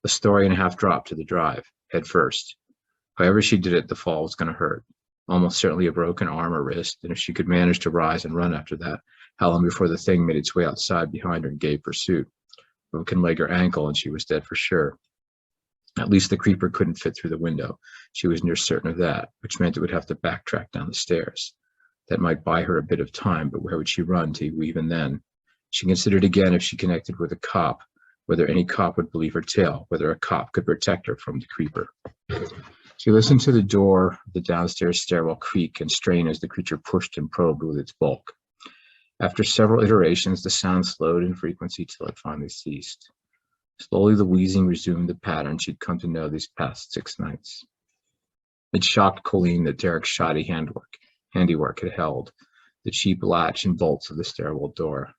A story and a half drop to the drive, head first. However she did it, the fall was going to hurt. Almost certainly a broken arm or wrist, and if she could manage to rise and run after that, how long before the thing made its way outside behind her and gave pursuit? Broken leg or ankle, and she was dead for sure. At least the creeper couldn't fit through the window. She was near certain of that, which meant it would have to backtrack down the stairs. That might buy her a bit of time, but where would she run to even then? She considered again if she connected with a cop, whether any cop would believe her tale, whether a cop could protect her from the creeper. She listened to the door of the downstairs stairwell creak and strain as the creature pushed and probed with its bulk. After several iterations, the sound slowed in frequency till it finally ceased. Slowly, the wheezing resumed the pattern she'd come to know these past 6 nights. It shocked Colleen that Derek's shoddy handiwork had held the cheap latch and bolts of the stairwell door.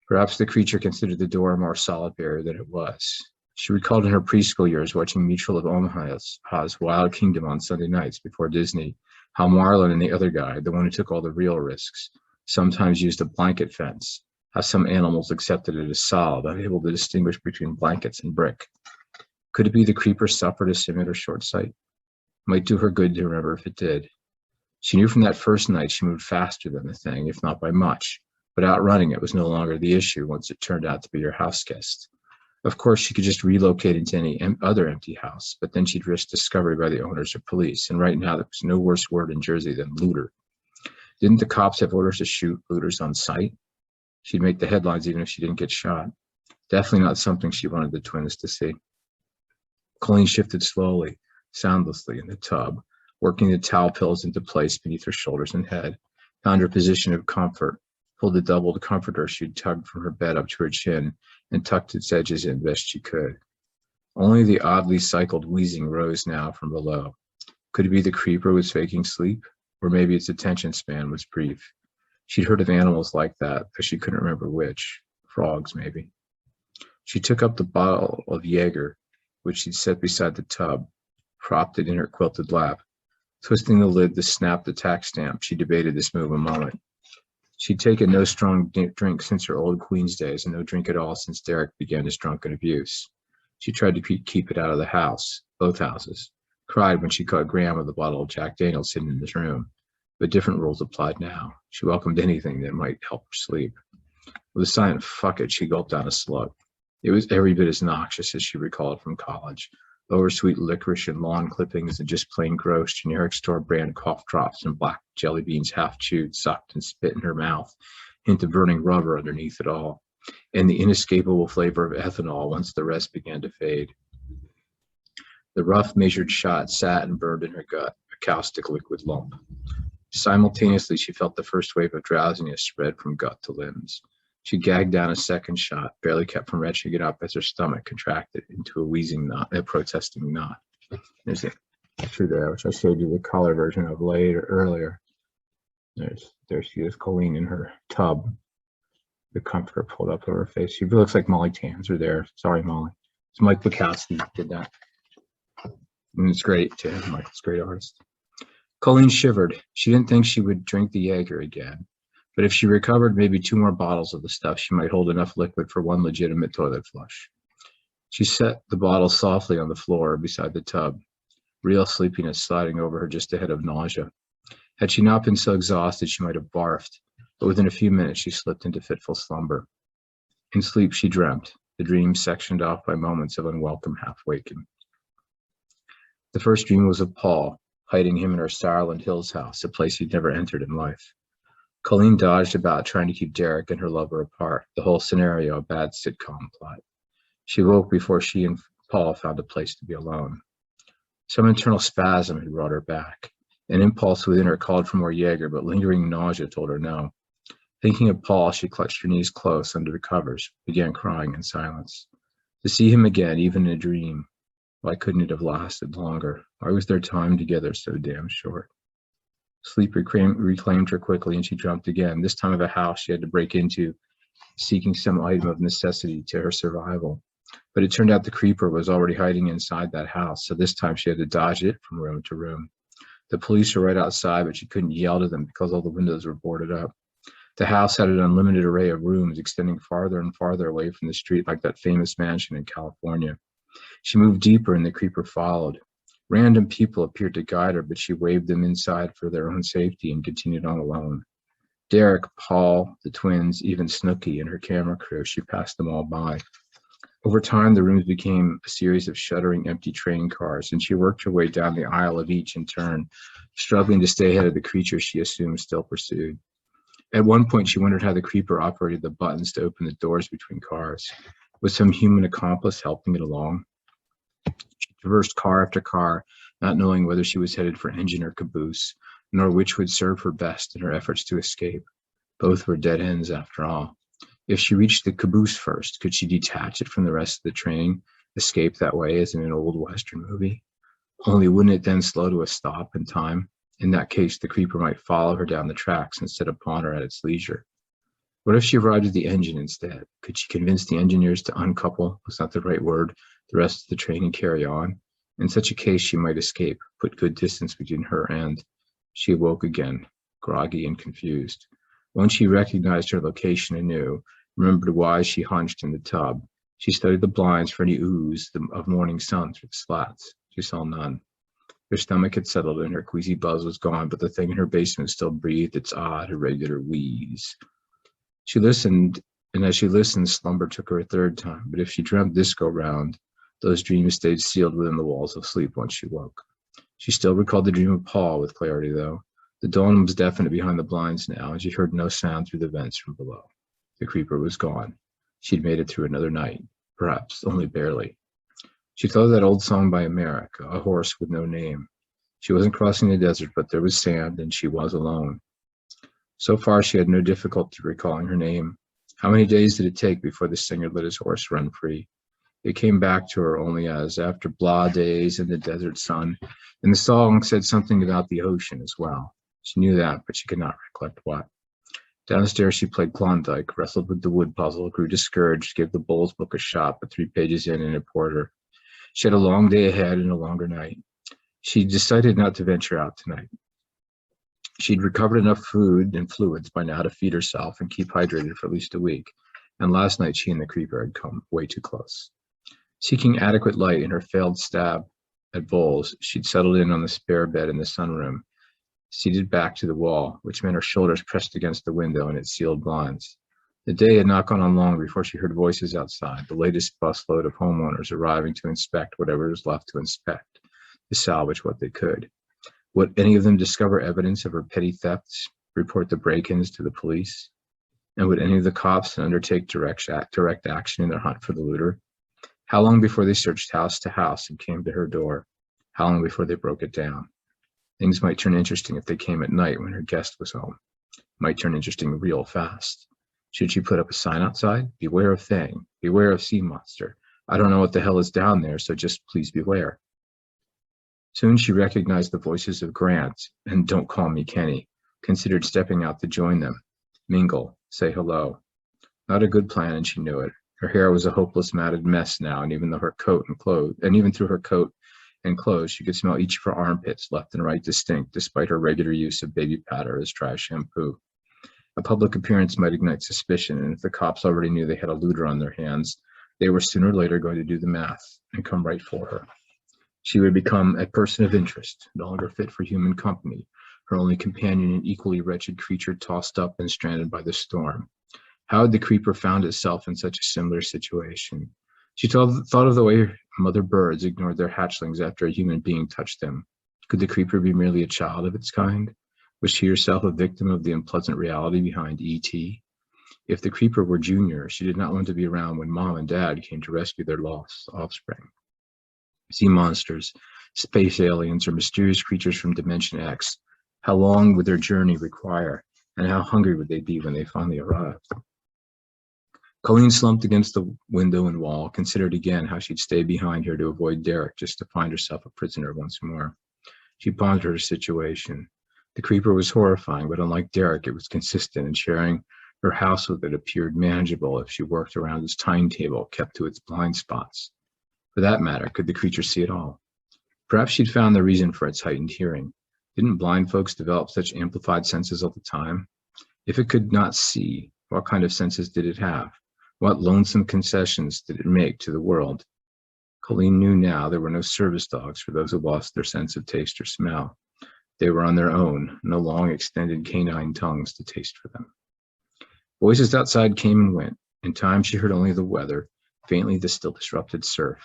Perhaps the creature considered the door a more solid barrier than it was. She recalled in her preschool years watching Mutual of Omaha's Wild Kingdom on Sunday nights before Disney, how Marlon and the other guy, the one who took all the real risks, sometimes used a blanket fence, how some animals accepted it as solid, unable to distinguish between blankets and brick. Could it be the creeper suffered a similar short sight? Might do her good to remember if it did. She knew from that first night she moved faster than the thing, if not by much, but outrunning it was no longer the issue once it turned out to be her house guest. Of course, she could just relocate into any other empty house, but then she'd risk discovery by the owners or police, and right now there was no worse word in Jersey than looter. Didn't the cops have orders to shoot looters on sight? She'd make the headlines even if she didn't get shot. Definitely not something she wanted the twins to see. Colleen shifted slowly, soundlessly in the tub, working the towel pillows into place beneath her shoulders and head, found her position of comfort, pulled the doubled comforter she'd tugged from her bed up to her chin, and tucked its edges in best she could. Only the oddly cycled wheezing rose now from below. Could it be the creeper was faking sleep? Or maybe its attention span was brief. She'd heard of animals like that, though she couldn't remember which. Frogs, maybe. She took up the bottle of Jaeger, which she'd set beside the tub, propped it in her quilted lap. Twisting the lid to snap the tax stamp, she debated this move a moment. She'd taken no strong drink since her old Queens days, and no drink at all since Derek began his drunken abuse. She tried to keep it out of the house, both houses. Cried when she caught Graham with a bottle of Jack Daniels hidden in his room. but different rules applied now. She welcomed anything that might help her sleep. With a silent "fuck it," she gulped down a slug. It was every bit as noxious as she recalled from college. Oversweet licorice and lawn clippings and just plain gross generic store brand cough drops and black jelly beans half chewed, sucked, and spit in her mouth. Hint of burning rubber underneath it all. And the inescapable flavor of ethanol once the rest began to fade. The rough, measured shot sat and burned in her gut, a caustic liquid lump. Simultaneously, she felt the first wave of drowsiness spread from gut to limbs. She gagged down a second shot, barely kept from retching it up as her stomach contracted into a wheezing knot, a protesting knot. There's a picture there, which I showed you the color version of earlier. There she is, Colleen in her tub, the comforter pulled up over her face. She looks like Molly Tanzer there. Sorry, Molly. It's Mike Bukowski did that. And it's great, too. Michael's a great artist. Colleen shivered. She didn't think she would drink the Jaeger again. But if she recovered maybe 2 more bottles of the stuff, she might hold enough liquid for 1 legitimate toilet flush. She set the bottle softly on the floor beside the tub, real sleepiness sliding over her just ahead of nausea. Had she not been so exhausted, she might have barfed, but within a few minutes she slipped into fitful slumber. In sleep she dreamt, the dream sectioned off by moments of unwelcome half-waking. The first dream was of Paul, hiding him in her Sauerland Hills house, a place he'd never entered in life. Colleen dodged about, trying to keep Derek and her lover apart, the whole scenario a bad sitcom plot. She woke before she and Paul found a place to be alone. Some internal spasm had brought her back. An impulse within her called for more Jaeger, but lingering nausea told her no. Thinking of Paul, she clutched her knees close under the covers, began crying in silence. To see him again, even in a dream, why couldn't it have lasted longer? Why was their time together so damn short? Sleep reclaimed her quickly, and she dreamt again, this time of a house she had to break into, seeking some item of necessity to her survival. But it turned out the creeper was already hiding inside that house, so this time she had to dodge it from room to room. The police were right outside, but she couldn't yell to them because all the windows were boarded up. The house had an unlimited array of rooms extending farther and farther away from the street, like that famous mansion in California. She moved deeper, and the creeper followed. Random people appeared to guide her, but she waved them inside for their own safety and continued on alone. Derek, Paul, the twins, even Snooky and her camera crew, she passed them all by. Over time, the rooms became a series of shuddering empty train cars, and she worked her way down the aisle of each in turn, struggling to stay ahead of the creature she assumed still pursued. At one point, she wondered how the creeper operated the buttons to open the doors between cars. Was some human accomplice helping it along? She traversed car after car, not knowing whether she was headed for engine or caboose, nor which would serve her best in her efforts to escape. Both were dead ends after all. If she reached the caboose first, could she detach it from the rest of the train, escape that way as in an old Western movie? Only wouldn't it then slow to a stop in time? In that case, the creeper might follow her down the tracks and set upon her at its leisure. What if she arrived at the engine instead? Could she convince the engineers to uncouple, was not the right word, the rest of the train and carry on? In such a case, she might escape, put good distance between her and. She awoke again, groggy and confused. Once she recognized her location anew, remembered why she hunched in the tub, she studied the blinds for any ooze of morning sun through the slats. She saw none. Her stomach had settled and her queasy buzz was gone, but the thing in her basement still breathed its odd, irregular wheeze. She listened, and as she listened, slumber took her a third time. But if she dreamt this go round, those dreams stayed sealed within the walls of sleep once she woke. She still recalled the dream of Paul with clarity, though. The dawn was definite behind the blinds now, and she heard no sound through the vents from below. The creeper was gone. She'd made it through another night, perhaps only barely. She thought of that old song by America, A Horse with No Name. She wasn't crossing the desert, but there was sand, and she was alone. So far, she had no difficulty recalling her name. How many days did it take before the singer let his horse run free? It came back to her only as, after blah days in the desert sun, and the song said something about the ocean as well. She knew that, but she could not recollect what. Downstairs, she played Klondike, wrestled with the wood puzzle, grew discouraged, gave the Bowles book a shot, but 3 pages in and it bored her. She had a long day ahead and a longer night. She decided not to venture out tonight. She'd recovered enough food and fluids by now to feed herself and keep hydrated for at least a week, and last night she and the creeper had come way too close. Seeking adequate light in her failed stab at Bowles, she'd settled in on the spare bed in the sunroom. seated back to the wall, which meant her shoulders pressed against the window and its sealed blinds. The day had not gone on long before she heard voices outside, the latest busload of homeowners arriving to inspect whatever was left to inspect, to salvage what they could. Would any of them discover evidence of her petty thefts, report the break-ins to the police? And would any of the cops undertake direct action in their hunt for the looter? How long before they searched house to house and came to her door? How long before they broke it down? Things might turn interesting if they came at night when her guest was home. Might turn interesting real fast. Should she put up a sign outside? Beware of Thing. Beware of sea monster. I don't know what the hell is down there, so just please beware. Soon she recognized the voices of Grant and Don't Call Me Kenny, considered stepping out to join them. Mingle, say hello. Not a good plan, and she knew it. Her hair was a hopeless matted mess now, and even through her coat and clothes, she could smell each of her armpits, left and right distinct, despite her regular use of baby powder as dry shampoo. A public appearance might ignite suspicion, and if the cops already knew they had a looter on their hands, they were sooner or later going to do the math and come right for her. She would become a person of interest, no longer fit for human company, her only companion an equally wretched creature tossed up and stranded by the storm. How had the creeper found itself in such a similar situation? She thought of the way mother birds ignored their hatchlings after a human being touched them. Could the creeper be merely a child of its kind? Was she herself a victim of the unpleasant reality behind E.T.? If the creeper were Junior, she did not want to be around when Mom and Dad came to rescue their lost offspring. Sea monsters, space aliens, or mysterious creatures from Dimension X, how long would their journey require, and how hungry would they be when they finally arrived? Colleen slumped against the window and wall, considered again how she'd stay behind here to avoid Derek, just to find herself a prisoner once more. She pondered her situation. The creeper was horrifying, but unlike Derek, it was consistent, and sharing her house with it appeared manageable if she worked around its timetable, kept to its blind spots. For that matter, could the creature see it all? Perhaps she'd found the reason for its heightened hearing. Didn't blind folks develop such amplified senses all the time? If it could not see, what kind of senses did it have? What lonesome concessions did it make to the world? Colleen knew now there were no service dogs for those who lost their sense of taste or smell. They were on their own, no long extended canine tongues to taste for them. Voices outside came and went. In time she heard only the weather, faintly the still disrupted surf.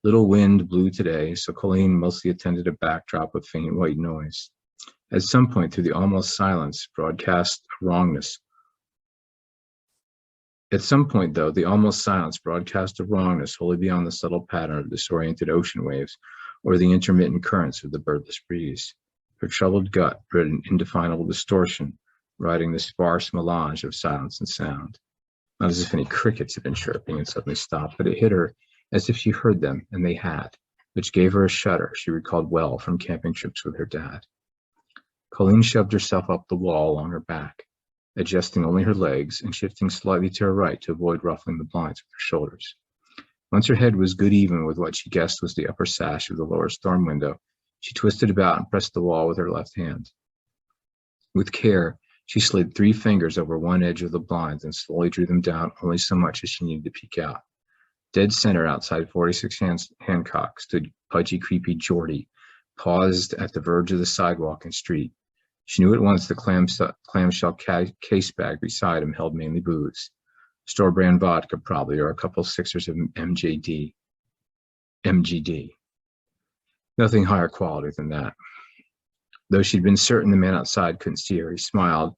Little wind blew today, so Colleen mostly attended a backdrop of faint white noise. At some point through the almost silence broadcast a wrongness. At some point, though, the almost silence broadcast a wrongness wholly beyond the subtle pattern of disoriented ocean waves or the intermittent currents of the birdless breeze. Her troubled gut bred an indefinable distortion, riding the sparse melange of silence and sound. Not as if any crickets had been chirping and suddenly stopped, but it hit her as if she heard them, and they had, which gave her a shudder she recalled well from camping trips with her dad. Colleen shoved herself up the wall along her back, adjusting only her legs and shifting slightly to her right to avoid ruffling the blinds with her shoulders. Once her head was good even with what she guessed was the upper sash of the lower storm window, she twisted about and pressed the wall with her left hand. With care, she slid 3 fingers over one edge of the blinds and slowly drew them down only so much as she needed to peek out. Dead center outside 46 Hancock stood pudgy, creepy Geordie, paused at the verge of the sidewalk and street. She knew at once the clamshell case bag beside him held mainly booze. Store brand vodka, probably, or a couple sixers of MGD. Nothing higher quality than that. Though she'd been certain the man outside couldn't see her, he smiled,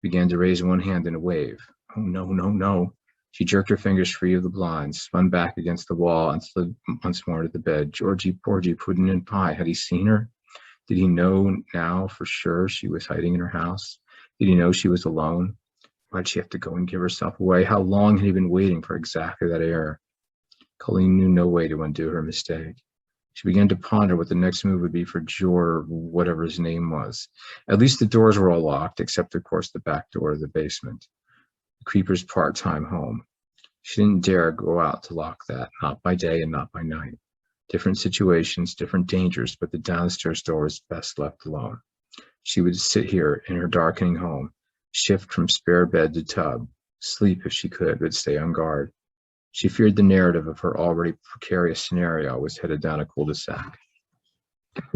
began to raise one hand in a wave. Oh, no, no, no. She jerked her fingers free of the blinds, spun back against the wall, and slid once more to the bed. Georgie, porgy, pudding and pie. Had he seen her? Did he know now for sure she was hiding in her house? Did he know she was alone? Why'd she have to go and give herself away? How long had he been waiting for exactly that error? Colleen knew no way to undo her mistake. She began to ponder what the next move would be for Jor, whatever his name was. At least the doors were all locked, except, of course, the back door of the basement. The creeper's part-time home. She didn't dare go out to lock that, not by day and not by night. Different situations, different dangers, but the downstairs door was best left alone. She would sit here in her darkening home, shift from spare bed to tub, sleep if she could, but stay on guard. She feared the narrative of her already precarious scenario was headed down a cul-de-sac.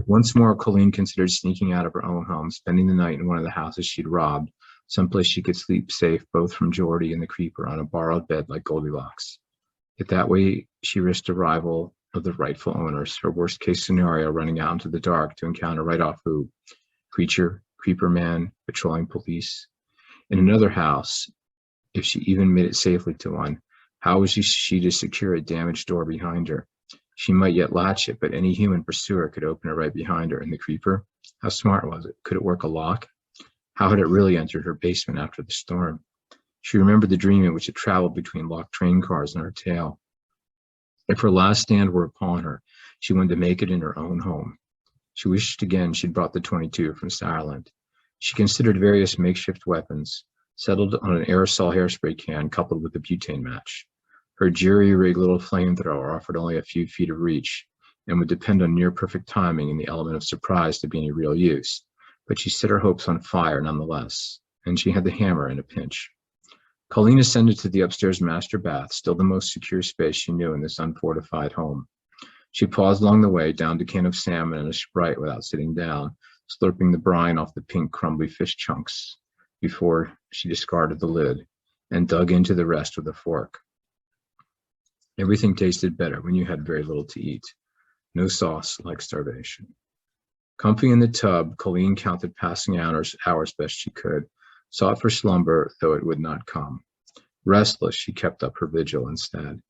Once more, Colleen considered sneaking out of her own home, spending the night in one of the houses she'd robbed, someplace she could sleep safe both from Geordie and the creeper on a borrowed bed like Goldilocks. Yet that way she risked arrival of the rightful owners, her worst case scenario running out into the dark to encounter right off who? Creature, creeper man, patrolling police. In another house, if she even made it safely to one, how was she to secure a damaged door behind her? She might yet latch it, but any human pursuer could open it right behind her. And the creeper? How smart was it? Could it work a lock? How had it really entered her basement after the storm? She remembered the dream in which it traveled between locked train cars on her tail. If her last stand were upon her, she wanted to make it in her own home. She wished again she'd brought the .22 from Saarland. She considered various makeshift weapons, settled on an aerosol hairspray can coupled with a butane match. Her jury-rigged little flamethrower offered only a few feet of reach and would depend on near-perfect timing and the element of surprise to be any real use. But she set her hopes on fire nonetheless, and she had the hammer in a pinch. Colleen ascended to the upstairs master bath, still the most secure space she knew in this unfortified home. She paused along the way, downed a can of salmon and a Sprite without sitting down, slurping the brine off the pink, crumbly fish chunks before she discarded the lid and dug into the rest with a fork. Everything tasted better when you had very little to eat. No sauce like starvation. Comfy in the tub, Colleen counted passing hours best she could, sought for slumber, though it would not come. Restless, she kept up her vigil instead.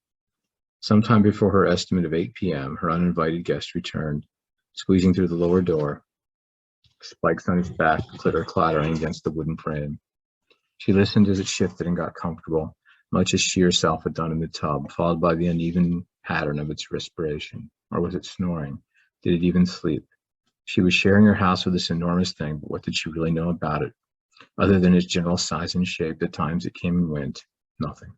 Sometime before her estimate of 8 p.m., her uninvited guest returned, squeezing through the lower door, spikes on his back, clitter clattering against the wooden frame. She listened as it shifted and got comfortable, much as she herself had done in the tub, followed by the uneven pattern of its respiration. Or was it snoring? Did it even sleep? She was sharing her house with this enormous thing, but what did she really know about it? Other than its general size and shape, the times it came and went, nothing.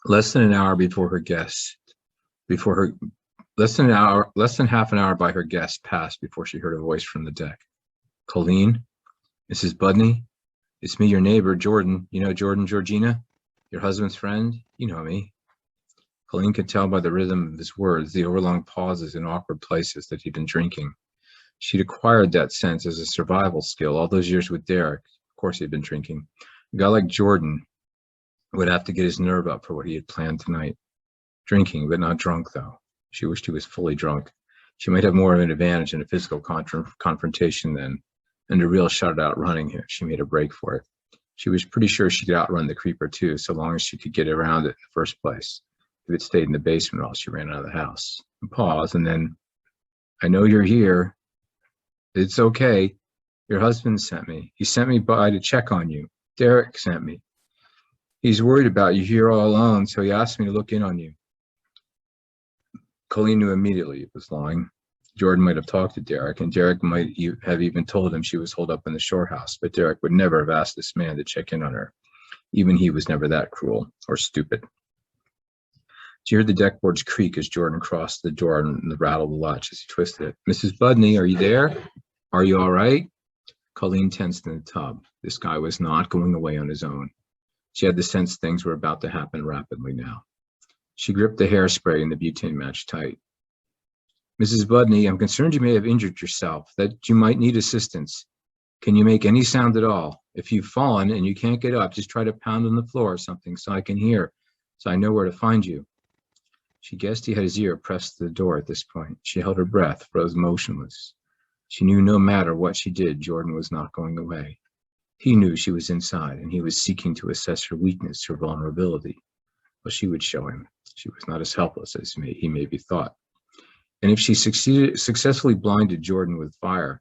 Less than half an hour by her guest passed before she heard a voice from the deck. Colleen? Mrs. Budney? It's me, your neighbor, Jordan. You know Jordan, Georgina? Your husband's friend? You know me. Colleen could tell by the rhythm of his words, the overlong pauses in awkward places, that he'd been drinking. She'd acquired that sense as a survival skill all those years with Derek. Of course he'd been drinking. A guy like Jordan would have to get his nerve up for what he had planned tonight. Drinking, but not drunk, though. She wished he was fully drunk. She might have more of an advantage in a physical confrontation then, and a real shot at outrunning him if she made a break for it. She was pretty sure she could outrun the creeper, too, so long as she could get around it in the first place, if it stayed in the basement while she ran out of the house. And pause, and then, I know you're here. It's okay. Your husband sent me. He sent me by to check on you. Derek sent me. He's worried about you here all alone, so he asked me to look in on you. Colleen knew immediately it was lying. Jordan might have talked to Derek, and Derek might have even told him she was holed up in the shore house, but Derek would never have asked this man to check in on her. Even he was never that cruel or stupid. She heard the deck boards creak as Jordan crossed the door and the rattle of the latch as he twisted it. Mrs. Budney, are you there? Are you all right? Colleen tensed in the tub. This guy was not going away on his own. She had the sense things were about to happen rapidly now. She gripped the hairspray and the butane match tight. Mrs. Budney, I'm concerned you may have injured yourself, that you might need assistance. Can you make any sound at all? If you've fallen and you can't get up, just try to pound on the floor or something so I can hear, so I know where to find you. She guessed he had his ear pressed to the door at this point. She held her breath, froze motionless. She knew no matter what she did, Jordan was not going away. He knew she was inside, and he was seeking to assess her weakness, her vulnerability. Well, she would show him. She was not as helpless as he maybe thought. And if she successfully blinded Jordan with fire,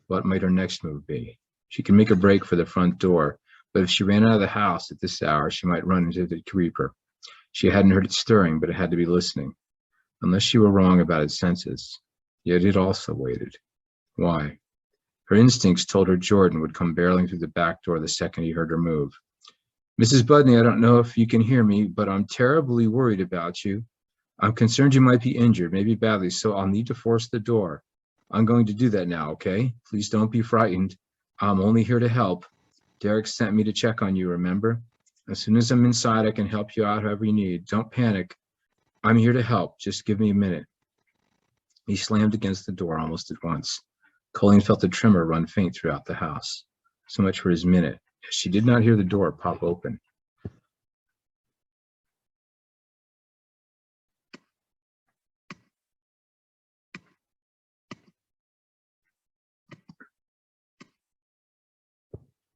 what might her next move be? She could make a break for the front door, but if she ran out of the house at this hour, she might run into the creeper. She hadn't heard it stirring, but it had to be listening. Unless she were wrong about its senses. Yet it also waited. Why? Her instincts told her Jordan would come barreling through the back door the second he heard her move. Mrs. Budney, I don't know if you can hear me, but I'm terribly worried about you. I'm concerned you might be injured, maybe badly, so I'll need to force the door. I'm going to do that now, okay? Please don't be frightened. I'm only here to help. Derek sent me to check on you, remember? As soon as I'm inside, I can help you out however you need. Don't panic. I'm here to help. Just give me a minute. He slammed against the door almost at once. Colleen felt a tremor run faint throughout the house. So much for his minute. She did not hear the door pop open.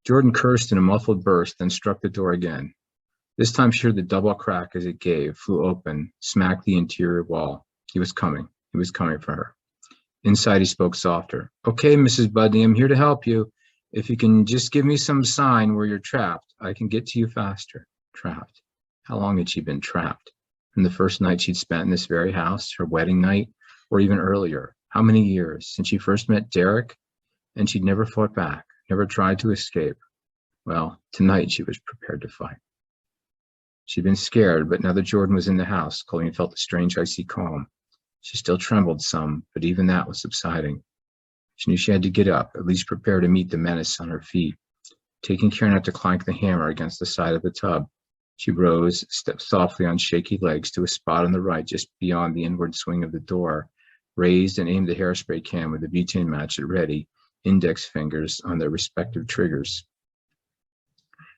Jordan cursed in a muffled burst, then struck the door again. This time she heard the double crack as it gave, flew open, smacked the interior wall. He was coming. He was coming for her. Inside, he spoke softer. Okay, Mrs. Budney, I'm here to help you. If you can just give me some sign where you're trapped, I can get to you faster. Trapped. How long had she been trapped? From the first night she'd spent in this very house, her wedding night, or even earlier? How many years? Since she first met Derek? And she'd never fought back, never tried to escape. Well, tonight she was prepared to fight. She'd been scared, but now that Jordan was in the house, Colleen felt a strange icy calm. She still trembled some, but even that was subsiding. She knew she had to get up, at least prepare to meet the menace on her feet. Taking care not to clank the hammer against the side of the tub, she rose, stepped softly on shaky legs to a spot on the right just beyond the inward swing of the door, raised and aimed the hairspray can with the butane match at ready, index fingers on their respective triggers.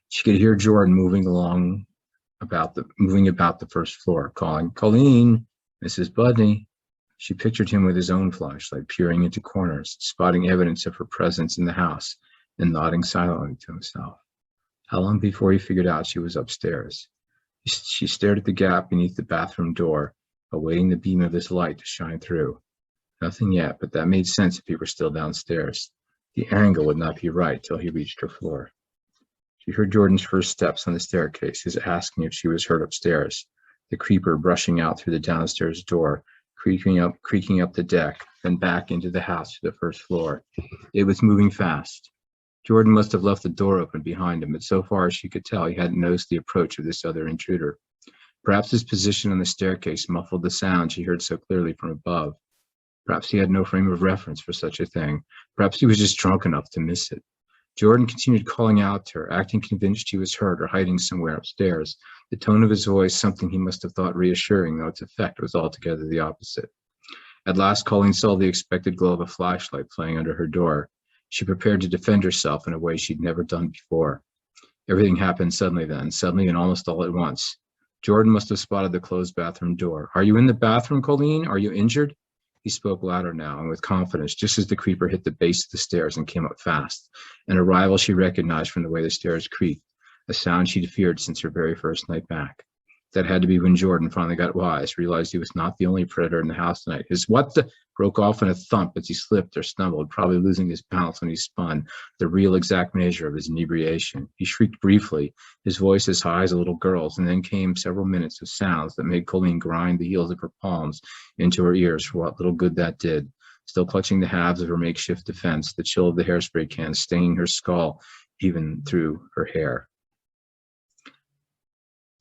She could hear Jordan moving about the first floor, calling, Colleen, Mrs. Budney. She pictured him with his own flashlight, peering into corners, spotting evidence of her presence in the house, and nodding silently to himself. How long before he figured out she was upstairs? She stared at the gap beneath the bathroom door, awaiting the beam of his light to shine through. Nothing yet, but that made sense if he were still downstairs. The angle would not be right till he reached her floor. She heard Jordan's first steps on the staircase, his asking if she was heard upstairs, the creeper brushing out through the downstairs door, creaking up the deck, then back into the house to the first floor. It was moving fast. Jordan must have left the door open behind him, but so far as she could tell, he hadn't noticed the approach of this other intruder. Perhaps his position on the staircase muffled the sound she heard so clearly from above. Perhaps he had no frame of reference for such a thing. Perhaps he was just drunk enough to miss it. Jordan continued calling out to her, acting convinced she was heard or hiding somewhere upstairs. The tone of his voice, something he must have thought reassuring, though its effect was altogether the opposite. At last, Colleen saw the expected glow of a flashlight playing under her door. She prepared to defend herself in a way she'd never done before. Everything happened suddenly and almost all at once. Jordan must have spotted the closed bathroom door. Are you in the bathroom, Colleen? Are you injured? He spoke louder now and with confidence, just as the creeper hit the base of the stairs and came up fast, an arrival she recognized from the way the stairs creaked, a sound she'd feared since her very first night back. That had to be when Jordan finally got wise, realized he was not the only predator in the house tonight. His what the broke off in a thump as he slipped or stumbled, probably losing his balance when he spun, the real exact measure of his inebriation. He shrieked briefly, his voice as high as a little girl's, and then came several minutes of sounds that made Colleen grind the heels of her palms into her ears for what little good that did. Still clutching the halves of her makeshift defense, the chill of the hairspray can stinging her skull even through her hair.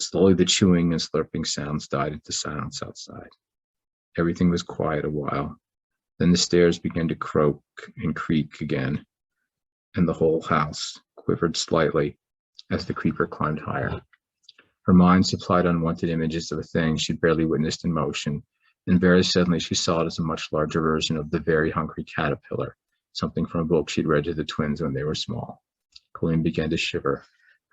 Slowly, the chewing and slurping sounds died into silence outside. Everything was quiet a while. Then the stairs began to croak and creak again, and the whole house quivered slightly as the creeper climbed higher. Her mind supplied unwanted images of a thing she'd barely witnessed in motion, and very suddenly she saw it as a much larger version of the very hungry caterpillar, something from a book she'd read to the twins when they were small. Colleen began to shiver.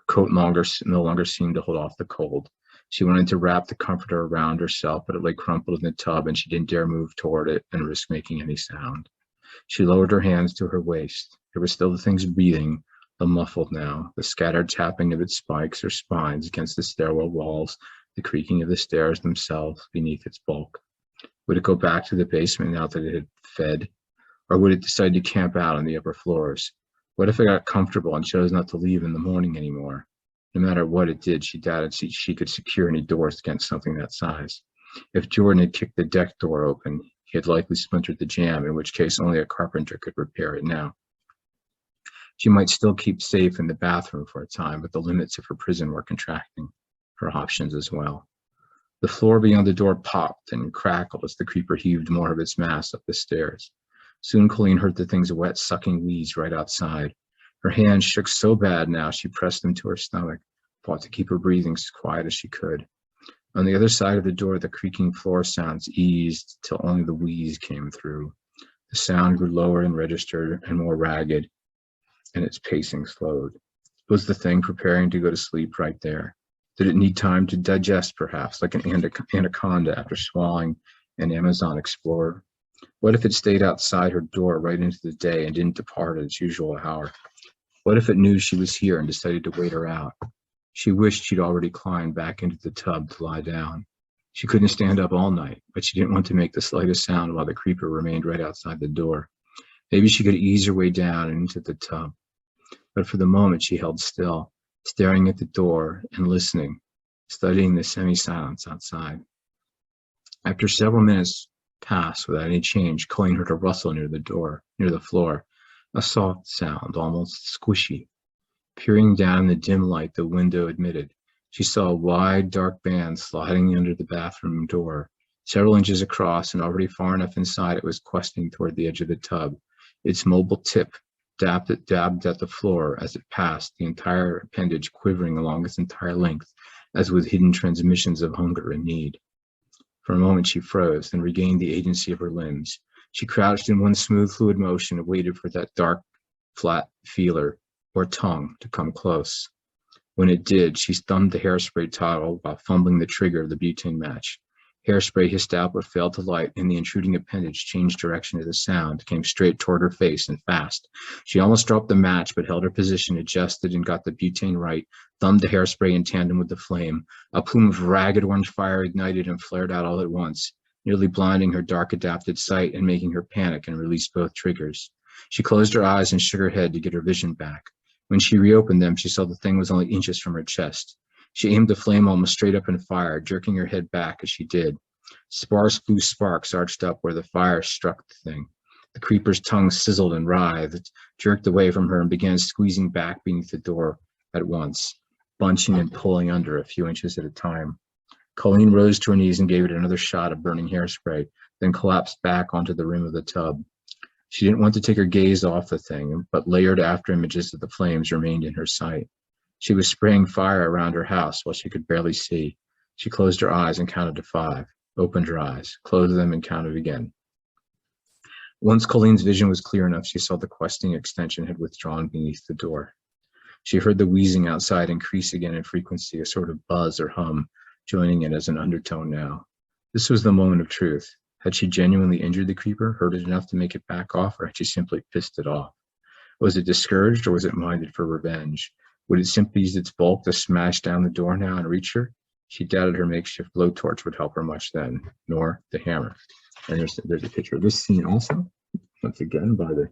Coat no longer seemed to hold off the cold. She wanted to wrap the comforter around herself, but it lay crumpled in the tub, and she didn't dare move toward it and risk making any sound. She lowered her hands to her waist. There were still the things breathing, though muffled now, the scattered tapping of its spikes or spines against the stairwell walls, the creaking of the stairs themselves beneath its bulk. Would it go back to the basement now that it had fed? Or would it decide to camp out on the upper floors? What if it got comfortable and chose not to leave in the morning anymore? No matter what it did, she doubted she could secure any doors against something that size. If Jordan had kicked the deck door open, he had likely splintered the jamb, in which case only a carpenter could repair it now. She might still keep safe in the bathroom for a time, but the limits of her prison were contracting, her options as well. The floor beyond the door popped and crackled as the creeper heaved more of its mass up the stairs. Soon Colleen heard the thing's wet, sucking wheeze right outside. Her hands shook so bad now she pressed them to her stomach. fought to keep her breathing as quiet as she could. On the other side of the door, the creaking floor sounds eased till only the wheeze came through. The sound grew lower in register and more ragged, and its pacing slowed. Was the thing preparing to go to sleep right there? Did it need time to digest, perhaps, like an anaconda after swallowing an Amazon explorer? What if it stayed outside her door right into the day and didn't depart at its usual hour? What if it knew she was here and decided to wait her out? She wished she'd already climbed back into the tub to lie down. She couldn't stand up all night, but she didn't want to make the slightest sound while the creeper remained right outside the door. Maybe she could ease her way down and into the tub. But for the moment she held still, staring at the door and listening, studying the semi-silence outside. After several minutes passed without any change, Colleen heard a rustle near the door, near the floor, a soft sound, almost squishy. Peering down in the dim light the window admitted, she saw a wide, dark band sliding under the bathroom door, several inches across and already far enough inside it was questing toward the edge of the tub. Its mobile tip dabbed at the floor as it passed, the entire appendage quivering along its entire length, as with hidden transmissions of hunger and need. For a moment she froze, then regained the agency of her limbs. She crouched in one smooth, fluid motion and waited for that dark, flat feeler or tongue to come close. When it did, she thumbed the hairspray toggle while fumbling the trigger of the butane match. Hairspray hissed out but failed to light, and the intruding appendage changed direction to the sound, came straight toward her face and fast. She almost dropped the match but held her position, adjusted and got the butane right, thumbed the hairspray in tandem with the flame. A plume of ragged orange fire ignited and flared out all at once, nearly blinding her dark adapted sight and making her panic and release both triggers. She closed her eyes and shook her head to get her vision back. When she reopened them, she saw the thing was only inches from her chest. She aimed the flame almost straight up and fired, jerking her head back as she did. Sparse blue sparks arched up where the fire struck the thing. The creeper's tongue sizzled and writhed, jerked away from her and began squeezing back beneath the door at once, bunching and pulling under a few inches at a time. Colleen rose to her knees and gave it another shot of burning hairspray, then collapsed back onto the rim of the tub. She didn't want to take her gaze off the thing, but layered after images of the flames remained in her sight. She was spraying fire around her house while she could barely see. She closed her eyes and counted to 5, opened her eyes, closed them and counted again. Once Colleen's vision was clear enough, she saw the questing extension had withdrawn beneath the door. She heard the wheezing outside increase again in frequency, a sort of buzz or hum, joining it as an undertone now. This was the moment of truth. Had she genuinely injured the creeper, hurt it enough to make it back off, or had she simply pissed it off? Was it discouraged, or was it minded for revenge? Would it simply use its bulk to smash down the door now and reach her? She doubted her makeshift blowtorch would help her much then, nor the hammer. And there's a picture of this scene also, once again by the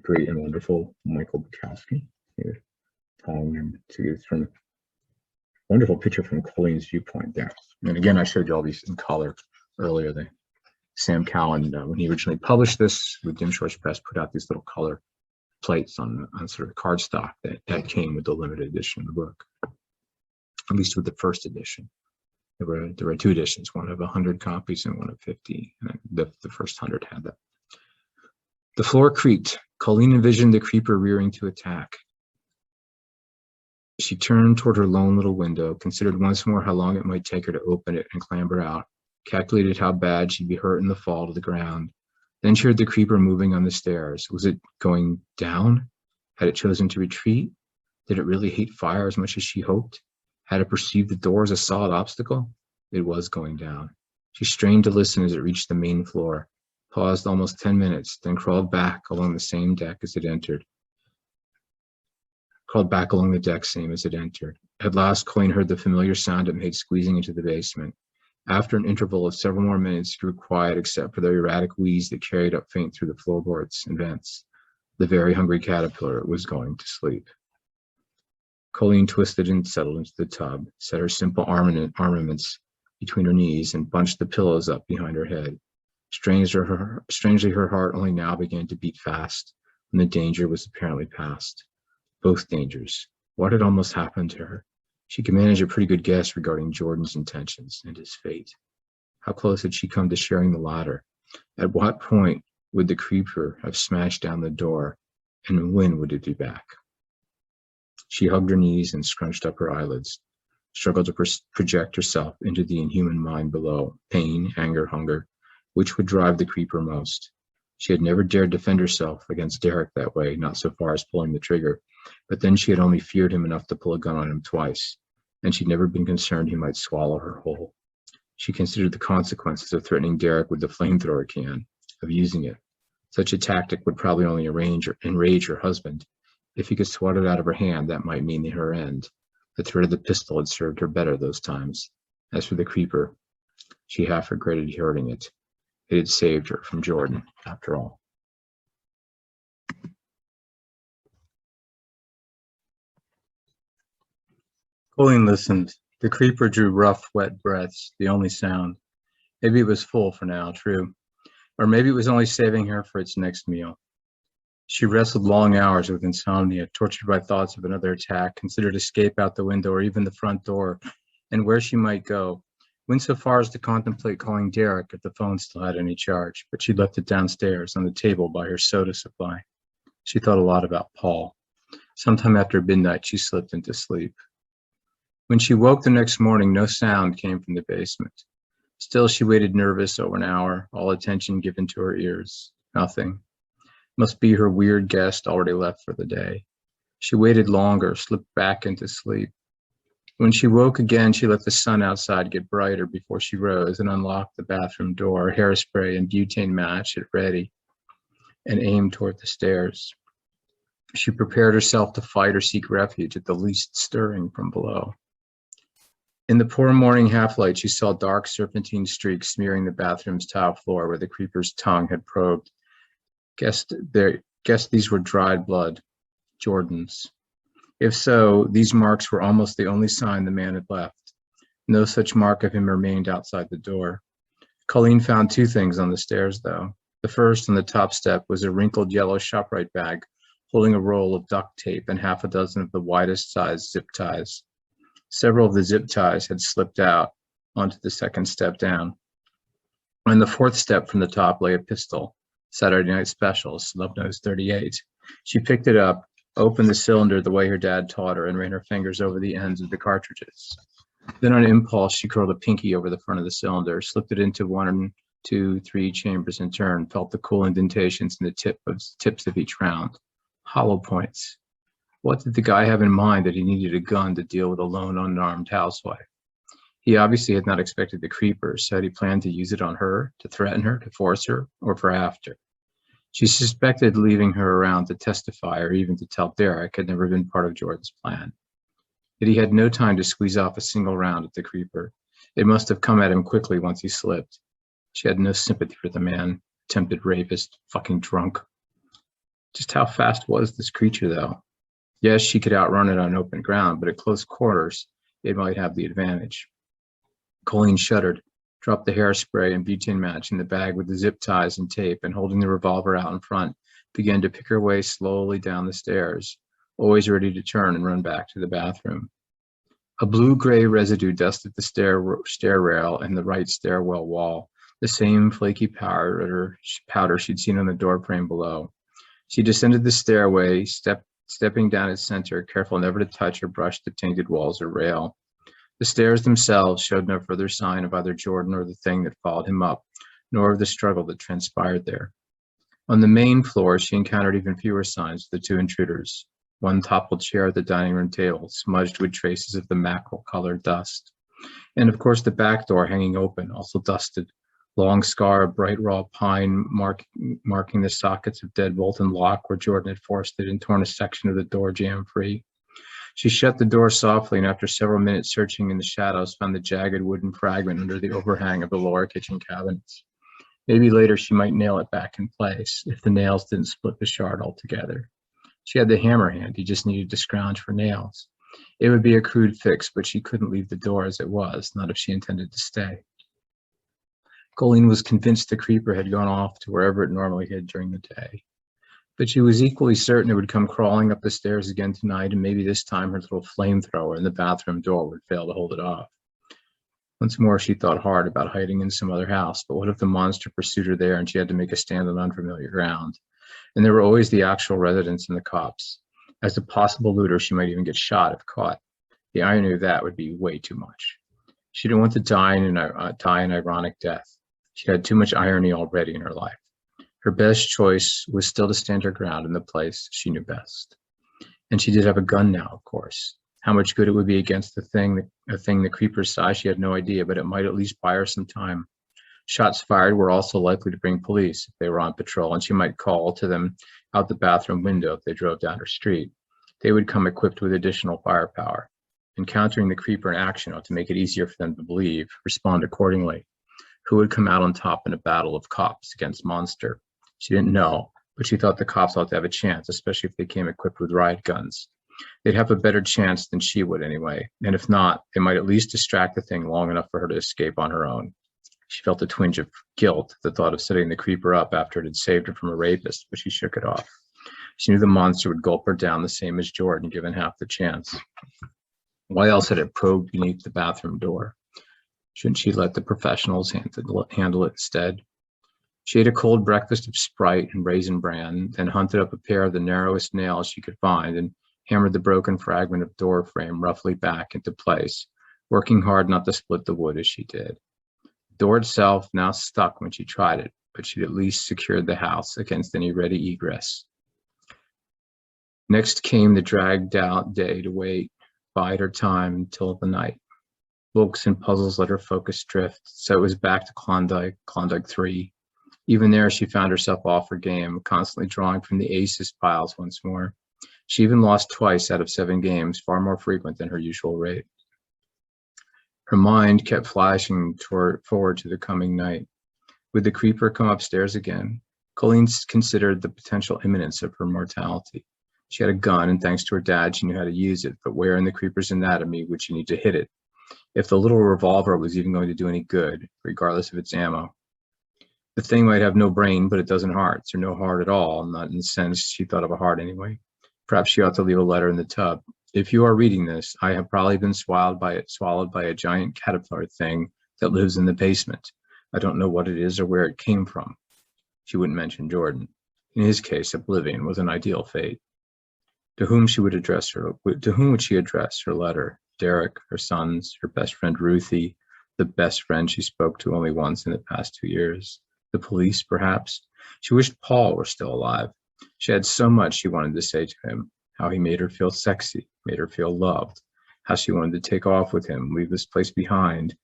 great and wonderful Michael Bukowski. Here, to get from a wonderful picture from Colleen's viewpoint there. And again, I showed you all these in color earlier. Sam Cowan, when he originally published this with Dim Shores Press, put out these little color plates on sort of cardstock that came with the limited edition of the book, at least with the first edition. There were 2 editions, one of 100 copies and one of 50, and the first 100 had that. The floor creaked. Colleen envisioned the creeper rearing to attack. She turned toward her lone little window, considered once more how long it might take her to open it and clamber out, calculated how bad she'd be hurt in the fall to the ground. Then she heard the creeper moving on the stairs. Was it going down? Had it chosen to retreat? Did it really hate fire as much as she hoped? Had it perceived the door as a solid obstacle? It was going down. She strained to listen as it reached the main floor, paused almost 10 minutes, then crawled back along the same deck as it entered. Same as it entered. At last, Colleen heard the familiar sound it made squeezing into the basement. After an interval of several more minutes, it grew quiet except for the erratic wheeze that carried up faint through the floorboards and vents. The very hungry caterpillar was going to sleep. Colleen twisted and settled into the tub, set her simple armaments between her knees, and bunched the pillows up behind her head. Strangely, her heart only now began to beat fast when the danger was apparently past. Both dangers. What had almost happened to her? She could manage a pretty good guess regarding Jordan's intentions and his fate. How close had she come to sharing the latter? At what point would the creeper have smashed down the door, and when would it be back? She hugged her knees and scrunched up her eyelids, struggled to project herself into the inhuman mind below. Pain, anger, hunger. Which would drive the creeper most? She had never dared defend herself against Derek that way, not so far as pulling the trigger, but then she had only feared him enough to pull a gun on him twice, and she'd never been concerned he might swallow her whole. She considered the consequences of threatening Derek with the flamethrower can, of using it. Such a tactic would probably only enrage her husband. If he could swat it out of her hand, that might mean her end. The threat of the pistol had served her better those times. As for the creeper, she half regretted hurting it. It had saved her from Jordan, after all. Colleen listened. The creeper drew rough, wet breaths, the only sound. Maybe it was full for now, true. Or maybe it was only saving her for its next meal. She wrestled long hours with insomnia, tortured by thoughts of another attack, considered escape out the window or even the front door, and where she might go. Went so far as to contemplate calling Derek if the phone still had any charge, but she left it downstairs on the table by her soda supply. She thought a lot about Paul. Sometime after midnight, she slipped into sleep. When she woke the next morning, no sound came from the basement. Still, she waited nervous over an hour, all attention given to her ears. Nothing. Must be her weird guest already left for the day. She waited longer, slipped back into sleep. When she woke again, she let the sun outside get brighter before she rose and unlocked the bathroom door, hairspray and butane match at ready, and aimed toward the stairs. She prepared herself to fight or seek refuge at the least stirring from below. In the poor morning half-light, she saw dark serpentine streaks smearing the bathroom's tile floor where the creeper's tongue had probed. Guessed these were dried blood, Jordan's. If so, these marks were almost the only sign the man had left. No such mark of him remained outside the door. Colleen found two things on the stairs, though. The first, on the top step, was a wrinkled yellow ShopRite bag holding a roll of duct tape and half a dozen of the widest sized zip ties. Several of the zip ties had slipped out onto the second step down. On the fourth step from the top lay a pistol, Saturday Night Special, Snub-Nose 38. She picked it up, opened the cylinder the way her dad taught her, and ran her fingers over the ends of the cartridges. Then on impulse, she curled a pinky over the front of the cylinder, slipped it into 1, 2, 3 chambers in turn, felt the cool indentations in the tips of each round. Hollow points. What did the guy have in mind that he needed a gun to deal with a lone, unarmed housewife? He obviously had not expected the creeper, so had he planned to use it on her, to threaten her, to force her, or for after? She suspected leaving her around to testify or even to tell Derek had never been part of Jordan's plan. Yet he had no time to squeeze off a single round at the creeper. It must have come at him quickly once he slipped. She had no sympathy for the man, tempted rapist, fucking drunk. Just how fast was this creature, though? Yes, she could outrun it on open ground, but at close quarters, it might have the advantage. Colleen shuddered, dropped the hairspray and butane match in the bag with the zip ties and tape, and holding the revolver out in front, began to pick her way slowly down the stairs, always ready to turn and run back to the bathroom. A blue-gray residue dusted the stair rail and the right stairwell wall, the same flaky powder she'd seen on the doorframe below. She descended the stairway, stepping down its center, careful never to touch or brush the tainted walls or rail. The stairs themselves showed no further sign of either Jordan or the thing that followed him up, nor of the struggle that transpired there. On the main floor, she encountered even fewer signs of the two intruders. One toppled chair at the dining room table, smudged with traces of the mackerel-colored dust. And of course the back door hanging open, also dusted. Long scar of bright raw pine marking the sockets of deadbolt and lock where Jordan had forced it and torn a section of the door jamb free. She shut the door softly and after several minutes searching in the shadows found the jagged wooden fragment under the overhang of the lower kitchen cabinets. Maybe later she might nail it back in place if the nails didn't split the shard altogether. She had the hammer handy, just needed to scrounge for nails. It would be a crude fix, but she couldn't leave the door as it was, not if she intended to stay. Colleen was convinced the creeper had gone off to wherever it normally hid during the day. But she was equally certain it would come crawling up the stairs again tonight, and maybe this time her little flamethrower in the bathroom door would fail to hold it off. Once more, she thought hard about hiding in some other house, but what if the monster pursued her there and she had to make a stand on unfamiliar ground? And there were always the actual residents and the cops. As a possible looter, she might even get shot if caught. The irony of that would be way too much. She didn't want to die an ironic death. She had too much irony already in her life. Her best choice was still to stand her ground in the place she knew best. And she did have a gun now, of course. How much good it would be against a thing the creepers saw, she had no idea, but it might at least buy her some time. Shots fired were also likely to bring police if they were on patrol, and she might call to them out the bathroom window if they drove down her street. They would come equipped with additional firepower. Encountering the creeper in action ought to make it easier for them to respond accordingly. Who would come out on top in a battle of cops against monster? She didn't know, but she thought the cops ought to have a chance, especially if they came equipped with riot guns. They'd have a better chance than she would anyway, and if not, they might at least distract the thing long enough for her to escape on her own. She felt a twinge of guilt at the thought of setting the creeper up after it had saved her from a rapist, but she shook it off. She knew the monster would gulp her down the same as Jordan, given half the chance. Why else had it probed beneath the bathroom door? Shouldn't she let the professionals handle it instead? She ate a cold breakfast of Sprite and Raisin Bran, then hunted up a pair of the narrowest nails she could find and hammered the broken fragment of door frame roughly back into place, working hard not to split the wood as she did. The door itself now stuck when she tried it, but she'd at least secured the house against any ready egress. Next came the dragged-out day to wait, bide her time until the night. Books and puzzles let her focus drift, so it was back to Klondike 3. Even there, she found herself off her game, constantly drawing from the aces piles once more. She even lost twice out of 7 games, far more frequent than her usual rate. Her mind kept flashing forward to the coming night. Would the creeper come upstairs again? Colleen considered the potential imminence of her mortality. She had a gun, and thanks to her dad, she knew how to use it, but where in the creeper's anatomy would she need to hit it? If the little revolver was even going to do any good, regardless of its ammo. The thing might have no brain, but it doesn't hearts, or no heart at all, not in the sense she thought of a heart anyway. Perhaps she ought to leave a letter in the tub. If you are reading this, I have probably been swallowed by a giant caterpillar thing that lives in the basement. I don't know what it is or where it came from. She wouldn't mention Jordan. In his case, oblivion was an ideal fate. To whom would she address her letter? Derek, her sons, her best friend Ruthie, the best friend she spoke to only once in the past 2 years. The police, perhaps. She wished Paul were still alive. She had so much she wanted to say to him, how he made her feel sexy, made her feel loved, how she wanted to take off with him, leave this place behind,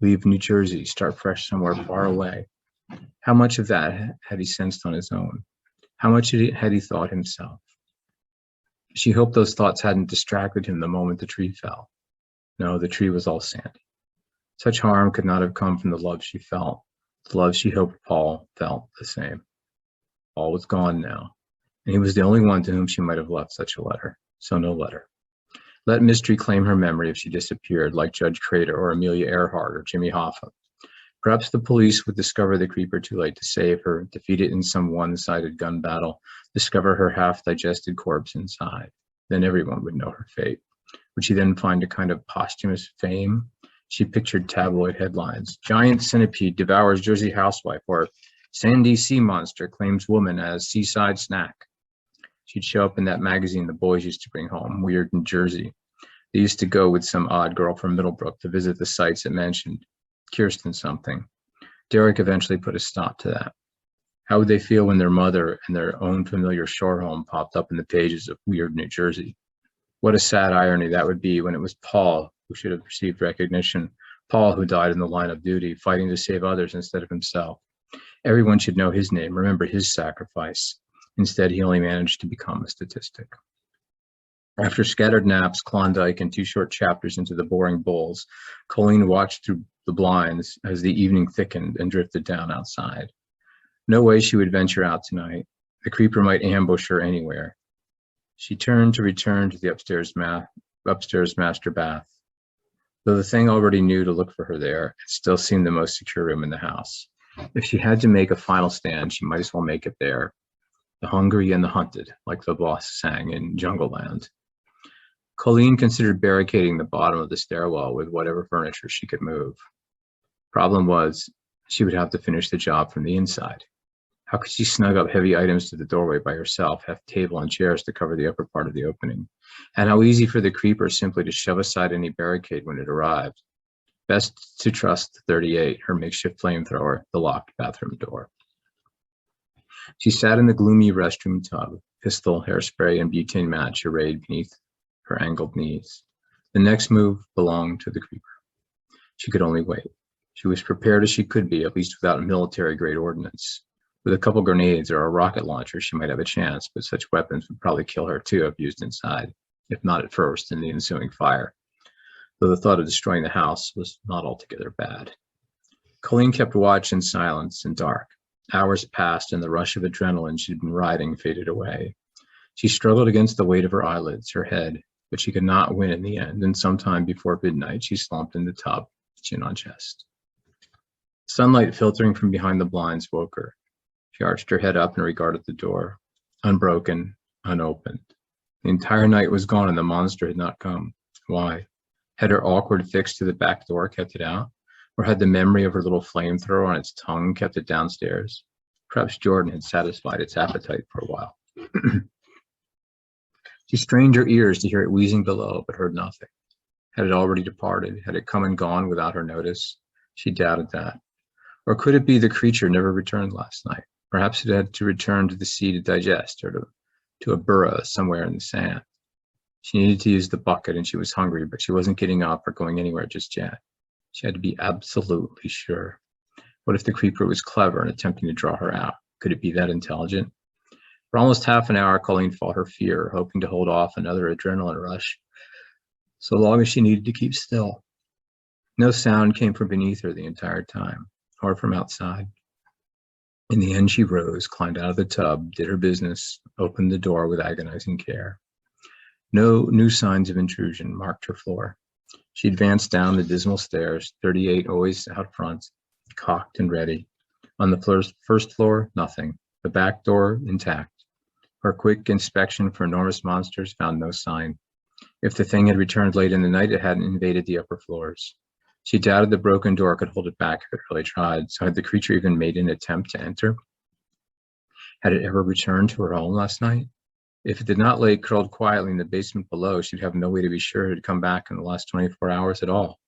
leave New Jersey, start fresh somewhere far away. How much of that had he sensed on his own? How much had he thought himself? She hoped those thoughts hadn't distracted him the moment the tree fell. No, the tree was all sandy. Such harm could not have come from the love she felt, the love she hoped Paul felt the same. Paul was gone now, and he was the only one to whom she might have left such a letter, so no letter. Let mystery claim her memory if she disappeared, like Judge Crater or Amelia Earhart or Jimmy Hoffa. Perhaps the police would discover the creeper too late to save her, defeat it in some one-sided gun battle, discover her half-digested corpse inside. Then everyone would know her fate. Would she then find a kind of posthumous fame? She pictured tabloid headlines. Giant centipede devours Jersey housewife, or Sandy sea monster claims woman as seaside snack. She'd show up in that magazine the boys used to bring home, Weird New Jersey. They used to go with some odd girl from Middlebrook to visit the sites it mentioned. Kirsten something. Derek eventually put a stop to that. How would they feel when their mother and their own familiar shore home popped up in the pages of Weird New Jersey? What a sad irony that would be when it was Paul who should have received recognition, Paul who died in the line of duty, fighting to save others instead of himself. Everyone should know his name, remember his sacrifice. Instead, he only managed to become a statistic. After scattered naps, Klondike, and 2 short chapters into the boring Bulls, Colleen watched through the blinds as the evening thickened and drifted down outside. No way she would venture out tonight. The creeper might ambush her anywhere. She turned to return to the upstairs master bath. Though the thing already knew to look for her there, it still seemed the most secure room in the house. If she had to make a final stand, she might as well make it there. The hungry and the hunted, like the boss sang in Jungle Land. Colleen considered barricading the bottom of the stairwell with whatever furniture she could move. Problem was, she would have to finish the job from the inside. How could she snug up heavy items to the doorway by herself, have table and chairs to cover the upper part of the opening? And how easy for the creeper simply to shove aside any barricade when it arrived. Best to trust the 38, her makeshift flamethrower, the locked bathroom door. She sat in the gloomy restroom tub, pistol, hairspray, and butane match arrayed beneath her angled knees. The next move belonged to the creeper. She could only wait. She was prepared as she could be, at least without military-grade ordnance. With a couple grenades or a rocket launcher, she might have a chance, but such weapons would probably kill her too if used inside, if not at first in the ensuing fire. Though the thought of destroying the house was not altogether bad. Colleen kept watch in silence and dark. Hours passed and the rush of adrenaline she'd been riding faded away. She struggled against the weight of her eyelids, her head, but she could not win in the end, and sometime before midnight she slumped in the tub, chin on chest. Sunlight filtering from behind the blinds woke her. She arched her head up and regarded the door, unbroken, unopened. The entire night was gone and the monster had not come. Why? Had her awkward fix to the back door kept it out? Or had the memory of her little flamethrower on its tongue kept it downstairs? Perhaps Jordan had satisfied its appetite for a while. She strained her ears to hear it wheezing below, but heard nothing. Had it already departed? Had it come and gone without her notice? She doubted that. Or could it be the creature never returned last night? Perhaps it had to return to the sea to digest, or to a burrow somewhere in the sand. She needed to use the bucket and she was hungry, but she wasn't getting up or going anywhere just yet. She had to be absolutely sure. What if the creeper was clever in attempting to draw her out? Could it be that intelligent? For almost half an hour, Colleen fought her fear, hoping to hold off another adrenaline rush, so long as she needed to keep still. No sound came from beneath her the entire time, or from outside. In the end, she rose, climbed out of the tub, did her business, opened the door with agonizing care. No new signs of intrusion marked her floor. She advanced down the dismal stairs, 38 always out front, cocked and ready. On the first floor, nothing. The back door, intact. Her quick inspection for enormous monsters found no sign. If the thing had returned late in the night, it hadn't invaded the upper floors. She doubted the broken door could hold it back if it really tried, so had the creature even made an attempt to enter? Had it ever returned to her home last night? If it did not lay curled quietly in the basement below, she'd have no way to be sure it had come back in the last 24 hours at all.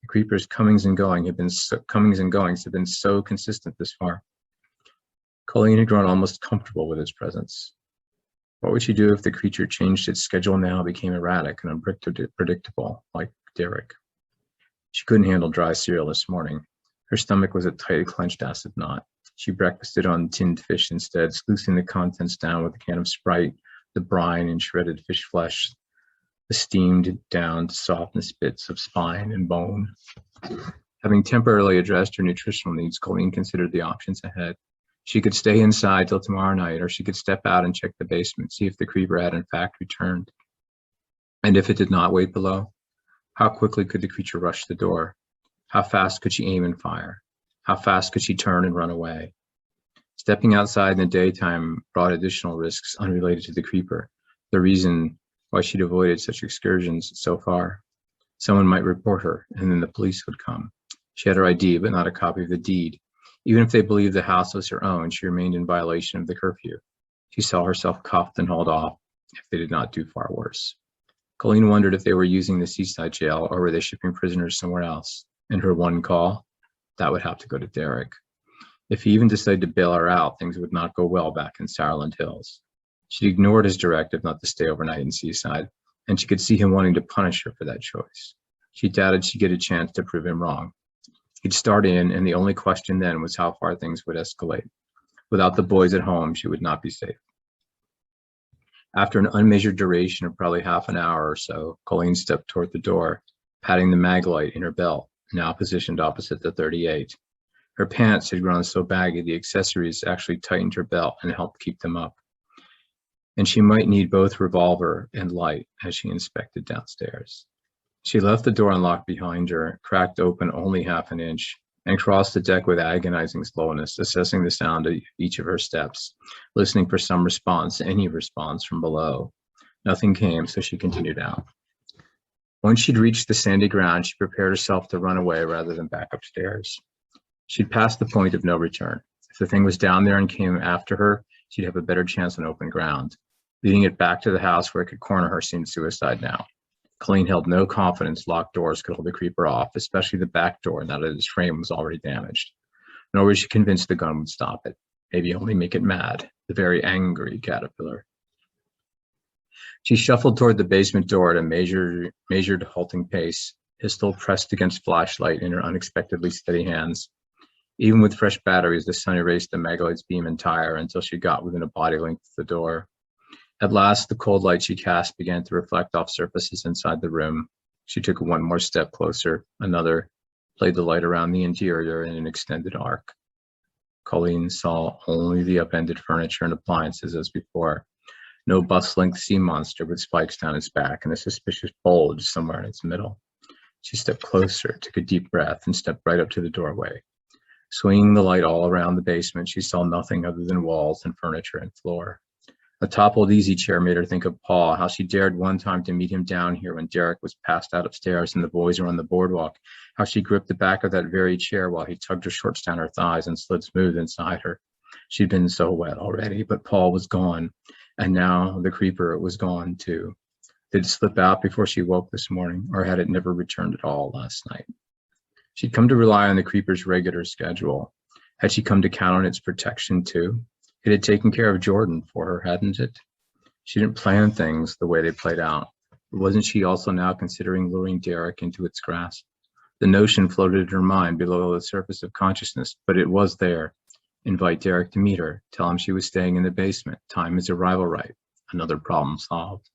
The creeper's comings and goings have been so consistent this far. Colleen had grown almost comfortable with its presence. What would she do if the creature changed its schedule now, became erratic and unpredictable, like Derek? She couldn't handle dry cereal this morning. Her stomach was a tight, clenched acid knot. She breakfasted on tinned fish instead, sluicing the contents down with a can of Sprite, the brine and shredded fish flesh, the steamed down to softness bits of spine and bone. Having temporarily addressed her nutritional needs, Colleen considered the options ahead. She could stay inside till tomorrow night, or she could step out and check the basement, see if the creeper had in fact returned. And if it did not wait below, how quickly could the creature rush the door? How fast could she aim and fire? How fast could she turn and run away? Stepping outside in the daytime brought additional risks unrelated to the creeper, the reason why she'd avoided such excursions so far. Someone might report her, and then the police would come. She had her ID, but not a copy of the deed. Even if they believed the house was her own, she remained in violation of the curfew. She saw herself cuffed and hauled off if they did not do far worse. Colleen wondered if they were using the seaside jail or were they shipping prisoners somewhere else. And her one call, that would have to go to Derek. If he even decided to bail her out, things would not go well back in Sauerland Hills. She ignored his directive not to stay overnight in Seaside, and she could see him wanting to punish her for that choice. She doubted she'd get a chance to prove him wrong. He'd start in, and the only question then was how far things would escalate. Without the boys at home, she would not be safe. After an unmeasured duration of probably half an hour or so, Colleen stepped toward the door, patting the mag light in her belt, now positioned opposite the 38. Her pants had grown so baggy the accessories actually tightened her belt and helped keep them up. And she might need both revolver and light as she inspected downstairs. She left the door unlocked behind her, cracked open only half an inch, and crossed the deck with agonizing slowness, assessing the sound of each of her steps, listening for some response, any response from below. Nothing came, so she continued out. Once she'd reached the sandy ground, she prepared herself to run away rather than back upstairs. She'd passed the point of no return. If the thing was down there and came after her, she'd have a better chance on open ground. Leading it back to the house where it could corner her seemed suicide now. Colleen held no confidence locked doors could hold the creeper off, especially the back door now that its frame was already damaged. Nor was she convinced the gun would stop it, maybe only make it mad, the very angry caterpillar. She shuffled toward the basement door at a measured halting pace, pistol pressed against flashlight in her unexpectedly steady hands. Even with fresh batteries, the sun erased the Maglite's beam entire until she got within a body length of the door. At last, the cold light she cast began to reflect off surfaces inside the room. She took one more step closer, another, played the light around the interior in an extended arc. Colleen saw only the upended furniture and appliances as before. No bus-length sea monster with spikes down its back and a suspicious bulge somewhere in its middle. She stepped closer, took a deep breath, and stepped right up to the doorway. Swinging the light all around the basement, she saw nothing other than walls and furniture and floor. A toppled easy chair made her think of Paul, how she dared one time to meet him down here when Derek was passed out upstairs and the boys were on the boardwalk, how she gripped the back of that very chair while he tugged her shorts down her thighs and slid smooth inside her. She'd been so wet already, but Paul was gone, and now the creeper was gone too. Did it slip out before she woke this morning, or had it never returned at all last night? She'd come to rely on the creeper's regular schedule. Had she come to count on its protection too? It had taken care of Jordan for her, hadn't it? She didn't plan things the way they played out. But wasn't she also now considering luring Derek into its grasp? The notion floated in her mind below the surface of consciousness, but it was there. Invite Derek to meet her, tell him she was staying in the basement. Time is arrival right. Another problem solved.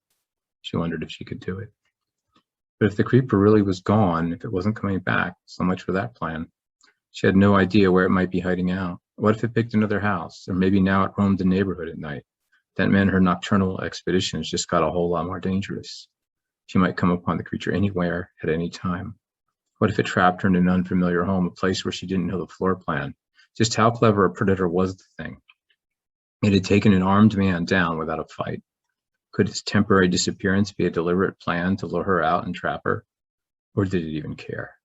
She wondered if she could do it. But if the creeper really was gone, if it wasn't coming back, so much for that plan. She had no idea where it might be hiding out. What if it picked another house? Or maybe now it roamed the neighborhood at night. That meant her nocturnal expeditions just got a whole lot more dangerous. She might come upon the creature anywhere, at any time. What if it trapped her in an unfamiliar home, a place where she didn't know the floor plan? Just how clever a predator was the thing. It had taken an armed man down without a fight. Could its temporary disappearance be a deliberate plan to lure her out and trap her? Or did it even care?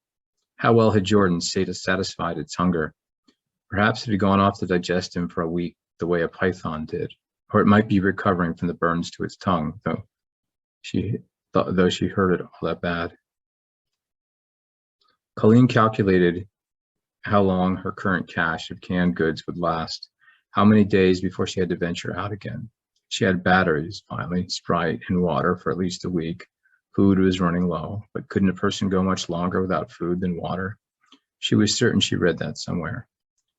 How well had Jordan satisfied its hunger? Perhaps it had gone off to digest him for a week the way a python did, or it might be recovering from the burns to its tongue, though she heard it all that bad. Colleen calculated how long her current cache of canned goods would last, how many days before she had to venture out again. She had batteries, finally, Sprite, and water for at least a week. Food was running low, but couldn't a person go much longer without food than water? She was certain she read that somewhere.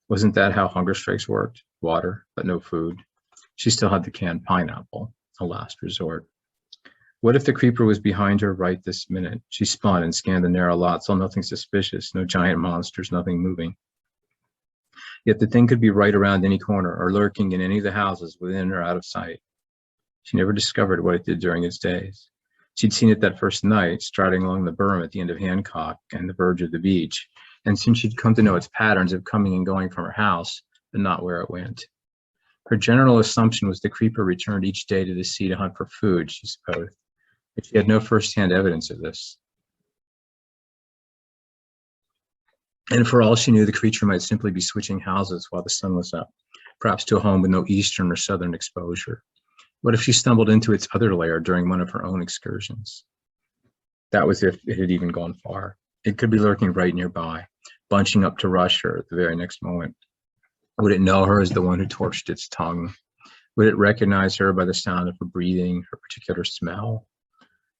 Wasn't that how hunger strikes worked? Water, but no food. She still had the canned pineapple, a last resort. What if the creeper was behind her right this minute? She spun and scanned the narrow lot, saw nothing suspicious, no giant monsters, nothing moving. Yet the thing could be right around any corner or lurking in any of the houses within or out of sight. She never discovered what it did during its days. She'd seen it that first night, striding along the berm at the end of Hancock and the verge of the beach, and soon she'd come to know its patterns of coming and going from her house, but not where it went. Her general assumption was the creeper returned each day to the sea to hunt for food, she supposed, but she had no first-hand evidence of this. And for all she knew, the creature might simply be switching houses while the sun was up, perhaps to a home with no eastern or southern exposure. What if she stumbled into its other lair during one of her own excursions? That was if it had even gone far. It could be lurking right nearby, bunching up to rush her at the very next moment. Would it know her as the one who torched its tongue? Would it recognize her by the sound of her breathing, her particular smell?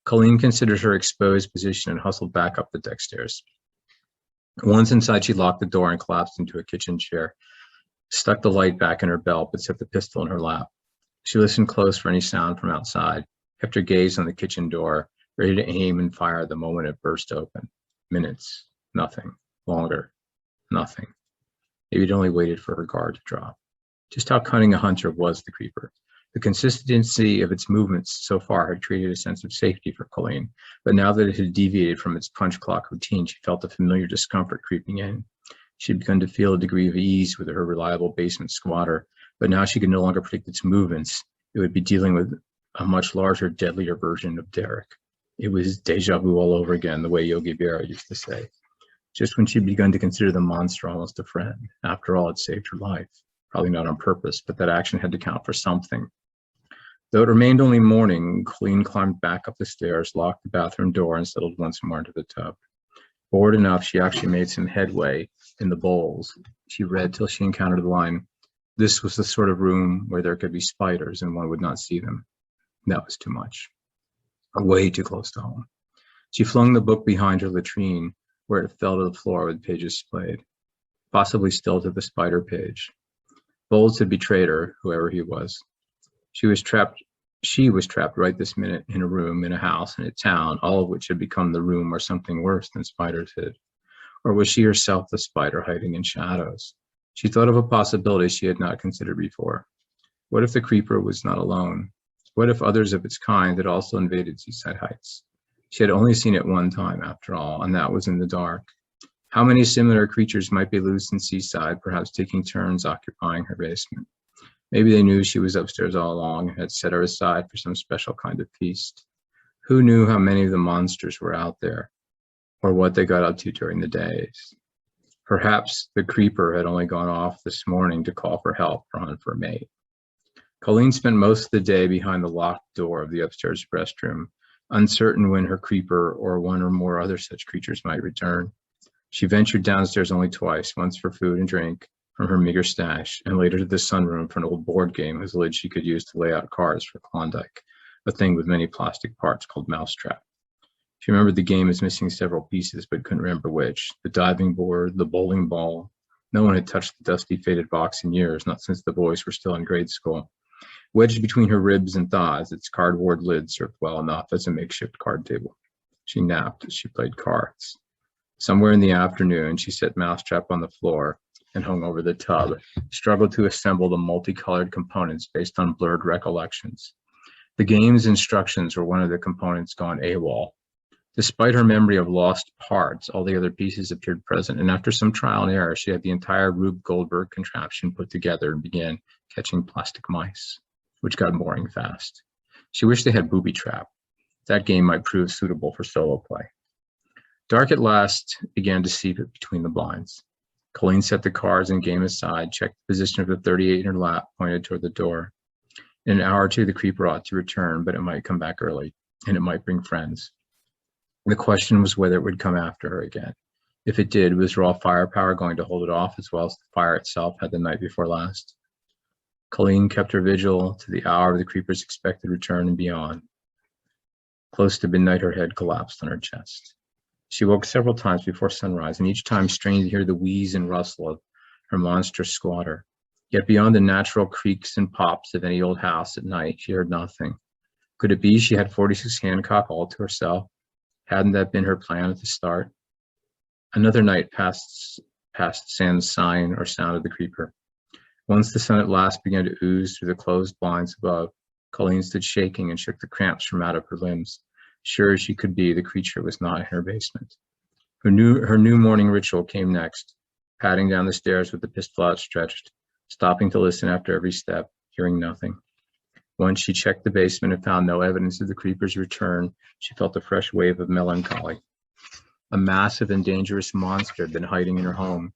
Colleen considered her exposed position and hustled back up the deck stairs. Once inside, she locked the door and collapsed into a kitchen chair, stuck the light back in her belt, but set the pistol in her lap. She listened close for any sound from outside, kept her gaze on the kitchen door, ready to aim and fire the moment it burst open. Minutes, nothing. Longer, nothing. Maybe it only waited for her guard to drop. Just how cunning a hunter was the creeper. The consistency of its movements so far had created a sense of safety for Colleen, but now that it had deviated from its punch clock routine, she felt a familiar discomfort creeping in. She had begun to feel a degree of ease with her reliable basement squatter, but now she could no longer predict its movements. It would be dealing with a much larger, deadlier version of Derek. It was deja vu all over again, the way Yogi Berra used to say. Just when she'd begun to consider the monster almost a friend. After all, it saved her life. probably not on purpose, but that action had to count for something. Though it remained only morning, Colleen climbed back up the stairs, locked the bathroom door, and settled once more into the tub. Bored enough, she actually made some headway in the bowls. She read till she encountered the line, "This was the sort of room where there could be spiders and one would not see them." That was too much. Way too close to home. She flung the book behind her latrine, where it fell to the floor with pages splayed, possibly still to the spider page. Bowles had betrayed her, whoever he was. She was trapped right this minute in a room, in a house, in a town, all of which had become the room where something worse than spiders hid. Or was she herself the spider hiding in shadows? She thought of a possibility she had not considered before. What if the creeper was not alone? What if others of its kind had also invaded Seaside Heights? She had only seen it one time, after all, and that was in the dark. How many similar creatures might be loose in Seaside, perhaps taking turns occupying her basement? Maybe they knew she was upstairs all along and had set her aside for some special kind of feast. Who knew how many of the monsters were out there, or what they got up to during the days? Perhaps the creeper had only gone off this morning to call for help or hunt for a mate. Colleen spent most of the day behind the locked door of the upstairs restroom, uncertain when her creeper or one or more other such creatures might return. She ventured downstairs only twice, once for food and drink from her meager stash, and later to the sunroom for an old board game whose lid she could use to lay out cards for Klondike, a thing with many plastic parts called Mousetrap. She remembered the game as missing several pieces, but couldn't remember which. The diving board, the bowling ball. No one had touched the dusty, faded box in years, not since the boys were still in grade school. Wedged between her ribs and thighs, its cardboard lid served well enough as a makeshift card table. She napped as she played cards. Somewhere in the afternoon, she set Mousetrap on the floor and hung over the tub, struggled to assemble the multicolored components based on blurred recollections. The game's instructions were one of the components gone AWOL. Despite her memory of lost parts, all the other pieces appeared present, and after some trial and error, she had the entire Rube Goldberg contraption put together and began catching plastic mice, which got boring fast. She wished they had Booby Trap. That game might prove suitable for solo play. Dark at last began to seep between the blinds. Colleen set the cards and game aside, checked the position of the 38 in her lap, pointed toward the door. In an hour or two, the creeper ought to return, but it might come back early, and it might bring friends. The question was whether it would come after her again. If it did, was raw firepower going to hold it off as well as the fire itself had the night before last? Colleen kept her vigil to the hour of the creeper's expected return and beyond. Close to midnight, her head collapsed on her chest. She woke several times before sunrise, and each time strained to hear the wheeze and rustle of her monstrous squatter. Yet beyond the natural creaks and pops of any old house at night, she heard nothing. Could it be she had 46 Hancock all to herself? Hadn't that been her plan at the start? Another night passed sans sign or sound of the creeper. Once the sun at last began to ooze through the closed blinds above, Colleen stood shaking and shook the cramps from out of her limbs. Sure as she could be, the creature was not in her basement. Her new morning ritual came next, padding down the stairs with the pistol outstretched, stopping to listen after every step, hearing nothing. Once she checked the basement and found no evidence of the creeper's return, she felt a fresh wave of melancholy. A massive and dangerous monster had been hiding in her home.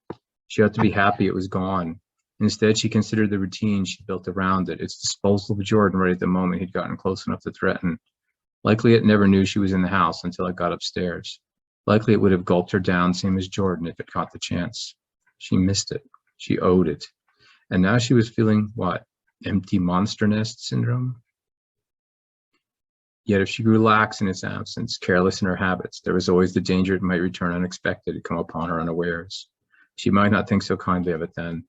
She ought to be happy it was gone. Instead, she considered the routine she built around it, its disposal of Jordan right at the moment he'd gotten close enough to threaten. Likely it never knew she was in the house until it got upstairs. Likely it would have gulped her down, same as Jordan, if it caught the chance. She missed it. She owed it. And now she was feeling what? Empty monster nest syndrome? Yet if she grew lax in its absence, careless in her habits, there was always the danger it might return unexpected to come upon her unawares. She might not think so kindly of it then.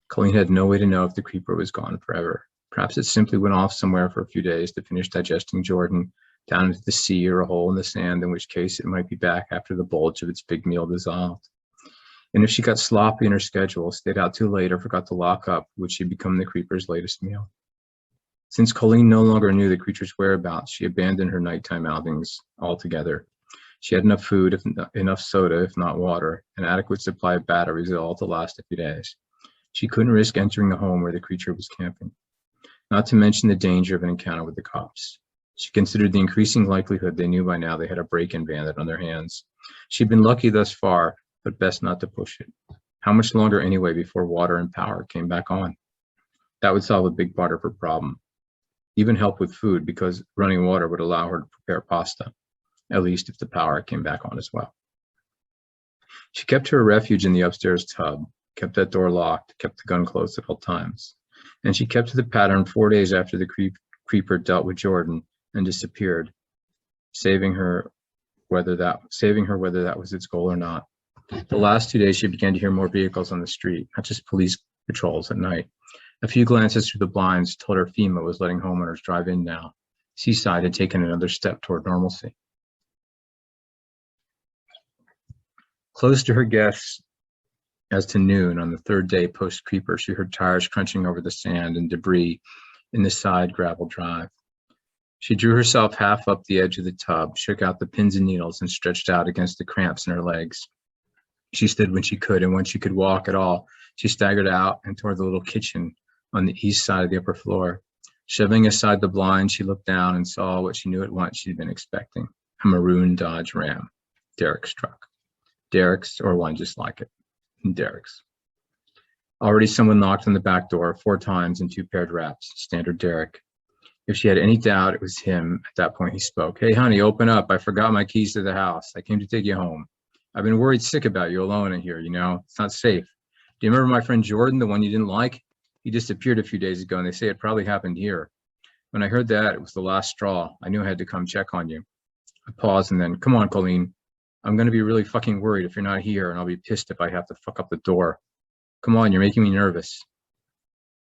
Colleen had no way to know if the creeper was gone forever. Perhaps it simply went off somewhere for a few days to finish digesting Jordan, down into the sea or a hole in the sand, in which case it might be back after the bulge of its big meal dissolved. And if she got sloppy in her schedule, stayed out too late, or forgot to lock up, would she become the creeper's latest meal? Since Colleen no longer knew the creature's whereabouts, she abandoned her nighttime outings altogether. She had enough food, enough soda, if not water, an adequate supply of batteries, all to last a few days. She couldn't risk entering the home where the creature was camping, not to mention the danger of an encounter with the cops. She considered the increasing likelihood they knew by now they had a break-in bandit on their hands. She'd been lucky thus far, but best not to push it. How much longer anyway before water and power came back on? That would solve a big part of her problem. Even help with food, because running water would allow her to prepare pasta, at least if the power came back on as well. She kept her refuge in the upstairs tub, kept that door locked, kept the gun closed at all times. And she kept to the pattern 4 days after the creeper dealt with Jordan and disappeared, saving her whether that was its goal or not. The last 2 days, she began to hear more vehicles on the street, not just police patrols at night. A few glances through the blinds told her FEMA was letting homeowners drive in now. Seaside had taken another step toward normalcy. Close to her guess as to noon on the third day post-creeper, she heard tires crunching over the sand and debris in the side gravel drive. She drew herself half up the edge of the tub, shook out the pins and needles, and stretched out against the cramps in her legs. She stood when she could, and when she could walk at all, she staggered out and toward the little kitchen on the east side of the upper floor. Shoving aside the blind, she looked down and saw what she knew at once she'd been expecting: a maroon Dodge Ram, Derek's truck. Derek's, or one just like it, Derek's. Already someone knocked on the back door 4 times in 2 paired raps, standard Derek. If she had any doubt, it was him. At that point, he spoke. "Hey, honey, open up. I forgot my keys to the house. I came to take you home. I've been worried sick about you alone in here, you know. It's not safe. Do you remember my friend Jordan, the one you didn't like? He disappeared a few days ago, and they say it probably happened here. When I heard that, it was the last straw. I knew I had to come check on you." I paused and then, "Come on, Colleen. I'm going to be really fucking worried if you're not here, and I'll be pissed if I have to fuck up the door. Come on, you're making me nervous."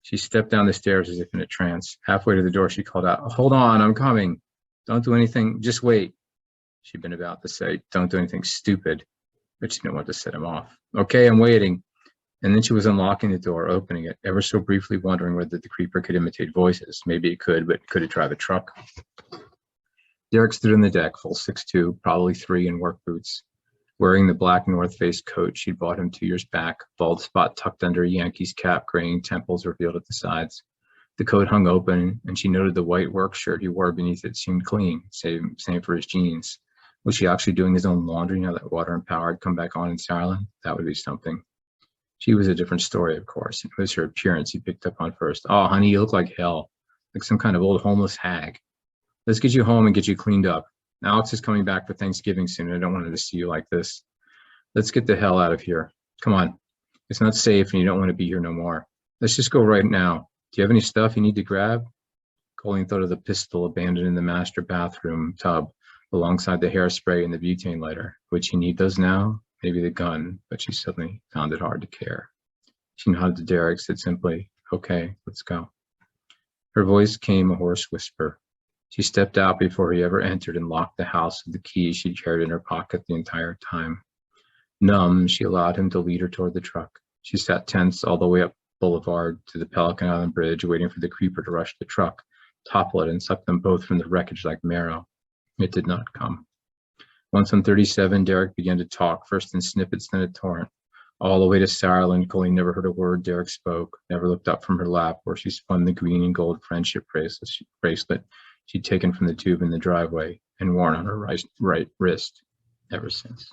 She stepped down the stairs as if in a trance. Halfway to the door, she called out, "Hold on, I'm coming. Don't do anything, just wait." She'd been about to say, "Don't do anything stupid," but she didn't want to set him off. "Okay, I'm waiting." And then she was unlocking the door, opening it, ever so briefly wondering whether the creeper could imitate voices. Maybe it could, but could it drive a truck? Derek stood on the deck, full 6'2", probably 3 in work boots, wearing the black North Face coat she'd bought him 2 years back, bald spot tucked under a Yankees cap, graying temples revealed at the sides. The coat hung open, and she noted the white work shirt he wore beneath it seemed clean, same for his jeans. Was he actually doing his own laundry now that water and power had come back on in Sauerland? That would be something. She was a different story, of course. It was her appearance he picked up on first. "Oh, honey, you look like hell, like some kind of old homeless hag. Let's get you home and get you cleaned up. Alex is coming back for Thanksgiving soon, and I don't want her to see you like this. Let's get the hell out of here. Come on. It's not safe, and you don't want to be here no more. Let's just go right now. Do you have any stuff you need to grab?" Colleen thought of the pistol abandoned in the master bathroom tub alongside the hairspray and the butane lighter. Would she need those now? Maybe the gun, but she suddenly found it hard to care. She nodded to Derek, said simply, "Okay, let's go." Her voice came a hoarse whisper. She stepped out before he ever entered and locked the house with the keys she'd carried in her pocket the entire time. Numb, she allowed him to lead her toward the truck. She sat tense all the way up Boulevard to the Pelican Island Bridge, waiting for the creeper to rush the truck, topple it, and suck them both from the wreckage like marrow. It did not come. Once on 37, Derek began to talk, first in snippets, then a torrent. All the way to Sauerland, Colleen never heard a word Derek spoke, never looked up from her lap where she spun the green and gold friendship bracelet she'd taken from the tube in the driveway and worn on her right wrist ever since.